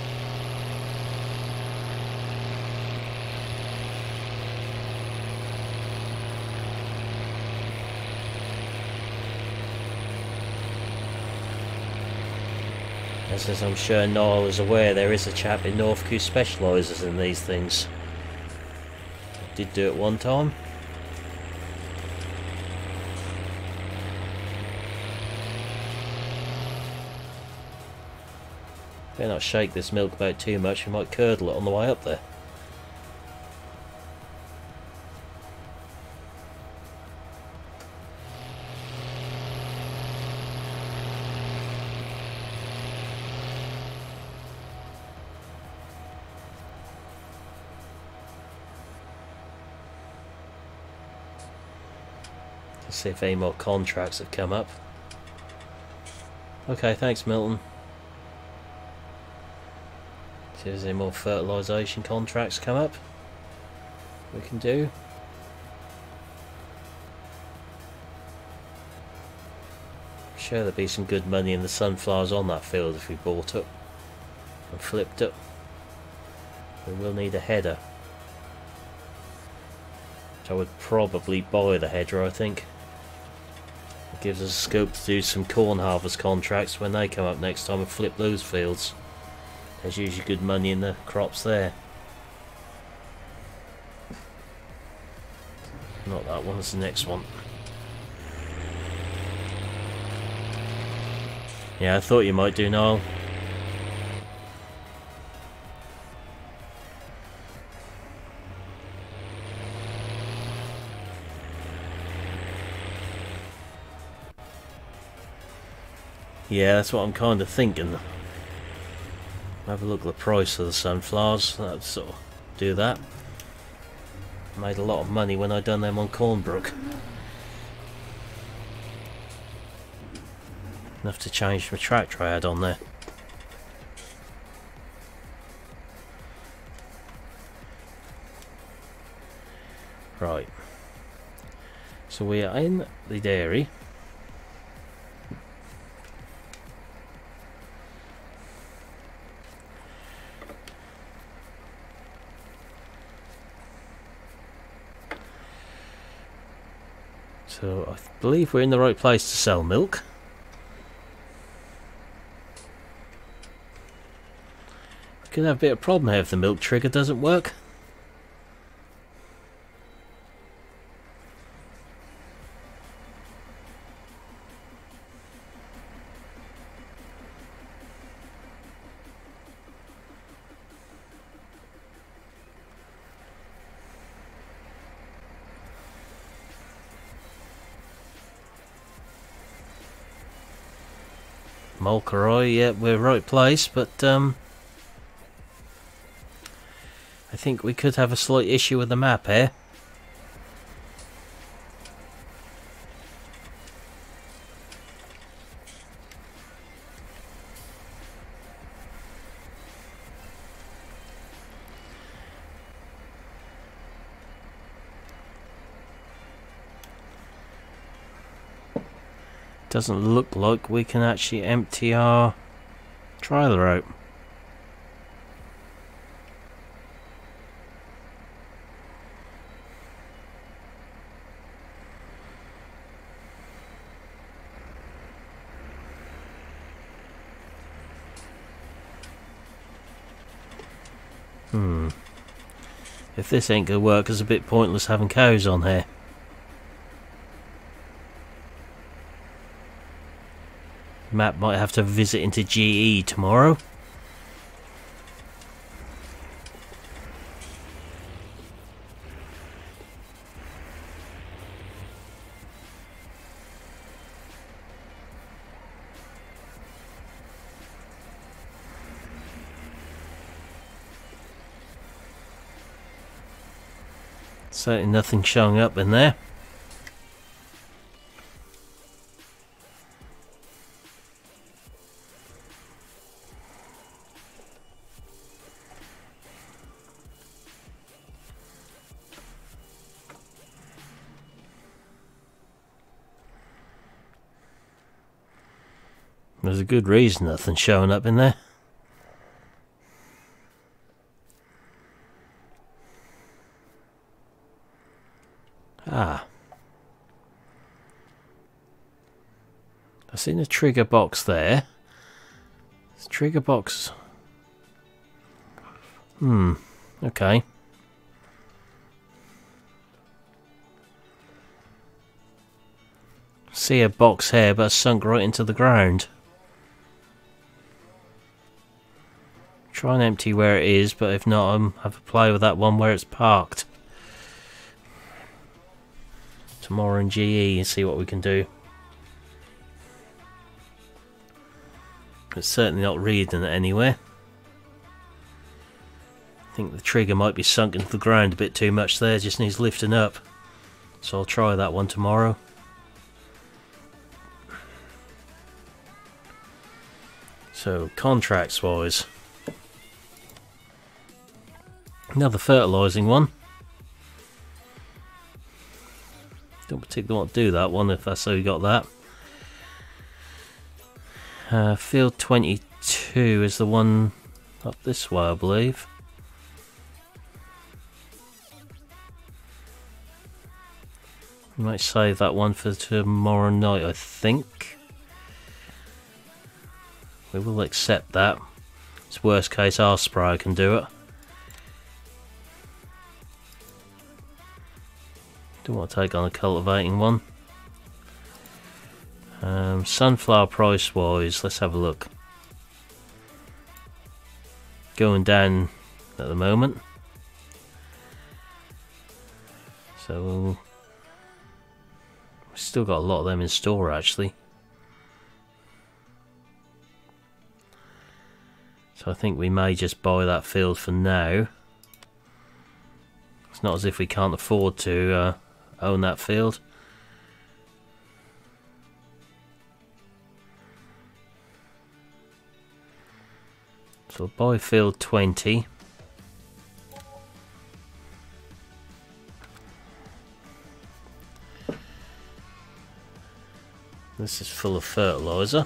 As I'm sure Niall is aware, there is a chap in North who specialises in these things. I did do it one time. Better not shake this milk about too much, we might curdle it on the way up there. See if any more contracts have come up. Okay, thanks Milton. See if there's any more fertilisation contracts come up we can do. Sure, there'd be some good money in the sunflowers on that field if we bought it and flipped it. We will need a header. I would probably buy the header, I think. It gives us scope to do some corn harvest contracts when they come up next time and flip those fields. There's usually good money in the crops there. Not that one, it's the next one. Yeah, I thought you might do, Niall. Yeah, that's what I'm kind of thinking. Have a look at the price of the sunflowers. That'd sort of do that. Made a lot of money when I done them on Cornbrook. Enough to change my tractor I had on there. Right. So we are in the dairy. So I believe we're in the right place to sell milk. We could have a bit of problem here if the milk trigger doesn't work. Mulcaroy, yeah, we're right place, but I think we could have a slight issue with the map here. Doesn't look like we can actually empty our trailer out. If this ain't gonna work, it's a bit pointless having cows on here. Map might have to visit into GE tomorrow. Certainly nothing showing up in there. There's a good reason nothing's showing up in there. Ah. I've seen a trigger box there. This trigger box. Okay. See a box here, but it's sunk right into the ground. Try and empty where it is, but if not, have a play with that one where it's parked. Tomorrow in GE and see what we can do. It's certainly not reading it anywhere. I think the trigger might be sunk into the ground a bit too much there, just needs lifting up. So I'll try that one tomorrow. So, contracts wise. Another fertilising one. Don't particularly want to do that one if that's how you got that. Field 22 is the one up this way, I believe. I might save that one for tomorrow night, I think. We will accept that. It's worst case, our spray can do it. Don't want to take on a cultivating one. Sunflower price wise, let's have a look. Going down at the moment. So we've still got a lot of them in store actually. So I think we may just buy that field for now. It's not as if we can't afford to own that field. So we'll buy field 20. This is full of fertilizer.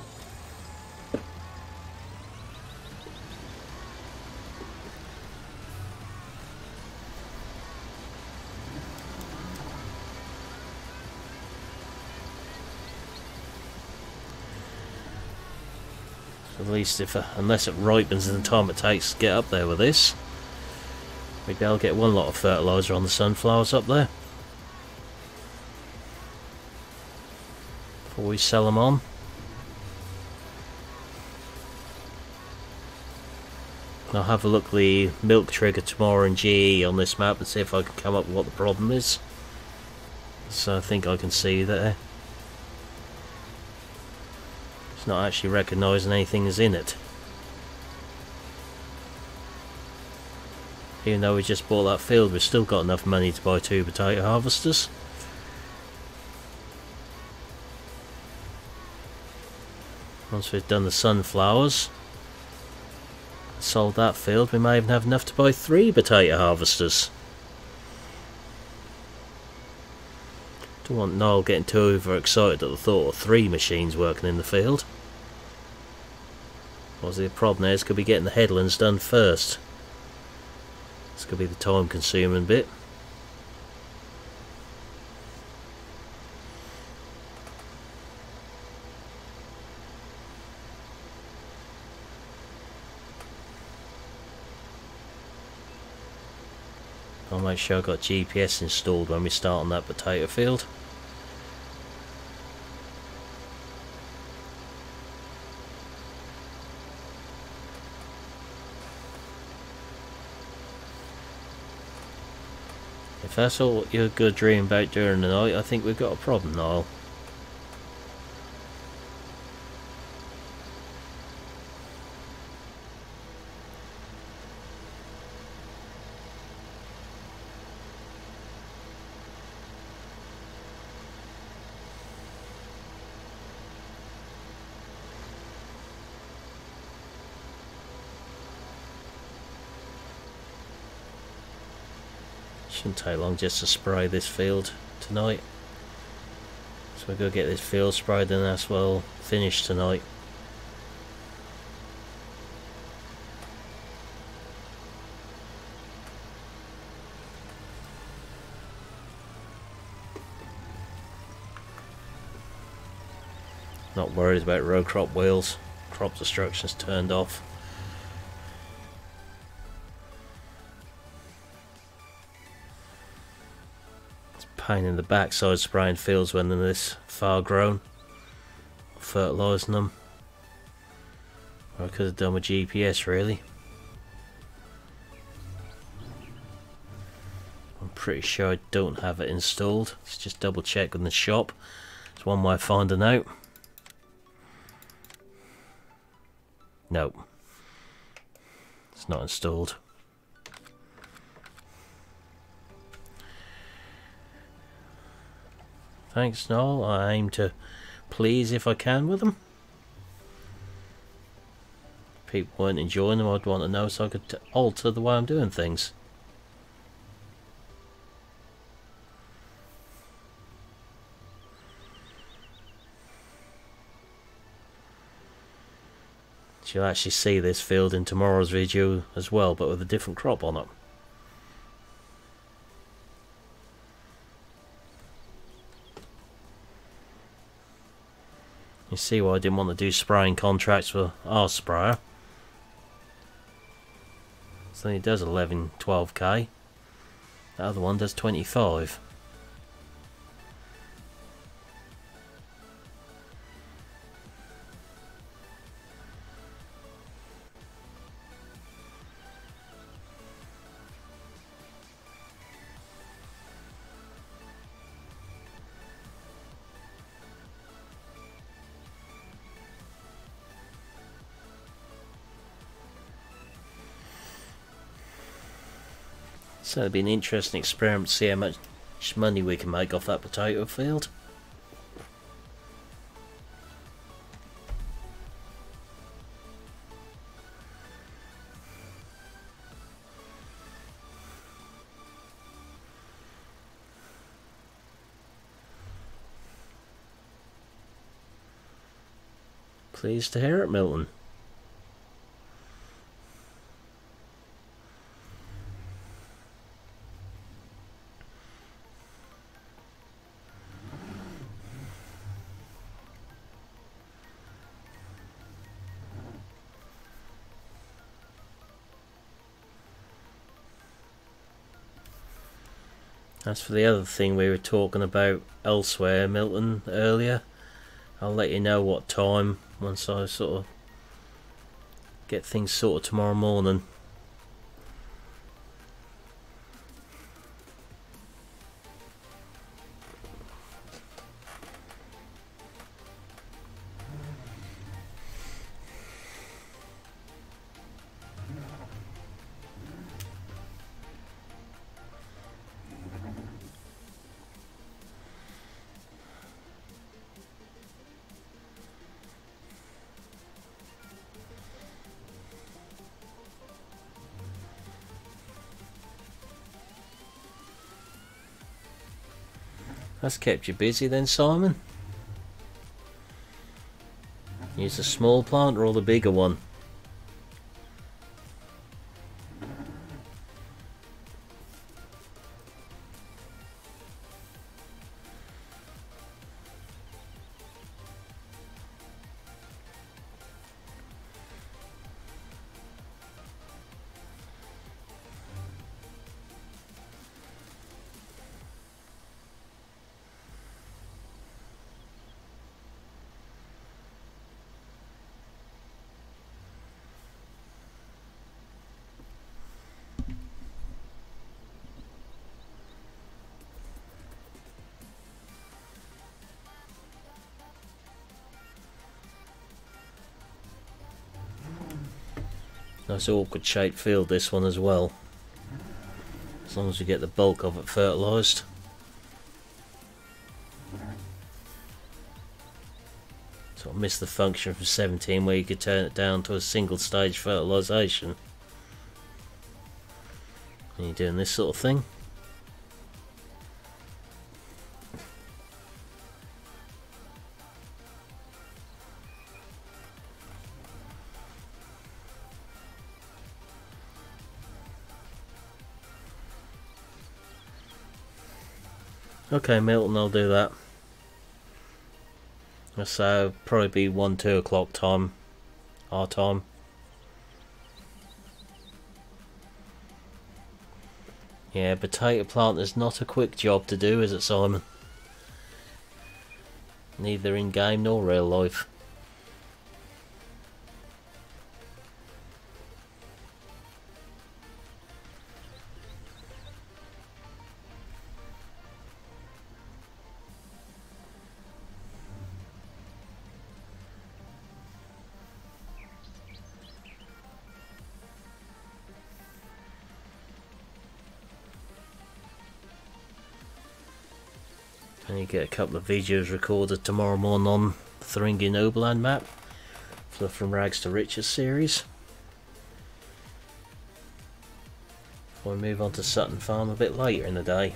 At least if unless it ripens in the time it takes to get up there with this, maybe I'll get one lot of fertilizer on the sunflowers up there before we sell them on. I'll have a look at the milk trigger tomorrow in GE on this map and see if I can come up with what the problem is. So I think I can see there. Not actually recognising anything is in it. Even though we just bought that field, we've still got enough money to buy 2 potato harvesters. Once we've done the sunflowers, sold that field, we may even have enough to buy 3 potato harvesters. Don't want Niall getting too overexcited at the thought of 3 machines working in the field. Obviously the problem is could be getting the headlands done first. This could be the time consuming bit. I'll make sure I've got GPS installed when we start on that potato field. If that's all you're good dreaming about during the night, I think we've got a problem, Niall. Shouldn't take long just to spray this field tonight. So we'll go get this field sprayed and that's well finished tonight. Not worried about row crop wheels. Crop destruction's turned off. Pain in the backside spraying fields when they're this far grown, fertilising them. I could have done with GPS really. I'm pretty sure I don't have it installed. Let's just double check in the shop. It's one way of finding out. Nope, it's not installed. Thanks, Noel. I aim to please if I can with them. If people weren't enjoying them, I'd want to know so I could alter the way I'm doing things. You'll actually see this field in tomorrow's video as well, but with a different crop on it. You see why I didn't want to do spraying contracts with our sprayer. So it does 11-12k. The other one does 25. So it'll be an interesting experiment to see how much money we can make off that potato field. Pleased to hear it, Milton. As for the other thing we were talking about elsewhere, Milton, earlier, I'll let you know what time once I sort of get things sorted tomorrow morning. That's kept you busy then, Simon. Use the small plant or the bigger one? Nice awkward shaped field this one as well, as long as we get the bulk of it fertilised. Sort of missed the function from 17 where you could turn it down to a single stage fertilisation. When you're doing this sort of thing. Okay, Milton, I'll do that. So probably be 1-2 o'clock time, our time. Yeah, potato plant is not a quick job to do, is it, Simon? Neither in game nor real life. And you get a couple of videos recorded tomorrow morning on the Thuringian Oberland map for the From Rags to Riches series. Before we move on to Sutton Farm a bit later in the day.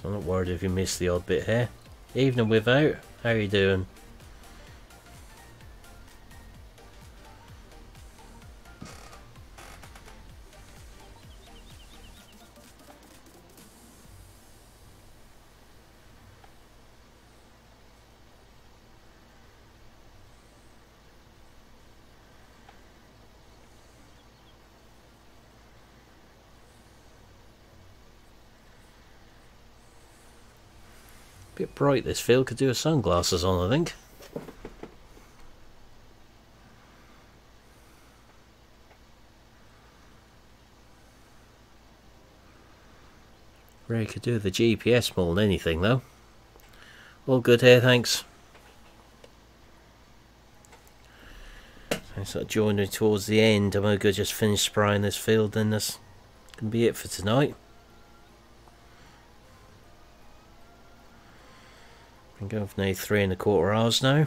So I'm not worried if you miss the odd bit here. Evening without, how are you doing? Bit bright this field, could do with sunglasses on, I think. Really could do with the GPS more than anything though. All good here, thanks. I sort of joining towards the end. I'm gonna just finish spraying this field, and this can be it for tonight. I'm going for nearly 3¼ hours now.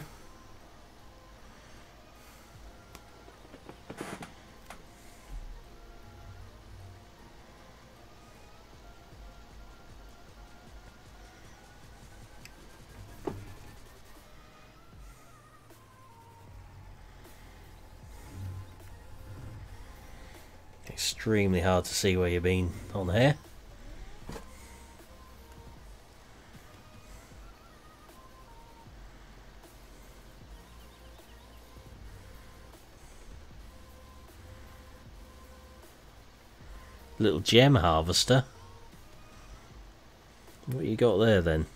Extremely hard to see where you've been on here. Little gem harvester. What you got there then?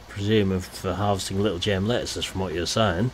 Presume for harvesting little gem lettuces from what you're saying.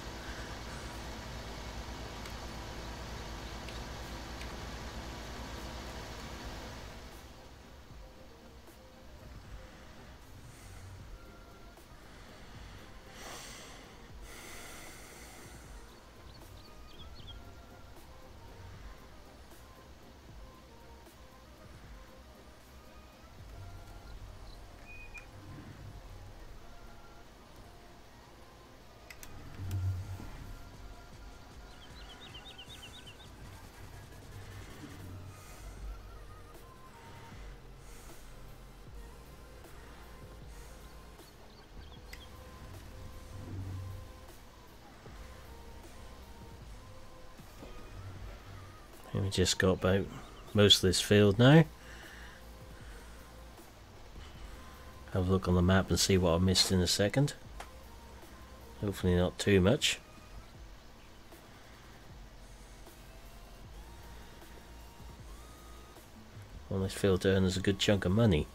We just got about most of this field now. Have a look on the map and see what I missed in a second. Hopefully not too much. Well, this field earns a good chunk of money.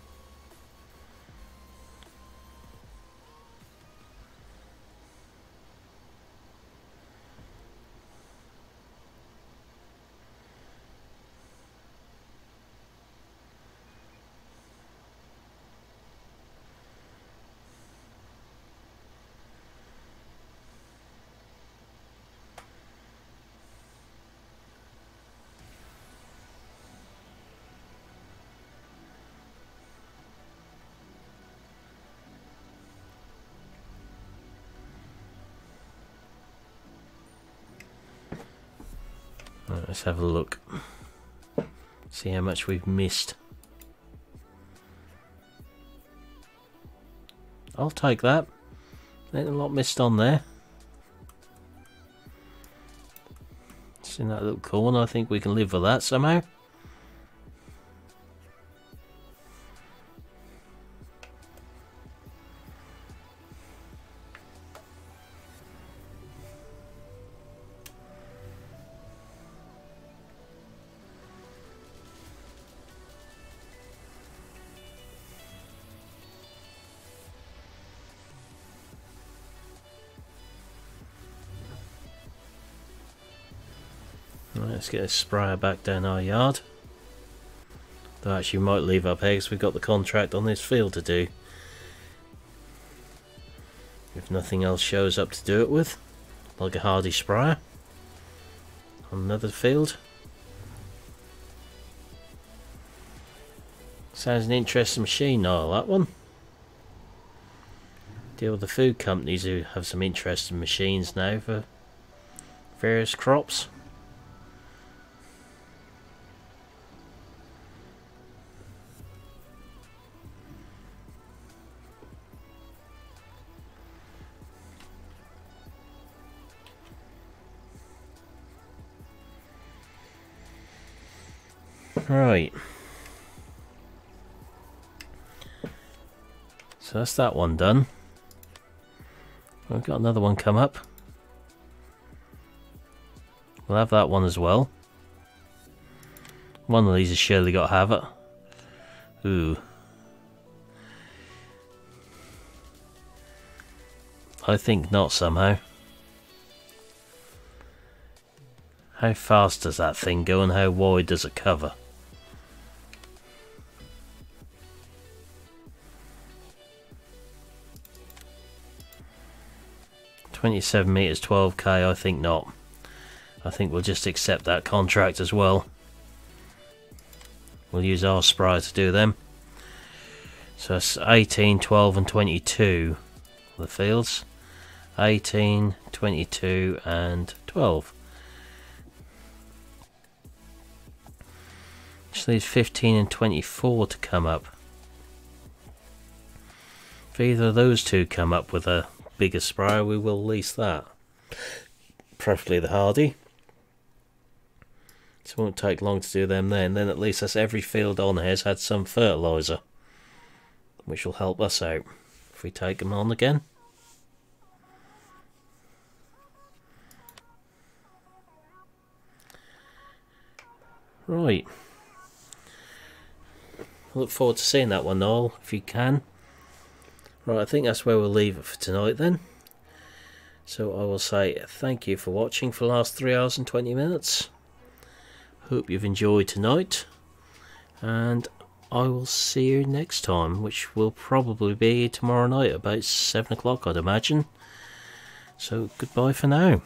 Right, let's have a look. See how much we've missed. I'll take that. Ain't a lot missed on there. It's in that little corner. I think we can live with that somehow. Let's get a sprayer back down our yard. Though actually we might leave up here because we've got the contract on this field to do. If nothing else shows up to do it with, like a hardy sprayer on another field. Sounds an interesting machine, Niall, that one. Deal with the food companies who have some interesting machines now for various crops. Right. So that's that one done. We've got another one come up. We'll have that one as well. One of these has surely got to have it. Ooh. I think not somehow. How fast does that thing go and how wide does it cover? $27 meters, 12k, I think not. I think we'll just accept that contract as well. We'll use our sprayer to do them. So it's 18, 12 and 22 the fields. 18, 22 and 12. Which leaves 15 and 24 to come up. If either of those two come up with a bigger sprayer, we will lease that. Preferably the hardy. So it won't take long to do them then. Then at least that's every field on here has had some fertiliser, which will help us out if we take them on again. Right. I look forward to seeing that one, Noel, if you can. Right, I think that's where we'll leave it for tonight then. So I will say thank you for watching for the last 3 hours and 20 minutes. Hope you've enjoyed tonight. And I will see you next time, which will probably be tomorrow night about 7 o'clock, I'd imagine. So goodbye for now.